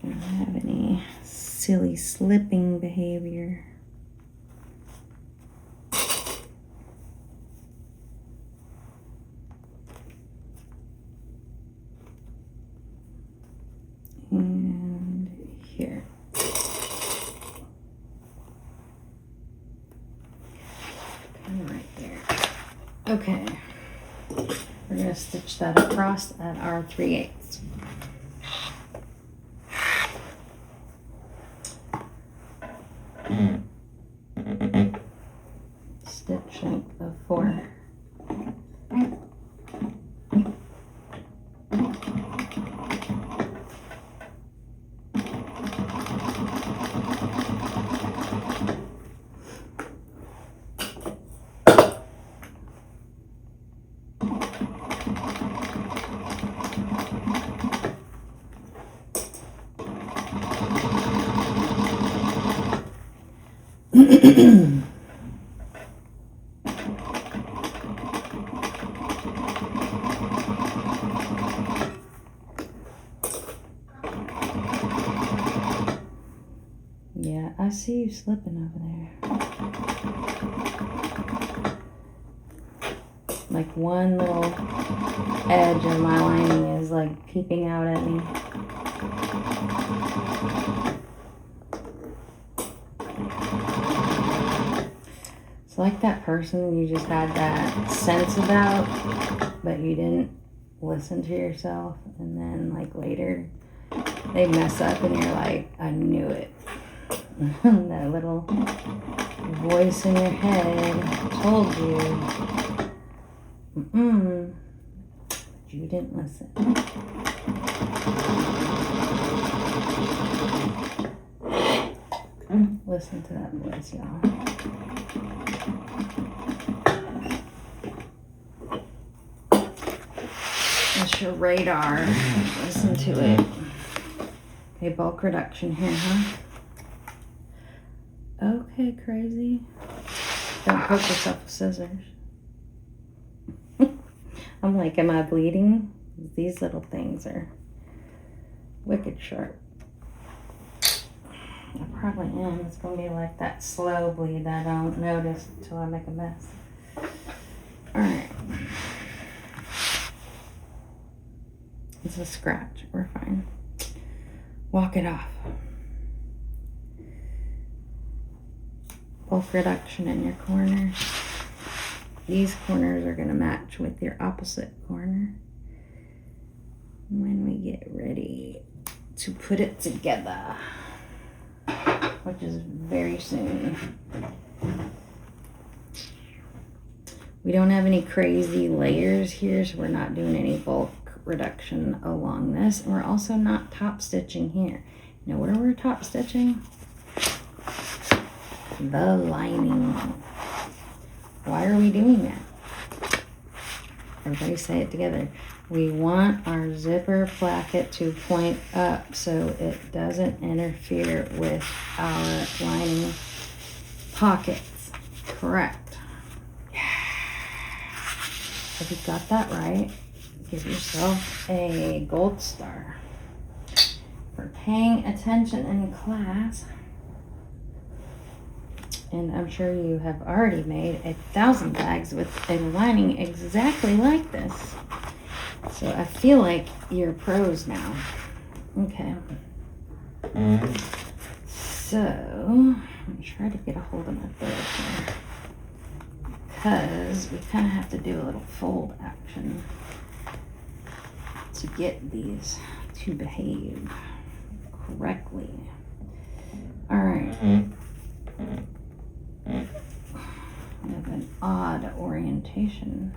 Speaker 1: Don't have any silly slipping behavior. And here. Kind of right there. Okay. We're going to stitch that across at our 3/8. Stitch length of 4. Yeah, I see you slipping over there. Like one little edge of my lining is like peeping out at me. It's like that person you just had that sense about, but you didn't listen to yourself, and then like later they mess up and you're like, I knew it. That little voice in your head told you, but you didn't listen. Listen to that voice, y'all. That's your radar. Listen to it. Okay, bulk reduction here, huh? Okay, crazy. Don't poke yourself with scissors. I'm like, am I bleeding? These little things are wicked sharp. I probably am. It's going to be like that slow bleed that I don't notice until I make a mess. Alright. It's a scratch. We're fine. Walk it off. Bulk reduction in your corners. These corners are going to match with your opposite corner when we get ready to put it together, which is very soon. We don't have any crazy layers here, so we're not doing any bulk reduction along this. And we're also not top stitching here. You know where we're top stitching? The lining. Why are we doing that? Everybody say it together. We want our zipper placket to point up so it doesn't interfere with our lining pockets. Correct. Yeah. If you got that right, give yourself a gold star for paying attention in class. And I'm sure you have already made 1,000 bags with a lining exactly like this. So I feel like you're pros now. Okay. So, I'm going to try to get a hold of my thread here. Because we kind of have to do a little fold action to get these to behave correctly. All right. We have an odd orientation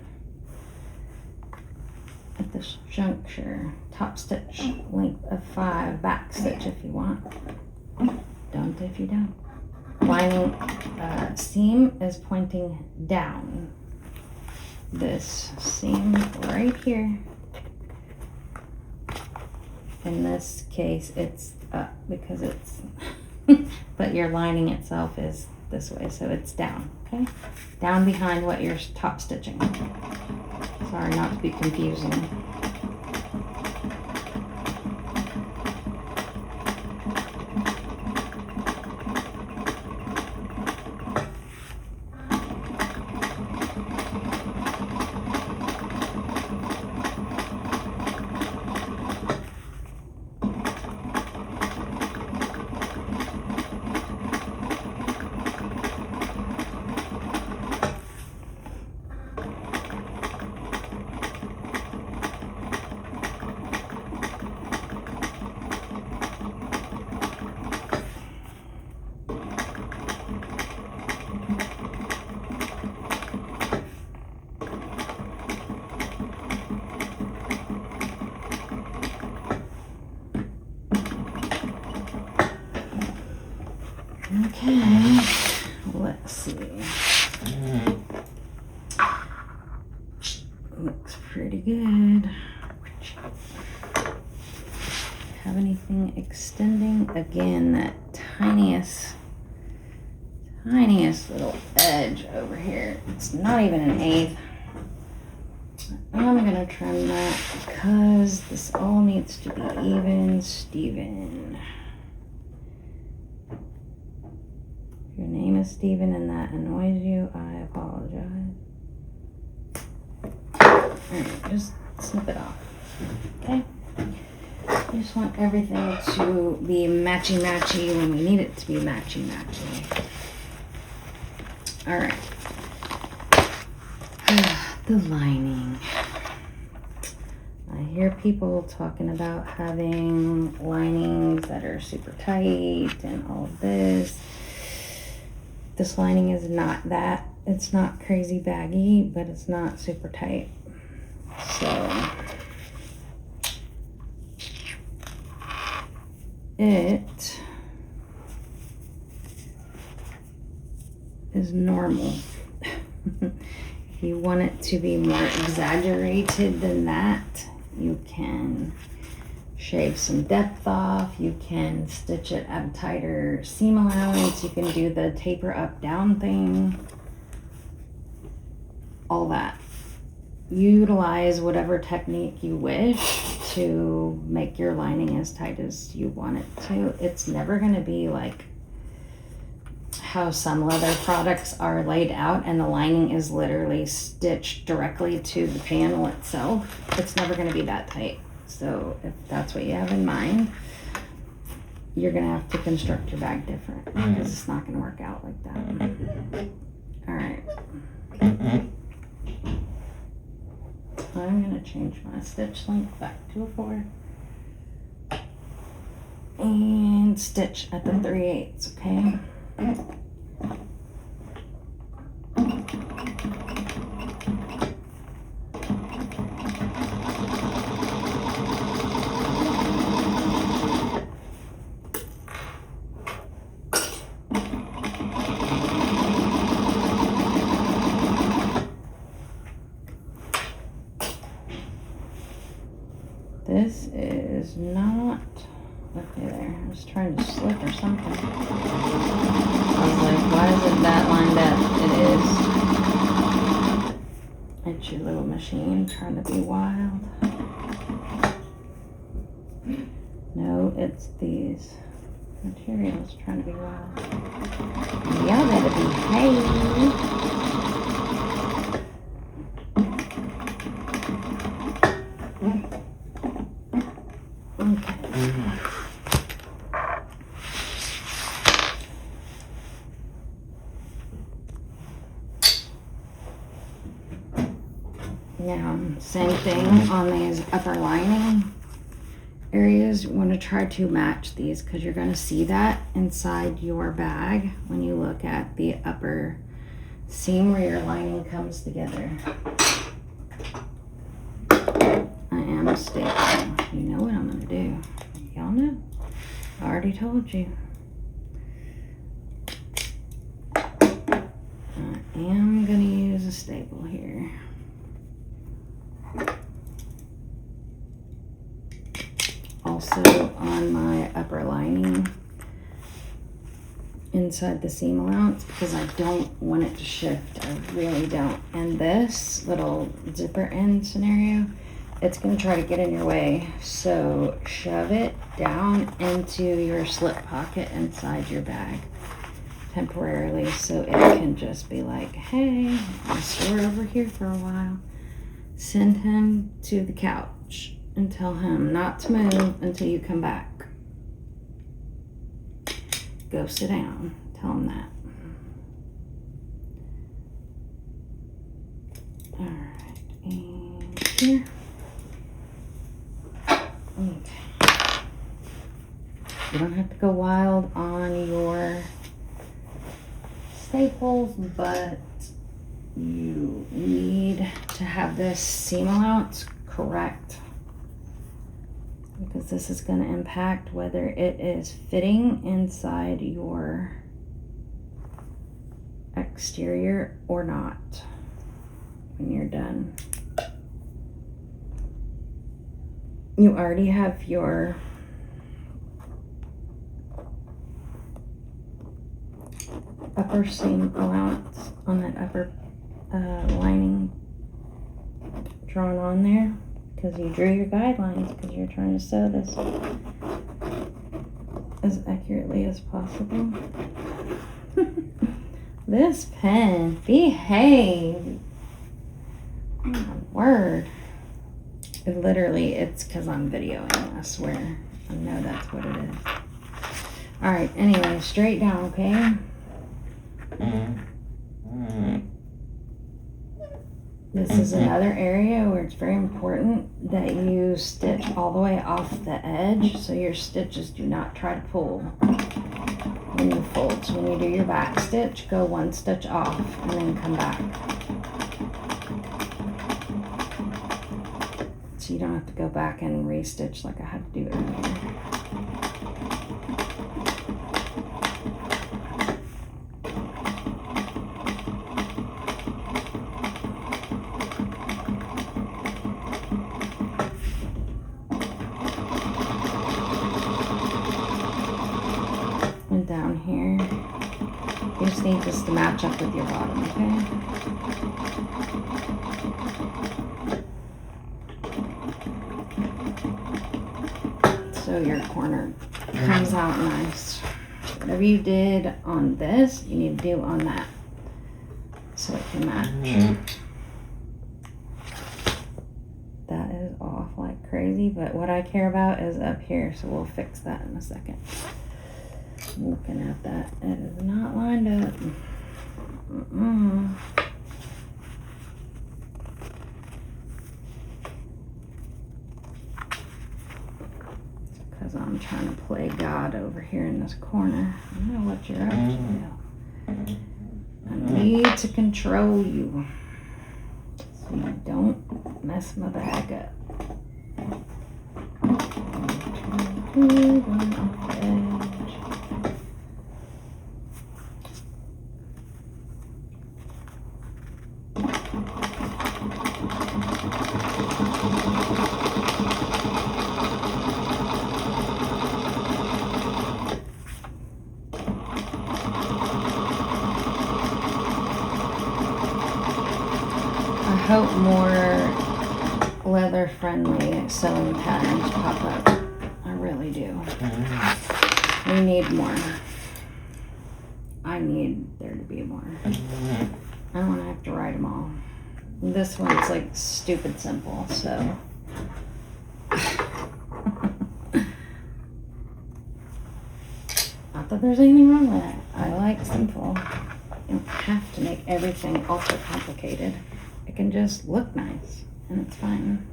Speaker 1: at this juncture. Top stitch, length of 5, back stitch if you want. Don't if you don't. Lining seam is pointing down. This seam right here. In this case, it's up because it's, but your lining itself is this way, so it's down, okay? Down behind what you're top stitching. Sorry not to be confusing. Okay, let's see. Looks pretty good. Have anything extending? Again, that tiniest little edge over here. It's not even an eighth. I'm gonna trim that because this all needs to be even, Steven. Your name is Steven and that annoys you, I apologize. Alright, just snip it off. Okay? I just want everything to be matchy-matchy when we need it to be matchy-matchy. Alright. The lining. I hear people talking about having linings that are super tight and all of this. This lining is not that. It's not crazy baggy, but it's not super tight. So it is normal. If you want it to be more exaggerated than that, you can shave some depth off, you can stitch it at a tighter seam allowance, you can do the taper up down thing, all that. Utilize whatever technique you wish to make your lining as tight as you want it to. It's never going to be like how some leather products are laid out and the lining is literally stitched directly to the panel itself. It's never going to be that tight. So if that's what you have in mind, you're going to have to construct your bag different because it's not going to work out like that. All right. I'm going to change my stitch length back to a 4 and stitch at the 3/8, okay? This is not, okay there, I was trying to slip or something. I was like, why is it that lined up? It is. It's your little machine trying to be wild. No, it's these. Material's trying to be wild. Y'all better behave. Okay. Now, same thing on these upper lining areas. You want to try to match these because you're going to see that inside your bag when you look at the upper seam where your lining comes together. I am stapling. You know what I'm going to do. Y'all know. I already told you. I am going to use a staple here. Also on my upper lining inside the seam allowance because I don't want it to shift. I really don't. And this little zipper end scenario, it's going to try to get in your way. So shove it down into your slip pocket inside your bag temporarily so it can just be like, hey, I'll store over here for a while. Send him to the couch and tell him not to move until you come back. Go sit down. Tell him that. Alright, and here. Okay. You don't have to go wild on your staples, but you need to have this seam allowance correct because this is going to impact whether it is fitting inside your exterior or not when you're done. You already have your upper seam allowance on that upper lining drawn on there because you drew your guidelines because you're trying to sew this as accurately as possible. This pen, behave. Oh my word. It's because I'm videoing, I swear. I know that's what it is. Alright, anyway, straight down, okay? This is another area where it's very important that you stitch all the way off the edge so your stitches do not try to pull when you fold. So when you do your back stitch, go one stitch off and then come back. So you don't have to go back and re-stitch like I had to do earlier. And down here, you just need this to match up with your bottom, okay? So your corner comes out nice. Whatever you did on this, you need to do on that so it can match. That is off like crazy, but what I care about is up here, so we'll fix that in a second. I'm looking at that. It is not lined up. Because I'm trying to play God over here in this corner. I know what you're up to. I need to control you so you don't mess my bag up. I hope more leather-friendly sewing patterns pop up. I really do. We need more. I need there to be more. I don't want to have to write them all. This one's like stupid simple, so. Not that there's anything wrong with that. I like simple. You don't have to make everything ultra complicated. It can just look nice, and it's fine.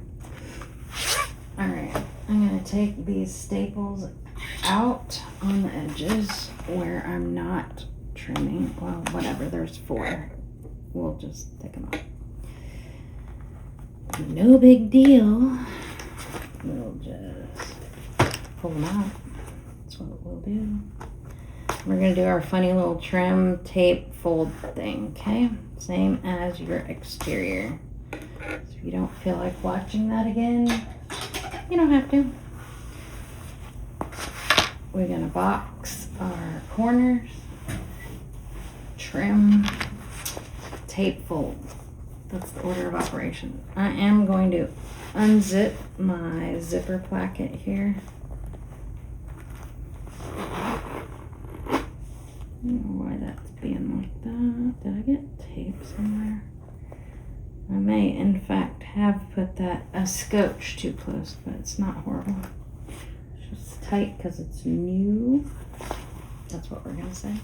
Speaker 1: Alright, I'm going to take these staples out on the edges where I'm not trimming. Well, whatever, there's 4. We'll just take them out. No big deal. We'll just pull them out. That's what we'll do. We're going to do our funny little trim tape fold thing, okay? Same as your exterior. So if you don't feel like watching that again, you don't have to. We're going to box our corners, trim, tape fold. That's the order of operations. I am going to unzip my zipper placket here. I don't know why that's being like that. Did I get tape somewhere? I may, in fact, have put that a scotch too close, but it's not horrible. It's just tight because it's new. That's what we're going to say.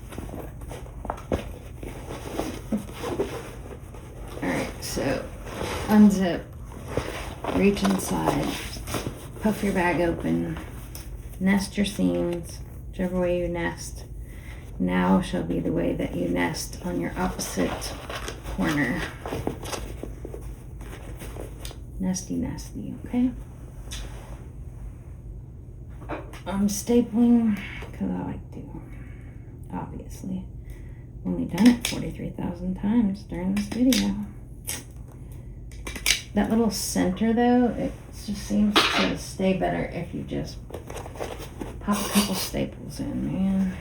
Speaker 1: Alright, so unzip, reach inside, puff your bag open, nest your seams, whichever way you nest. Now shall be the way that you nest on your opposite corner. Nesty, nesty, okay? I'm stapling because I like to, obviously. Only done it 43,000 times during this video. That little center though, it just seems to stay better if you just pop a couple staples in, man.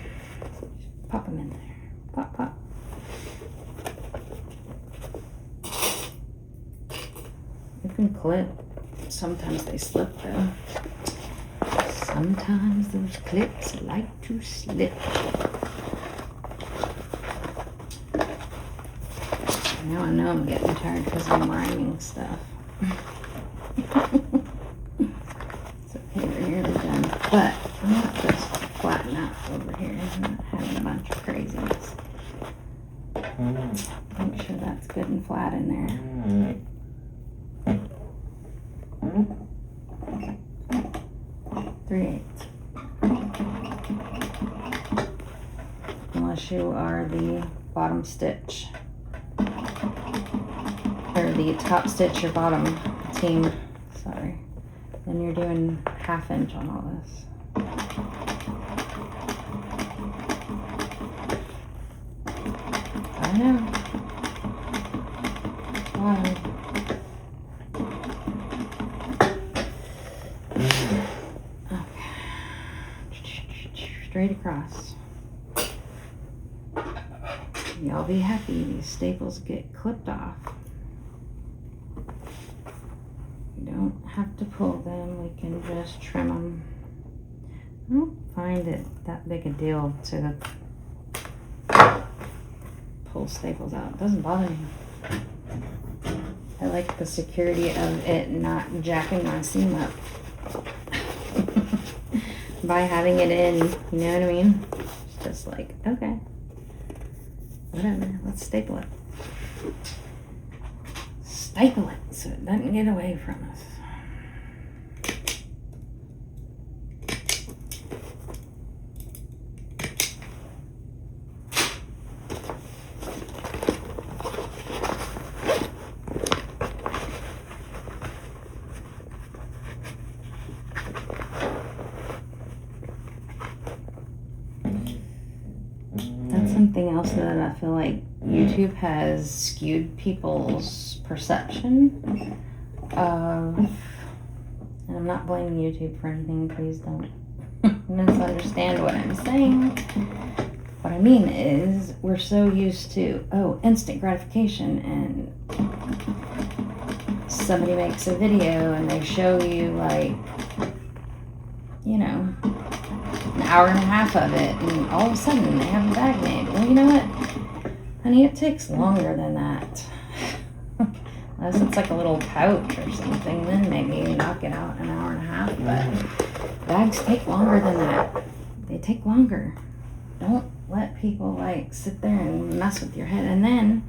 Speaker 1: Pop them in there. Pop, pop. You can clip. Sometimes they slip though. Sometimes those clips like to slip. Now I know I'm getting tired because I'm rhyming stuff. So okay, we're nearly done. But I'm not just flatten out over here. I'm not having a bunch of craziness. Make sure that's good and flat in there. 3/8. Unless you are the bottom stitch. Or the top stitch, your bottom team. Sorry. Then you're doing 1/2 inch on all this. I know. Wow. Okay. Straight across. Y'all be happy these staples get clipped off. You don't have to pull them, we can just trim them. I don't find it that big a deal to pull staples out. It doesn't bother me. I like the security of it not jacking my seam up by having it in, you know what I mean? It's just like, okay, whatever, let's staple it. Staple it so it doesn't get away from us. Something else that I feel like YouTube has skewed people's perception of, and I'm not blaming YouTube for anything, please don't misunderstand what I'm saying. What I mean is, we're so used to, oh, instant gratification, and somebody makes a video and they show you like, you know, an hour and a half of it, and all of a sudden they have a bag made. Well, you know what, honey, it takes longer than that. Unless it's like a little pouch or something, then maybe you knock it out in an hour and a half. But bags take longer than that. They take longer. Don't let people like sit there and mess with your head. And then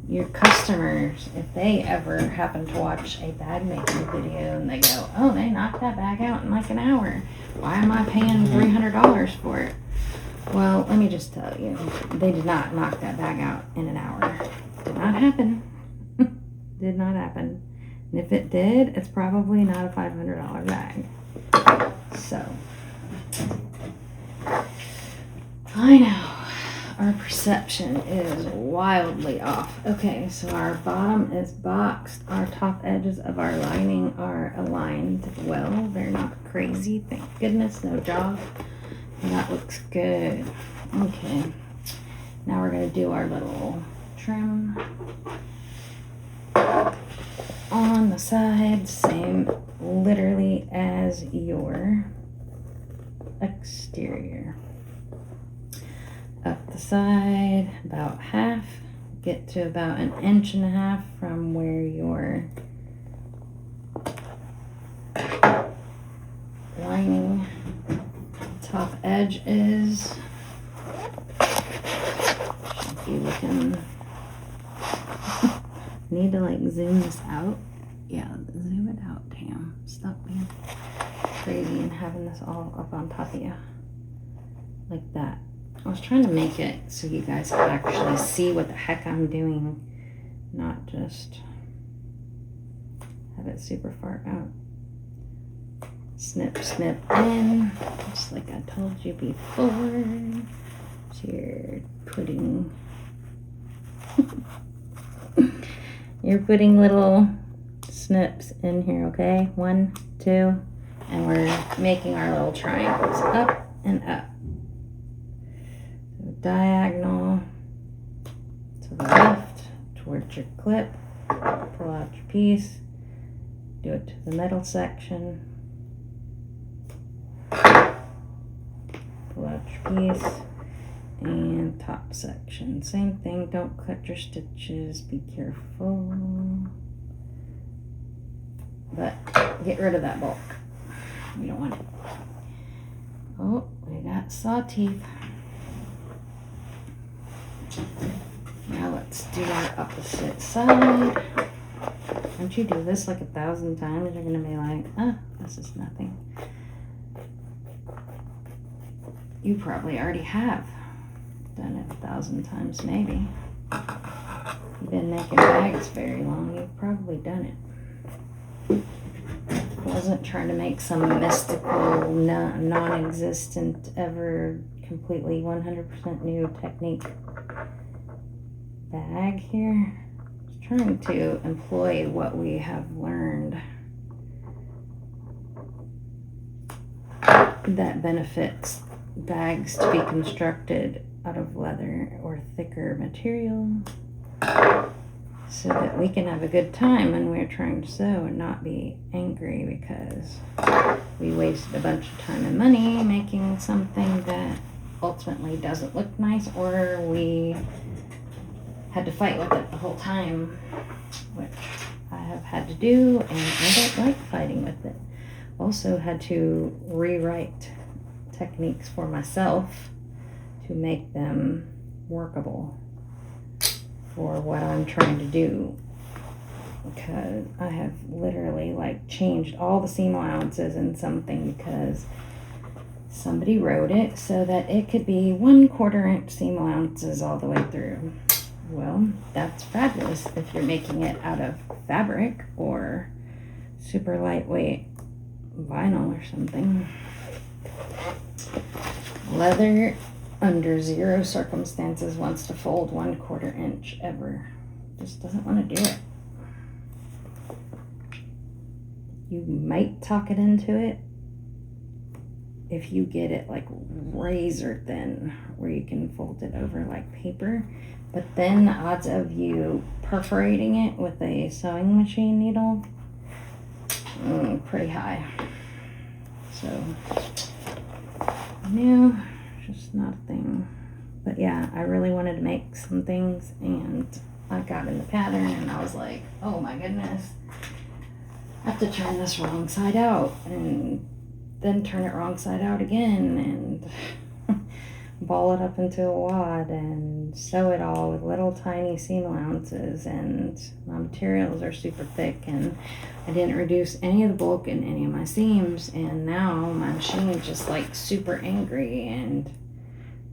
Speaker 1: your customers, if they ever happen to watch a bag making video and they go, oh, they knocked that bag out in like an hour. Why am I paying $300 for it? Well, let me just tell you, they did not knock that bag out in an hour. Did not happen. Did not happen. And if it did, it's probably not a $500 bag. So, I know our perception is wildly off. Okay, so our bottom is boxed. Our top edges of our lining are aligned well. They're not crazy. Thank goodness. No jog. That looks good. Okay. Now we're going to do our little trim on the side. Same literally as your exterior. Up the side, about half, get to about 1.5 inches from where your lining top edge is. Should be looking. Need to like zoom this out. Yeah, zoom it out, Tam. Stop being crazy and having this all up on top of you. Like that. I was trying to make it so you guys could actually see what the heck I'm doing, not just have it super far out. Snip, snip in, just like I told you before. So you're putting little snips in here, okay? 1, 2, and we're making our little triangles up and up. Diagonal to the left towards your clip, pull out your piece, do it to the middle section, pull out your piece, and top section. Same thing, don't cut your stitches, be careful, but get rid of that bulk. We don't want it. Oh, we got saw teeth. Now let's do our opposite side. Once you do this like 1,000 times, you're going to be like, oh, this is nothing. You probably already have done it 1,000 times, maybe. You've been making bags very long, you've probably done it. I wasn't trying to make some mystical, non-existent, ever completely 100% new technique bag here. Just trying to employ what we have learned that benefits bags to be constructed out of leather or thicker material so that we can have a good time when we're trying to sew and not be angry because we wasted a bunch of time and money making something that ultimately doesn't look nice, or we had to fight with it the whole time, which I have had to do, and I don't like fighting with it. Also had to rewrite techniques for myself to make them workable for what I'm trying to do, because I have literally like changed all the seam allowances in something because somebody wrote it so that it could be 1/4 inch seam allowances all the way through. Well, that's fabulous if you're making it out of fabric or super lightweight vinyl or something. Leather, under zero circumstances, wants to fold 1/4 inch ever. Just doesn't want to do it. You might talk it into it if you get it like razor thin where you can fold it over like paper, but then the odds of you perforating it with a sewing machine needle, pretty high. So new, just not a thing. But yeah, I really wanted to make some things, and I got in the pattern and I was like, oh my goodness, I have to turn this wrong side out and then turn it wrong side out again and ball it up into a wad and sew it all with little tiny seam allowances, and my materials are super thick and I didn't reduce any of the bulk in any of my seams, and now my machine is just like super angry and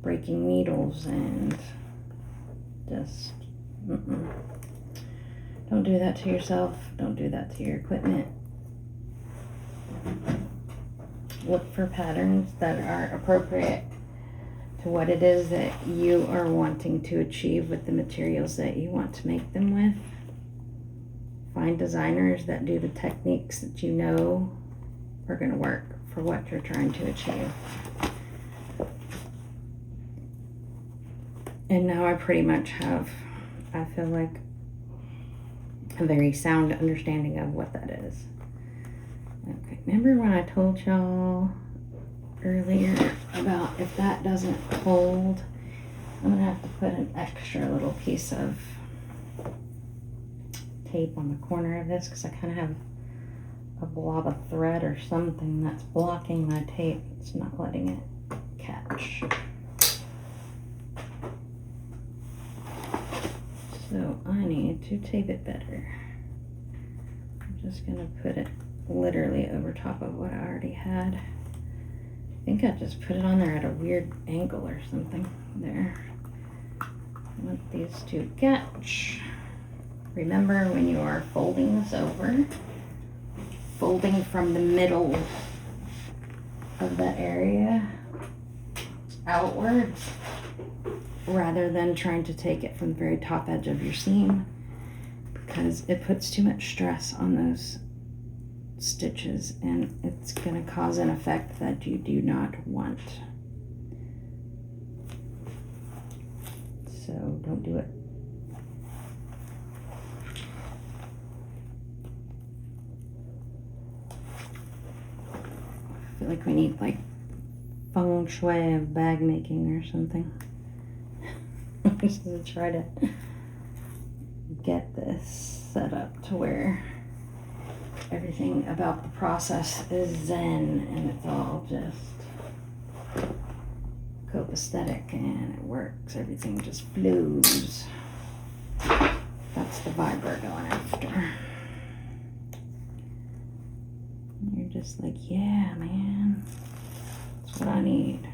Speaker 1: breaking needles and just don't do that to yourself. Don't do that to your equipment. Look for patterns that are appropriate to what it is that you are wanting to achieve with the materials that you want to make them with. Find designers that do the techniques that you know are going to work for what you're trying to achieve. And now I pretty much have, I feel like, a very sound understanding of what that is. Okay, remember when I told y'all earlier about if that doesn't hold, I'm gonna have to put an extra little piece of tape on the corner of this, because I kind of have a blob of thread or something that's blocking my tape. It's not letting it catch. So I need to tape it better. I'm just gonna put it literally over top of what I already had. I think I just put it on there at a weird angle or something. There. I want these to catch. Remember, when you are folding this over, folding from the middle of that area outwards, rather than trying to take it from the very top edge of your seam, because it puts too much stress on those stitches and it's going to cause an effect that you do not want. So don't do it. I feel like we need like feng shui of bag making or something. Just to try to get this set up to where everything about the process is zen and it's all just copacetic and it works. Everything just flows. That's the vibe we're going after. You're just like, yeah, man, that's what I need.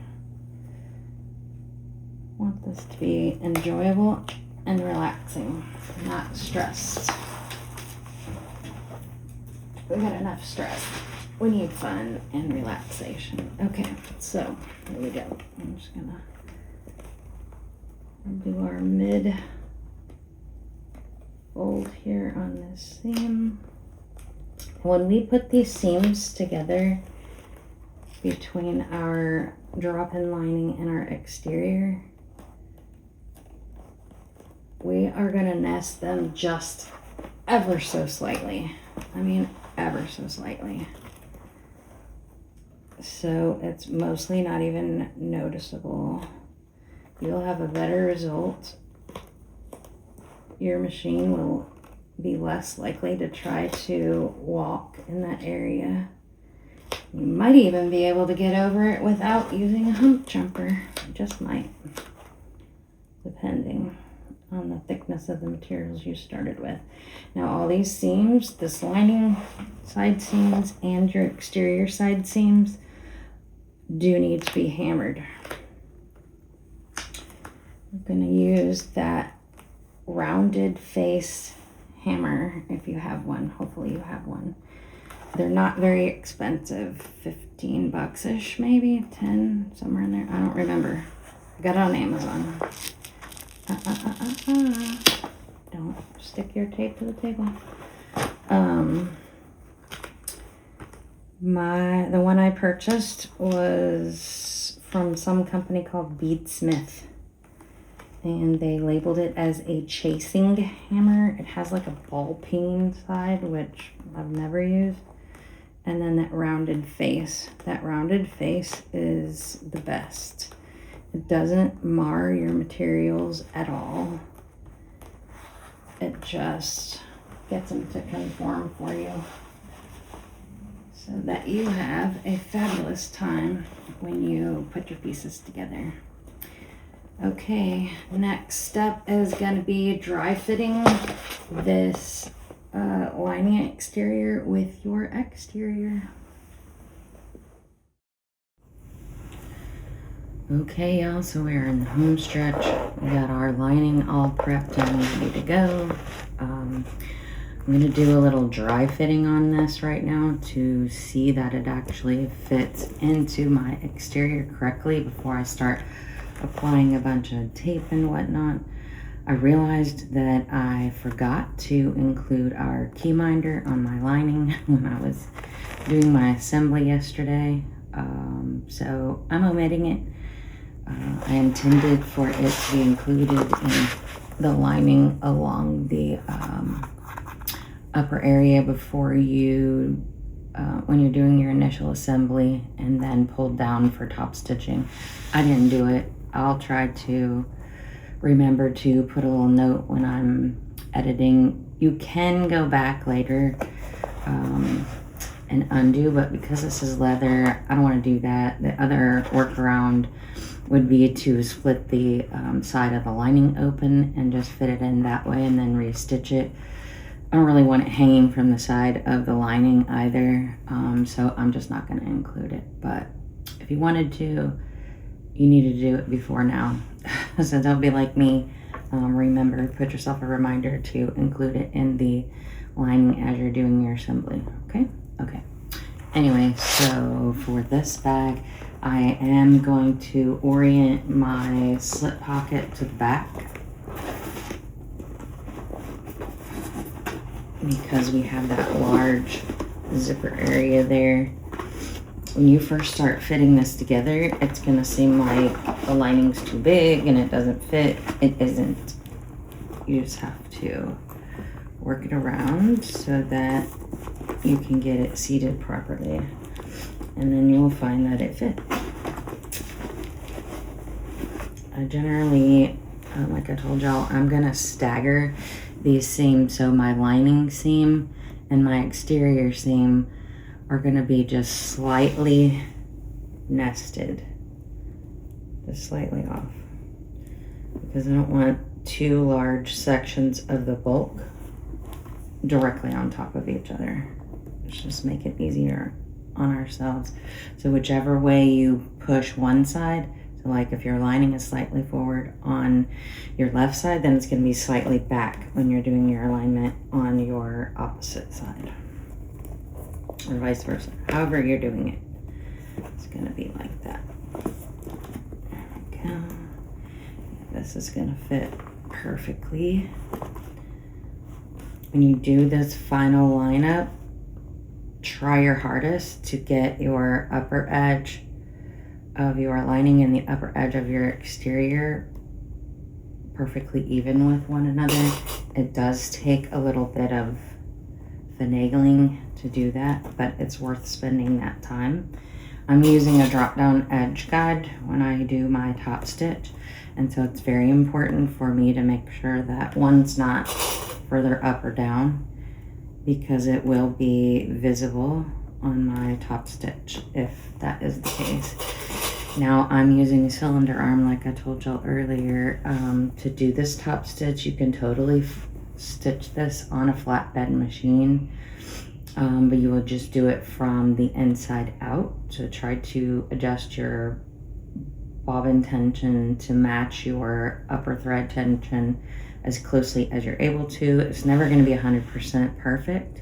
Speaker 1: I want this to be enjoyable and relaxing, not stressed. We got enough stress. We need fun and relaxation. Okay, so here we go. I'm just gonna do our mid fold here on this seam. When we put these seams together between our drop-in lining and our exterior, we are going to nest them just ever so slightly. I mean, ever so slightly. So it's mostly not even noticeable. You'll have a better result. Your machine will be less likely to try to walk in that area. You might even be able to get over it without using a hump jumper. Just might, depending on the thickness of the materials you started with. Now all these seams, this lining side seams and your exterior side seams, do need to be hammered. I'm going to use that rounded face hammer if you have one. Hopefully you have one. They're not very expensive, $15-ish, maybe 10, somewhere in there. I don't remember. I got it on Amazon. Don't stick your tape to the table. The one I purchased was from some company called Beadsmith, and they labeled it as a chasing hammer. It has like a ball peen side, which I've never used, and then that rounded face. That rounded face is the best. It doesn't mar your materials at all. It just gets them to conform for you so that you have a fabulous time when you put your pieces together. Okay, next step is going to be dry fitting this lining exterior with your exterior. Okay, y'all, so we're in the home stretch. We got our lining all prepped and ready to go. I'm going to do a little dry fitting on this right now to see that it actually fits into my exterior correctly before I start applying a bunch of tape and whatnot. I realized that I forgot to include our key minder on my lining when I was doing my assembly yesterday, so I'm omitting it. I intended for it to be included in the lining along the upper area before you, when you're doing your initial assembly, and then pulled down for top stitching. I didn't do it. I'll try to remember to put a little note when I'm editing. You can go back later and undo, but because this is leather, I don't want to do that. The other workaround would be to split the side of the lining open and just fit it in that way and then restitch it. I don't really want it hanging from the side of the lining either, so I'm just not going to include it. But if you wanted to, you need to do it before now. So don't be like me. Remember, put yourself a reminder to include it in the lining as you're doing your assembly. Okay? Okay. Anyway, so for this bag, I am going to orient my slip pocket to the back because we have that large zipper area there. When you first start fitting this together, it's going to seem like the lining's too big and it doesn't fit. It isn't. You just have to work it around so that you can get it seated properly. And then you will find that it fits. I generally, like I told y'all, I'm going to stagger these seams. So my lining seam and my exterior seam are going to be just slightly nested, just slightly off, because I don't want two large sections of the bulk directly on top of each other. Let's just make it easier on ourselves. So whichever way you push one side, so like if your lining is slightly forward on your left side, then it's going to be slightly back when you're doing your alignment on your opposite side, or vice versa. However you're doing it, it's going to be like that. There we go. This is going to fit perfectly. When you do this final lineup, try your hardest to get your upper edge of your lining and the upper edge of your exterior perfectly even with one another. It does take a little bit of finagling to do that, but it's worth spending that time. I'm using a drop-down edge guide when I do my top stitch, and so it's very important for me to make sure that one's not further up or down, because it will be visible on my top stitch if that is the case. Now I'm using a cylinder arm like I told y'all earlier. To do this top stitch, you can totally stitch this on a flatbed machine, but you will just do it from the inside out. So try to adjust your bobbin tension to match your upper thread tension as closely as you're able to. It's never going to be 100% perfect,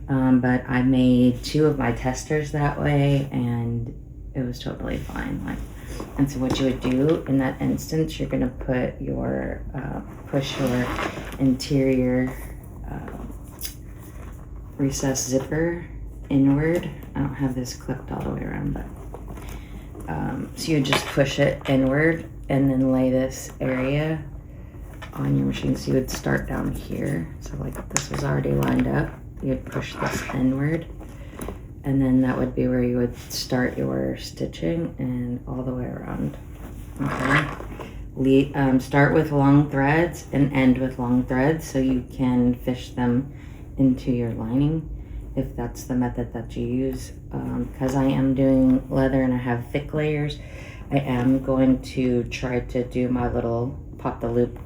Speaker 1: but I made 2 of my testers that way and it was totally fine. And so what you would do in that instance, you're going to put your push your interior recess zipper inward. I don't have this clipped all the way around, but so you just push it inward and then lay this area on your machine. So you would start down here. So like this was already lined up. You'd push this inward and then that would be where you would start your stitching and all the way around. Okay. Start with long threads and end with long threads so you can fish them into your lining if that's the method that you use. Because I am doing leather and I have thick layers, I am going to try to do my little pop the loop,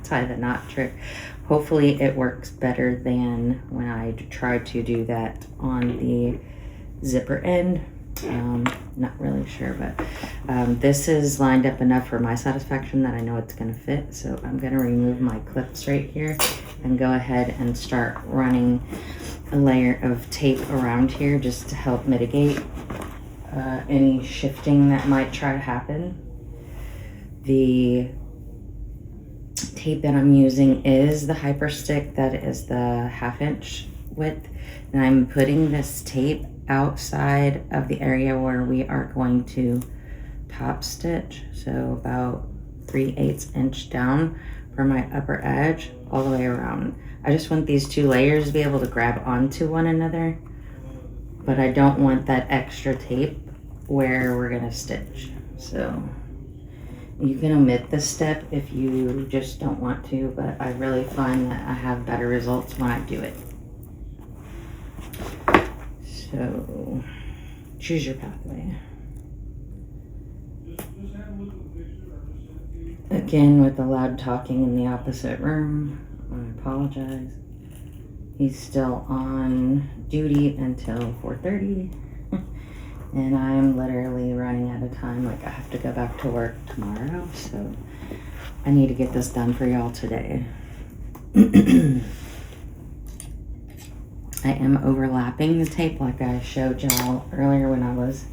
Speaker 1: tie the knot trick. Hopefully it works better than when I tried to do that on the zipper end. Not really sure, but this is lined up enough for my satisfaction that I know it's going to fit. So I'm going to remove my clips right here and go ahead and start running a layer of tape around here just to help mitigate any shifting that might try to happen. The tape that I'm using is the Hyper Stick, that is the 1/2 inch width, and I'm putting this tape outside of the area where we are going to top stitch, so about 3/8 inch down from my upper edge all the way around. I just want these two layers to be able to grab onto one another, but I don't want that extra tape where we're gonna stitch. So you can omit this step if you just don't want to, but I really find that I have better results when I do it. So choose your pathway. Again, with the loud talking in the opposite room, I apologize. He's still on duty until 4:30. And I'm literally running out of time. Like, I have to go back to work tomorrow, so I need to get this done for y'all today. I am overlapping the tape like I showed y'all earlier when I was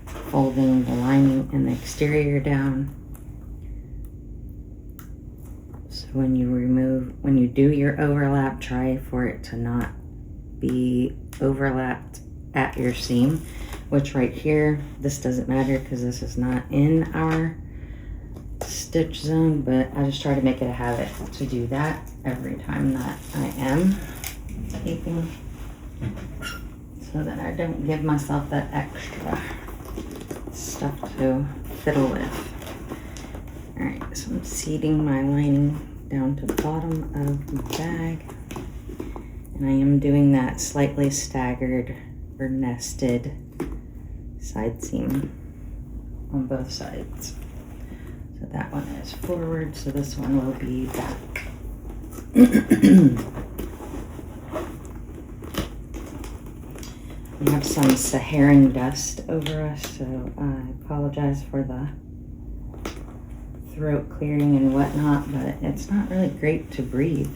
Speaker 1: folding the lining and the exterior down. So when you do your overlap, try for it to not be overlapped at your seam, which right here, this doesn't matter because this is not in our stitch zone, but I just try to make it a habit to do that every time that I am taping, so that I don't give myself that extra stuff to fiddle with. All right, so I'm seating my lining down to the bottom of the bag, and I am doing that slightly staggered or nested side seam on both sides. So that one is forward, so this one will be back. We have some Saharan dust over us, so I apologize for the throat clearing and whatnot, but it's not really great to breathe.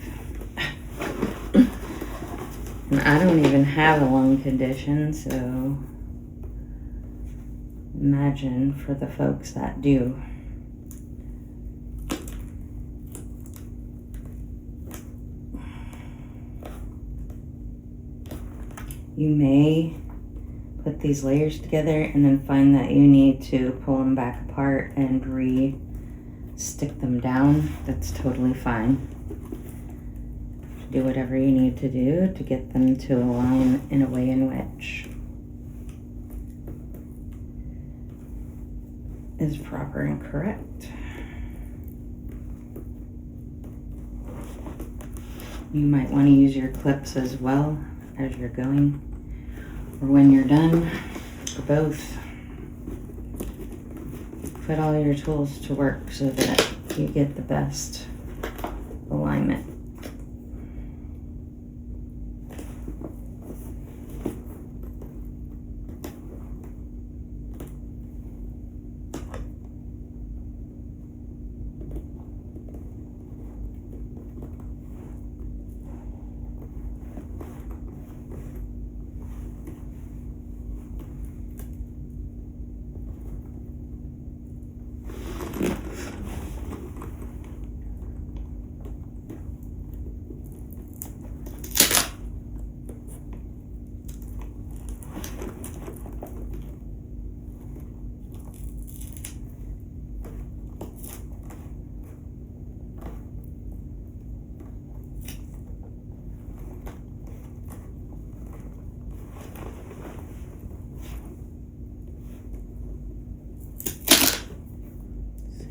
Speaker 1: And I don't even have a lung condition, so imagine for the folks that do. You may put these layers together and then find that you need to pull them back apart and re-stick them down. That's totally fine. Do whatever you need to do to get them to align in a way in which is proper and correct. You might want to use your clips as well as you're going, or when you're done, or both. Put all your tools to work so that you get the best alignment.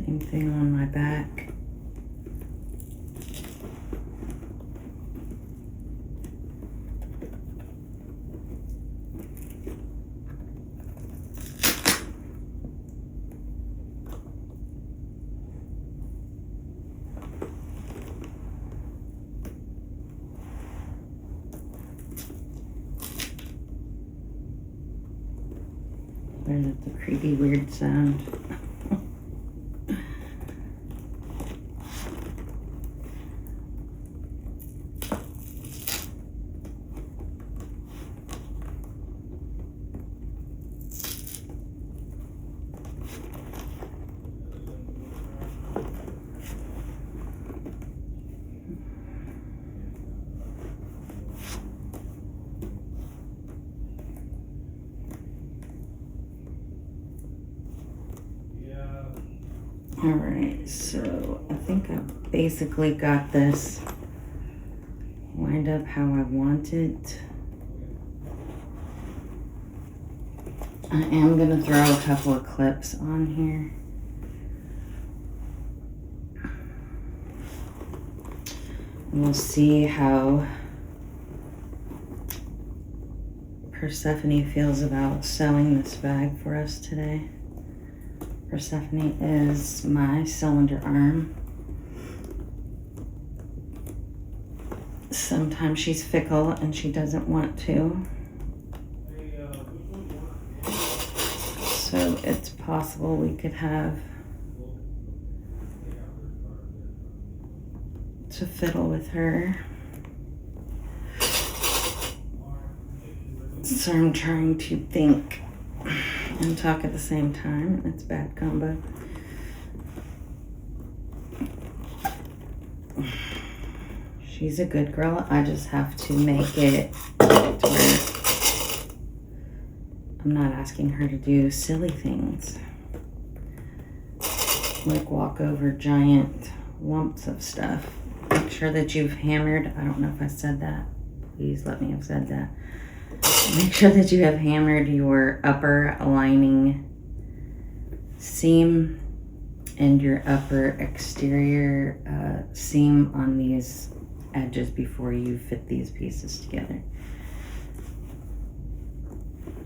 Speaker 1: Same thing on my back. There's the creepy weird sound. Alright, so I think I basically got this lined up how I want it. I am going to throw a couple of clips on here. And we'll see how Persephone feels about sewing this bag for us today. Persephone is my cylinder arm. Sometimes she's fickle and she doesn't want to. So it's possible we could have to fiddle with her. So I'm trying to think and talk at the same time. It's a bad combo. She's a good girl. I just have to make it to where I'm not asking her to do silly things. Like walk over giant lumps of stuff. Make sure that you've hammered. I don't know if I said that. Please let me have said that. Make sure that you have hammered your upper aligning seam and your upper exterior seam on these edges before you fit these pieces together.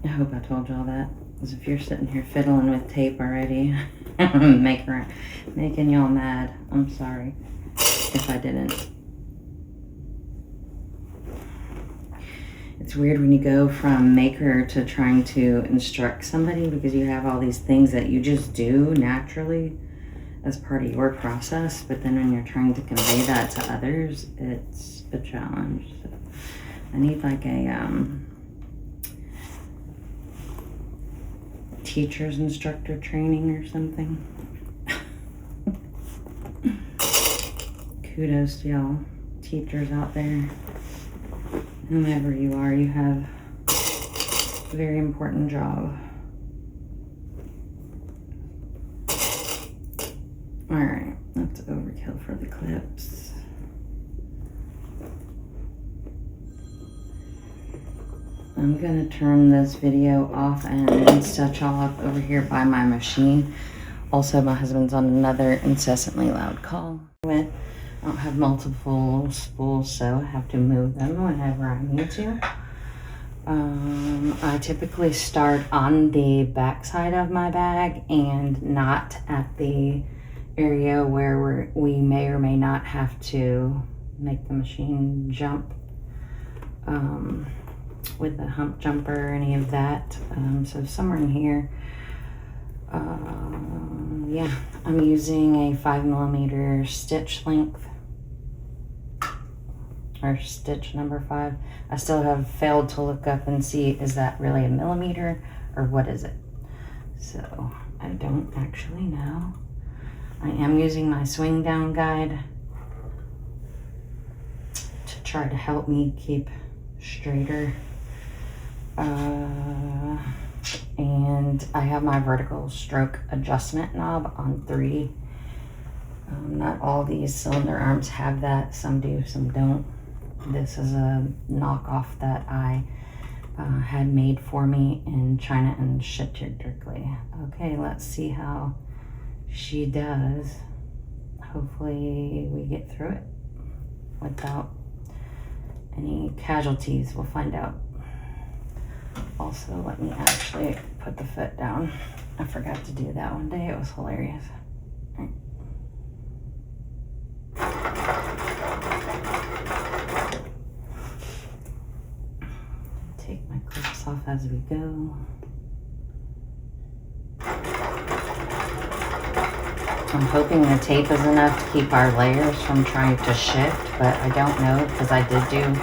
Speaker 1: I hope I told y'all that, because if you're sitting here fiddling with tape already, making y'all mad. I'm sorry if I didn't. It's weird when you go from maker to trying to instruct somebody, because you have all these things that you just do naturally as part of your process, but then when you're trying to convey that to others, it's a challenge. So I need like a teacher's instructor training or something. Kudos to y'all teachers out there. Whomever you are, you have a very important job. Alright, that's overkill for the clips. I'm going to turn this video off and set y'all up over here by my machine. Also, my husband's on another incessantly loud call. I don't have multiple spools, so I have to move them whenever I need to. I typically start on the back side of my bag and not at the area where we may or may not have to make the machine jump with the hump jumper or any of that. So somewhere in here, yeah, I'm using a 5mm stitch length, or stitch number 5. I still have failed to look up and see, is that really a millimeter or what is it? So I don't actually know. I am using my swing down guide to try to help me keep straighter. And I have my vertical stroke adjustment knob on 3. Not all these cylinder arms have that. Some do, some don't. This is a knockoff that I had made for me in China and shipped here directly. Okay, let's see how she does. Hopefully we get through it without any casualties. We'll find out. Also, let me actually put the foot down. I forgot to do that one day. It was hilarious. Take my clips off as we go. I'm hoping the tape is enough to keep our layers from trying to shift, but I don't know because I did do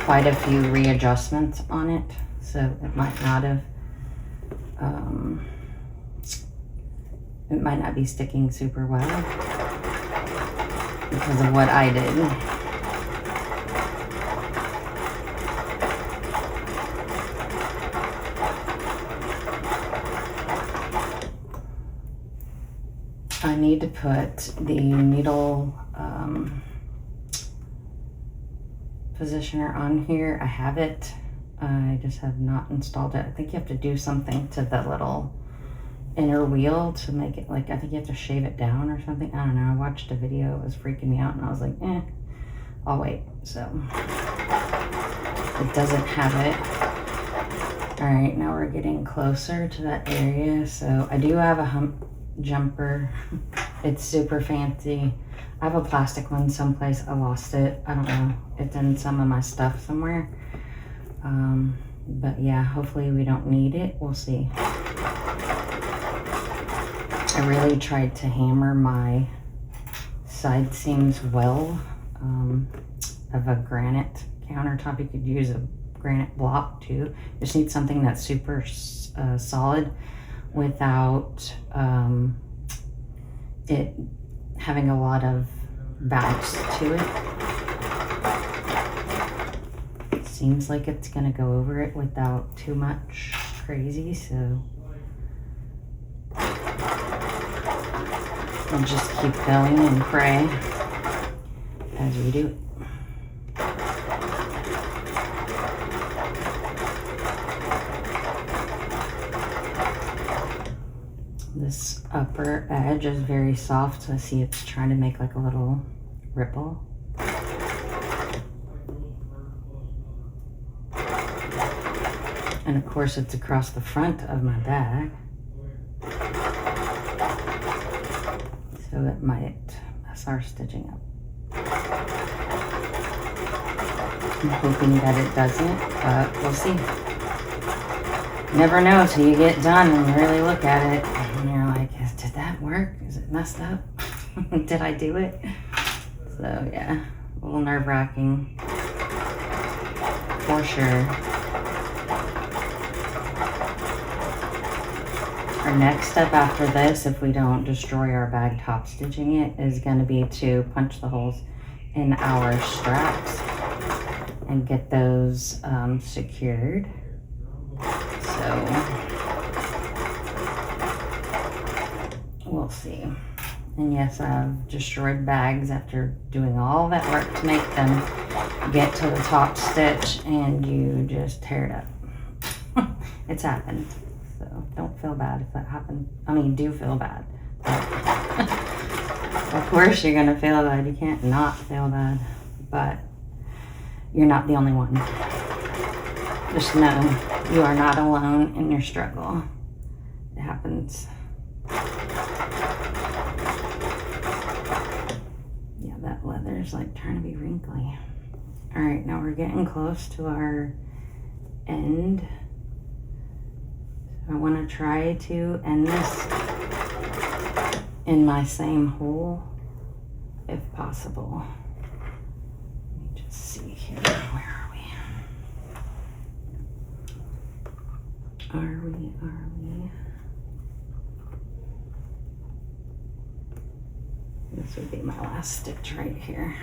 Speaker 1: quite a few readjustments on it, so it might not have, it might not be sticking super well because of what I did. I need to put the needle positioner on here. I have it. I just have not installed it. I think you have to do something to the little inner wheel to make it like, I think you have to shave it down or something. I don't know. I watched a video. It was freaking me out and I was like, I'll wait. So it doesn't have it. All right, now we're getting closer to that area. So I do have a hump jumper. It's super fancy. I have a plastic one someplace. I lost it. I don't know. It's in some of my stuff somewhere. But yeah, hopefully we don't need it. We'll see. I really tried to hammer my side seams well. Of a granite countertop. You could use a granite block too. Just need something that's super solid without it having a lot of bounce to it. It seems like it's gonna go over it without too much crazy, so we'll just keep going and pray as we do it. This upper edge is very soft, so I see it's trying to make like a little ripple. And of course it's across the front of my bag, so it might mess our stitching up. I'm hoping that it doesn't, but we'll see. Never know until you get done and really look at it. And you're like, did that work? Is it messed up? Did I do it? So yeah, a little nerve-wracking for sure. Our next step after this, if we don't destroy our bag top stitching it, is going to be to punch the holes in our straps and get those secured. So we'll see. And yes, I've destroyed bags after doing all that work to make them get to the top stitch, and you just tear it up. It's happened. So don't feel bad if that happened. I mean, do feel bad. Of course you're gonna feel bad. You can't not feel bad. But you're not the only one. Just know you are not alone in your struggle. It happens. Yeah, that leather's like trying to be wrinkly. All right, now we're getting close to our end. I want to try to end this in my same hole if possible. Let me just see here. Where are we? Are we? This would be my last stitch right here.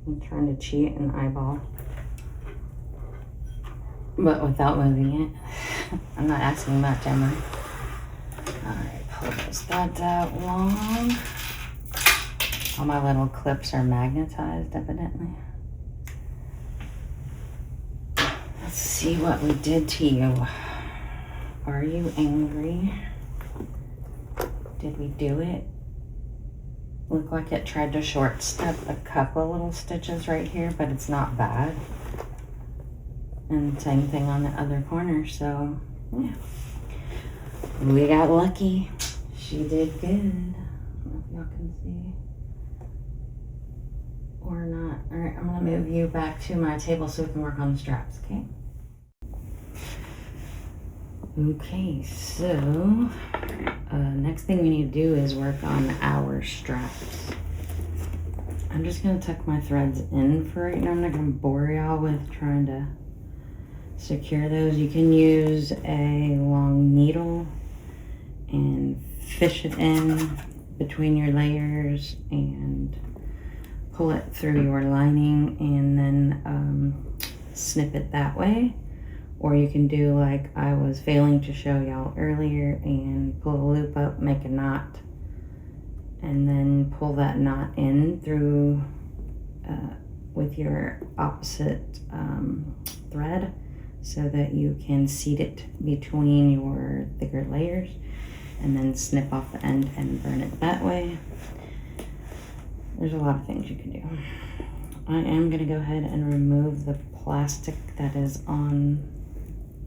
Speaker 1: I'm trying to cheat and eyeball, but without moving it. I'm not asking much, am I? All right, pull those studs out long. All my little clips are magnetized, evidently. Let's see what we did to you. Are you angry? Did we do it? Looked like it tried to short step a couple little stitches right here, but it's not bad. And same thing on the other corner, so yeah. We got lucky. She did good. I don't know if y'all can see. Or not. Alright, I'm gonna move you back to my table so we can work on the straps, okay? Okay, so next thing we need to do is work on our straps. I'm just gonna tuck my threads in for right now. I'm not gonna bore y'all with trying to secure those. You can use a long needle and fish it in between your layers and pull it through your lining and then snip it that way. Or you can do like I was failing to show y'all earlier and pull a loop up, make a knot, and then pull that knot in through with your opposite thread so that you can seat it between your thicker layers and then snip off the end and burn it that way. There's a lot of things you can do. I am gonna go ahead and remove the plastic that is on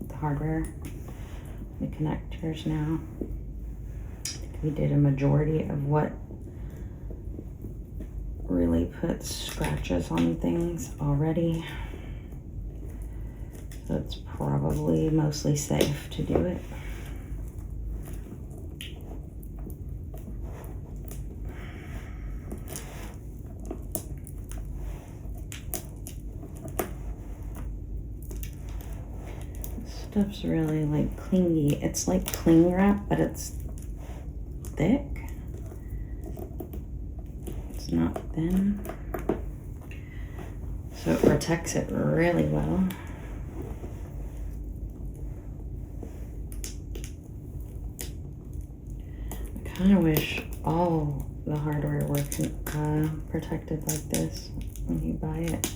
Speaker 1: the hardware, the connectors now. We did a majority of what really puts scratches on things already. So it's probably mostly safe to do it. Stuff's really like clingy. It's like cling wrap, but it's thick. It's not thin. So it protects it really well. I kind of wish all the hardware were protected like this when you buy it.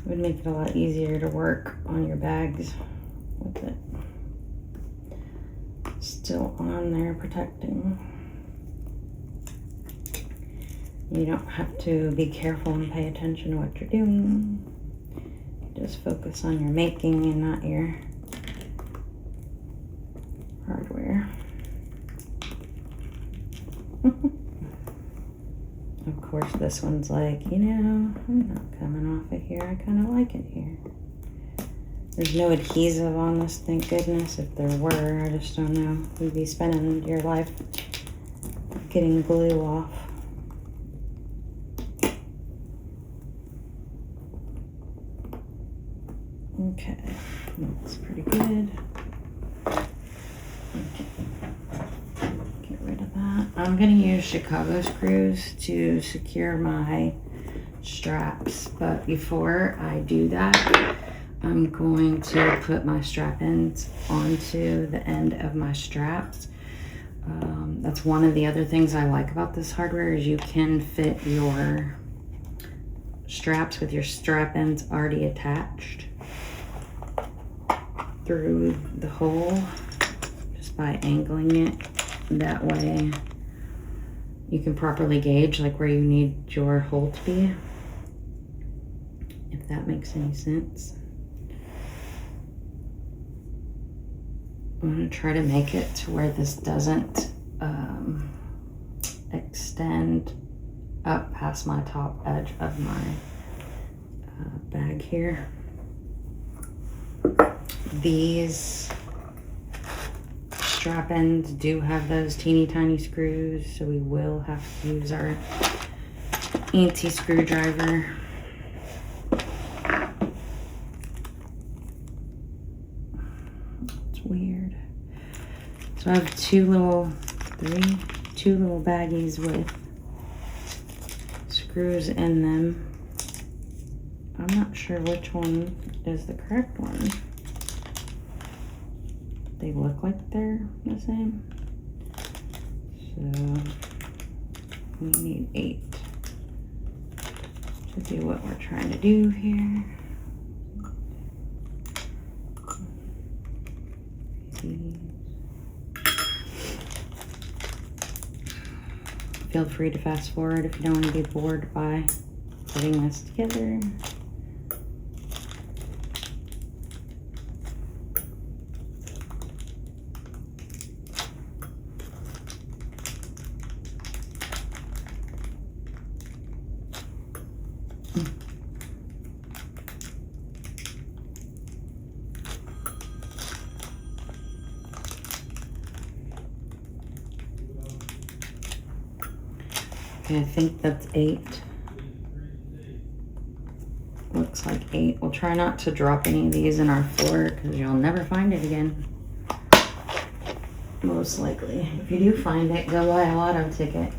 Speaker 1: Would make it a lot easier to work on your bags with it still on there protecting. You don't have to be careful and pay attention to what you're doing. You just focus on your making and not your hardware. Of course, this one's like, you know, I'm not coming off of here. I kind of like it here. There's no adhesive on this, thank goodness. If there were, I just don't know. You'd be spending your life getting glue off. Okay, looks pretty good. Okay. Get rid of that. I'm gonna use Chicago screws to secure my straps, but before I do that, I'm going to put my strap ends onto the end of my straps. That's one of the other things I like about this hardware is you can fit your straps with your strap ends already attached through the hole just by angling it. That way you can properly gauge like where you need your hole to be, if that makes any sense. I'm going to try to make it to where this doesn't extend up past my top edge of my bag here. These strap ends do have those teeny tiny screws, so we will have to use our anti-screwdriver. It's weird. So I have two little baggies with screws in them. I'm not sure which one is the correct one. They look like they're the same. So we need 8. to do what we're trying to do here. Feel free to fast forward if you don't want to be bored by putting this together. I think that's 8. Looks like 8. We'll try not to drop any of these in our floor because you'll never find it again. Most likely. If you do find it, go buy a lotto ticket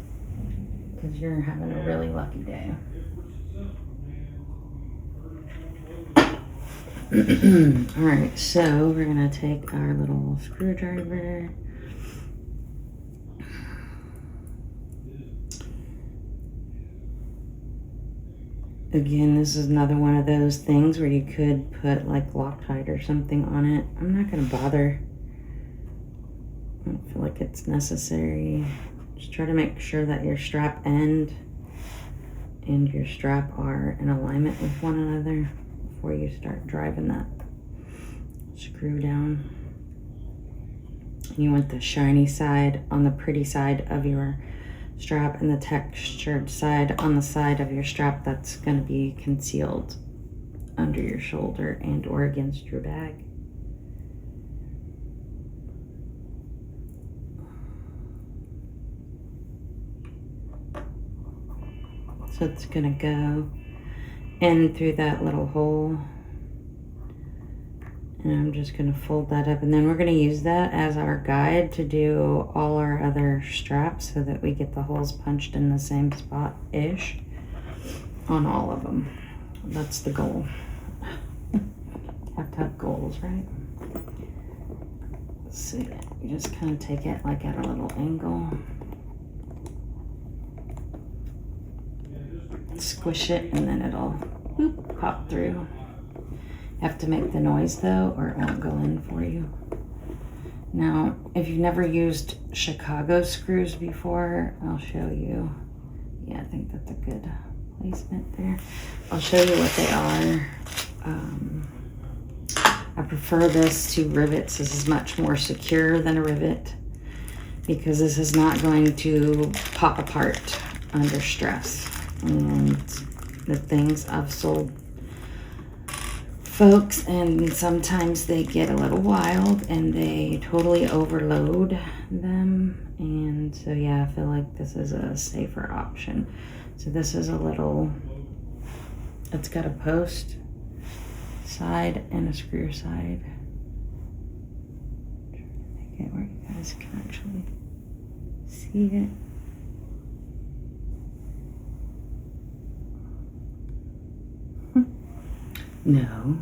Speaker 1: because you're having a really lucky day. Alright, so we're going to take our little screwdriver. Again, this is another one of those things where you could put like Loctite or something on it. I'm not going to bother. I don't feel like it's necessary. Just try to make sure that your strap end and your strap are in alignment with one another before you start driving that screw down. You want the shiny side on the pretty side of your strap and the textured side on the side of your strap that's going to be concealed under your shoulder and or against your bag. So it's going to go in through that little hole. And I'm just going to fold that up, and then we're going to use that as our guide to do all our other straps so that we get the holes punched in the same spot-ish on all of them. That's the goal. Have to have goals, right? So yeah, you just kind of take it like at a little angle. Squish it, and then it'll whoop, pop through. Have to make the noise though, or it won't go in for you. Now, if you've never used Chicago screws before, I'll show you. Yeah, I think that's a good placement there. I'll show you what they are. I prefer this to rivets. This is much more secure than a rivet because this is not going to pop apart under stress. And the things I've sold folks, and sometimes they get a little wild and they totally overload them, and so yeah, I feel like this is a safer option. So this is a little, it's got a post side and a screw side. Trying to make it where you guys can actually see it. No.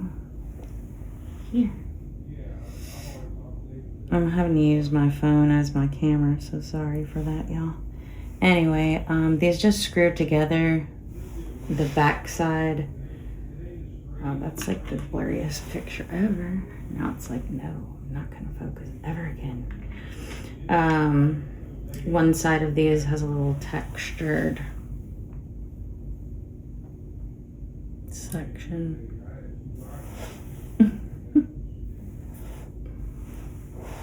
Speaker 1: Here. I'm having to use my phone as my camera, so sorry for that, y'all. Anyway, these just screw together the back side. Oh, that's like the blurriest picture ever. Now it's like, no, I'm not gonna focus ever again. One side of these has a little textured section.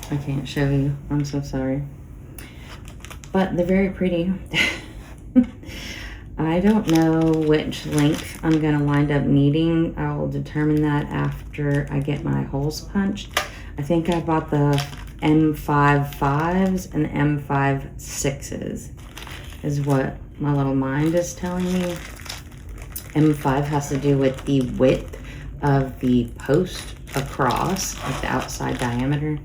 Speaker 1: I can't show you. I'm so sorry. But they're very pretty. I don't know which length I'm going to wind up needing. I will determine that after I get my holes punched. I think I bought the M5.5s and M5.6s is what my little mind is telling me. M5 has to do with the width of the post across, like the outside diameter.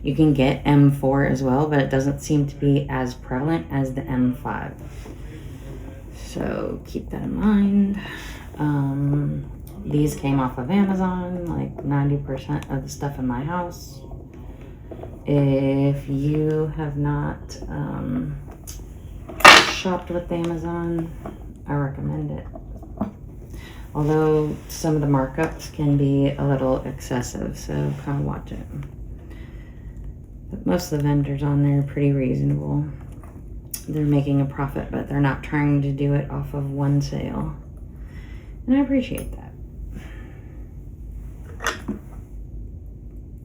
Speaker 1: You can get M4 as well, but it doesn't seem to be as prevalent as the M5. So keep that in mind. These came off of Amazon, like 90% of the stuff in my house. If you have not shopped with Amazon, I recommend it. although some of the markups can be a little excessive, so kind of watch it. But most of the vendors on there are pretty reasonable. They're making a profit, but they're not trying to do it off of one sale. And I appreciate that.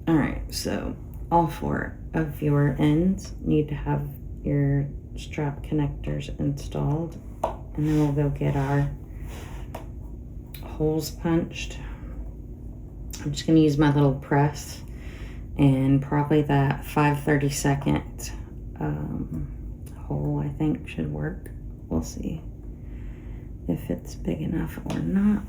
Speaker 1: Alright, so all 4 of your ends need to have your strap connectors installed. And then we'll go get our holes punched. I'm just going to use my little press, and probably that 5/32 hole I think should work. We'll see if it's big enough or not.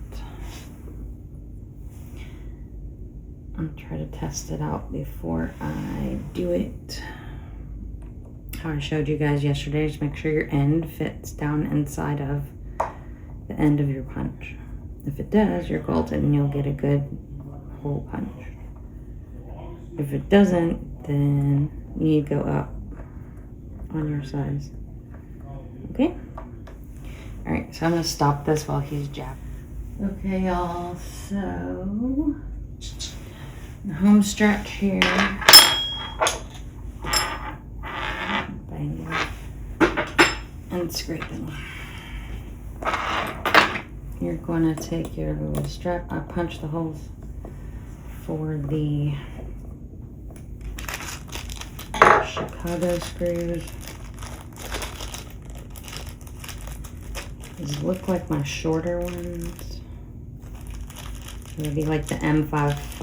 Speaker 1: I'll try to test it out before I do it. How I showed you guys yesterday, just make sure your end fits down inside of the end of your punch. If it does, you're golden and you'll get a good hole punch. If it doesn't, then you need to go up on your size. Okay? Alright, so I'm going to stop this while he's jabbing. Okay, y'all, so the home stretch here. Banging and scraping. You're going to take your little strap. I punched the holes for the Chicago screws. These look like my shorter ones. It would be like the M55.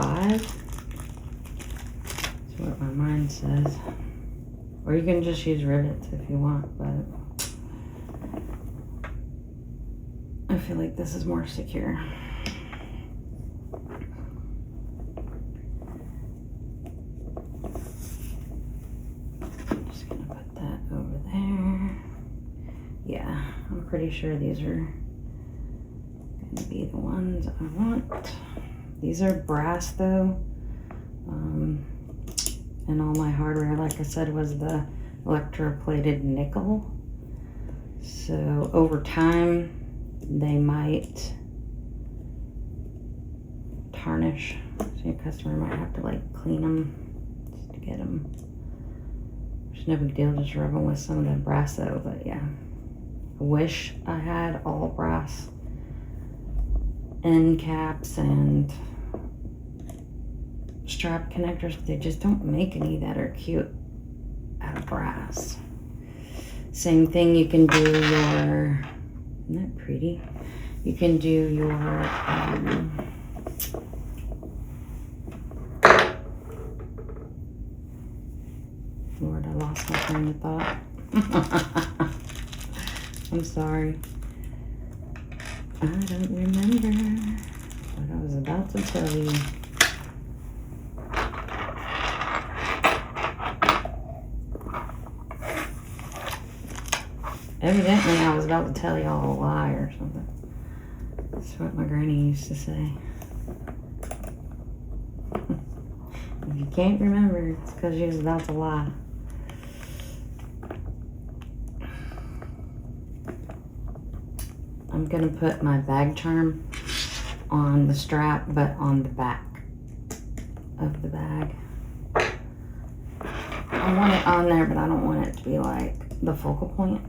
Speaker 1: That's what my mind says. Or you can just use rivets if you want, but I feel like this is more secure. Just gonna put that over there. Yeah, I'm pretty sure these are gonna be the ones I want. These are brass though. And all my hardware, like I said, was the electroplated nickel. So over time, they might tarnish. So your customer might have to like clean them just to get them. It's no big deal, just rub them with some of the brass though, but yeah. I wish I had all brass end caps and strap connectors, but they just don't make any that are cute out of brass. Same thing, you can do your, isn't that pretty? You can do your Lord, I lost my train of thought. I'm sorry. I don't remember what I was about to tell you. Evidently, I was about to tell y'all a lie or something. That's what my granny used to say. If you can't remember, it's because you was about to lie. I'm gonna put my bag charm on the strap, but on the back of the bag. I want it on there, but I don't want it to be like the focal point.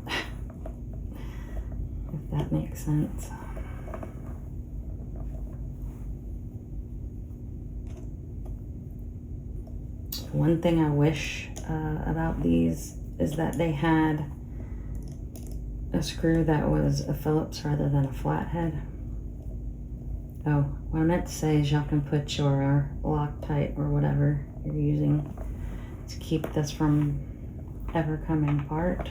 Speaker 1: If that makes sense. One thing I wish about these is that they had a screw that was a Phillips rather than a flathead. Oh, what I meant to say is y'all can put your Loctite or whatever you're using to keep this from ever coming apart.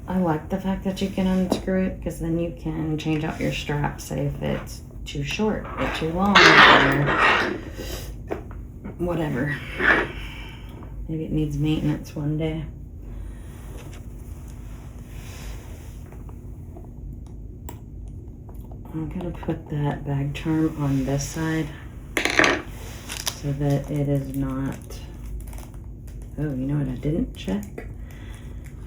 Speaker 1: I like the fact that you can unscrew it, because then you can change out your strap, say if it's too short or too long or whatever. Maybe it needs maintenance one day. I'm gonna put that bag charm on this side so that it is not, oh, you know what I didn't check?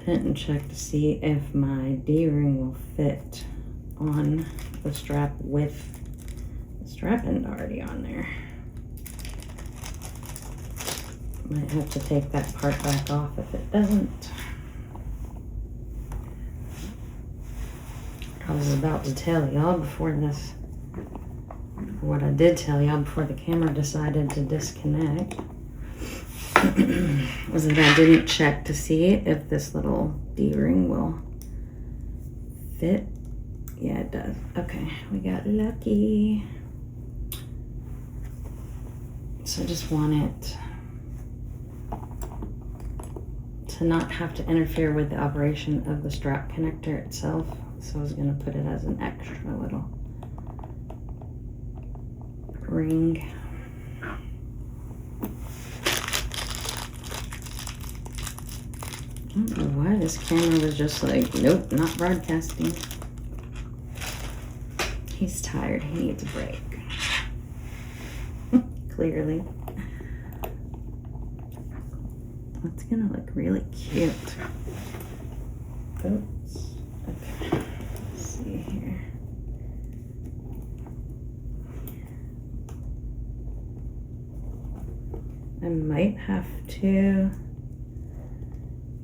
Speaker 1: I didn't check to see if my D-ring will fit on the strap with the strap end already on there. Might have to take that part back off if it doesn't. I was about to tell y'all before this, what I did tell y'all before the camera decided to disconnect, was that I didn't check to see if this little D-ring will fit. Yeah, it does. Okay, we got lucky. So I just want it to not have to interfere with the operation of the strap connector itself. So I was going to put it as an extra little ring. I don't know why this camera was just like, nope, not broadcasting. He's tired. He needs a break. Clearly. It's gonna look really cute. Oops. Okay. Let's see here. I might have to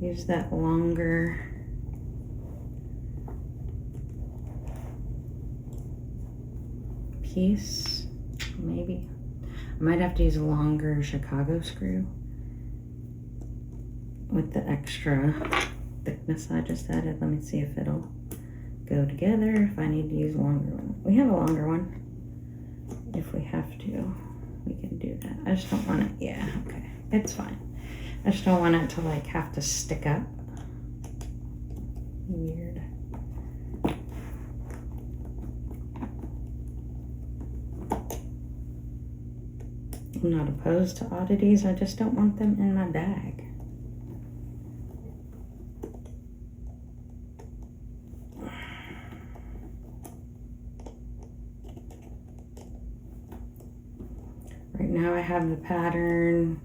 Speaker 1: use that longer piece, maybe. I might have to use a longer Chicago screw with the extra thickness I just added. Let me see if it'll go together, if I need to use a longer one. We have a longer one. If we have to, we can do that. I just don't want it, yeah, okay, it's fine. I just don't want it to like have to stick up. Weird. I'm not opposed to oddities, I just don't want them in my bag. Right now I have the pattern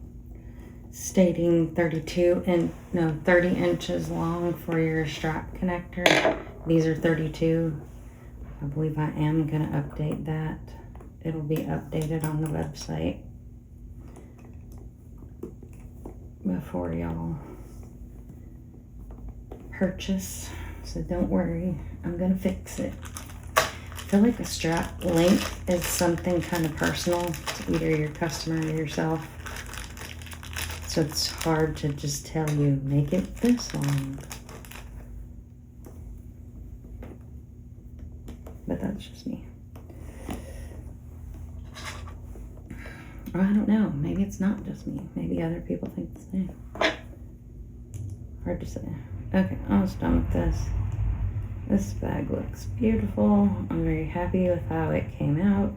Speaker 1: stating 30 inches long for your strap connector. These are 32. I believe I am gonna update that. It'll be updated on the website before y'all purchase, so don't worry, I'm gonna fix it. I feel like a strap length is something kind of personal to either your customer or yourself. So it's hard to just tell you, make it this long. But that's just me. Or I don't know, maybe it's not just me. Maybe other people think the same. Hard to say. Okay, almost done with this. This bag looks beautiful. I'm very happy with how it came out.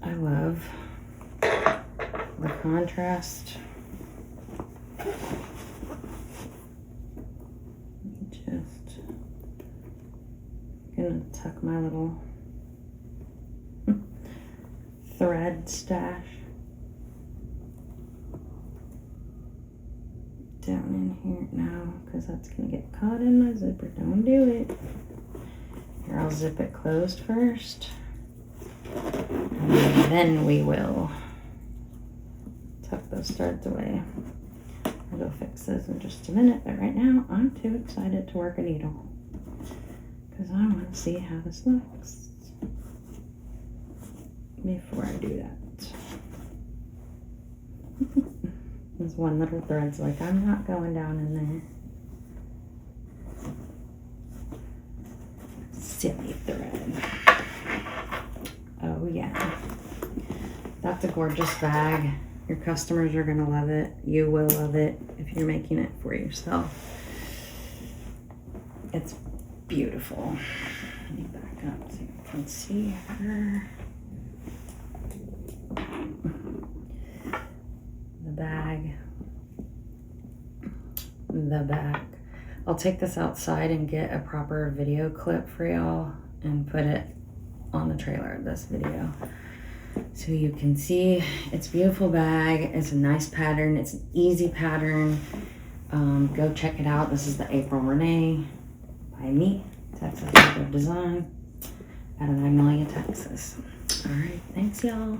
Speaker 1: I love the contrast. Just gonna tuck my little thread stash down in here now, because that's gonna get caught in my zipper. Don't do it. Here, I'll zip it closed first, and then we will tuck those threads away. I'll go fix those in just a minute, but right now I'm too excited to work a needle because I want to see how this looks before I do that. This one little thread's like, I'm not going down in there. Silly thread. Oh yeah. That's a gorgeous bag. Your customers are gonna love it. You will love it if you're making it for yourself. It's beautiful. Let me back up so you can see her. The bag. I'll take this outside and get a proper video clip for y'all and put it on the trailer of this video. So you can see it's a beautiful bag. It's a nice pattern. It's an easy pattern. Go check it out. This is the April Rene by me, Texas Design, out of Magnolia, Texas. All right, thanks y'all.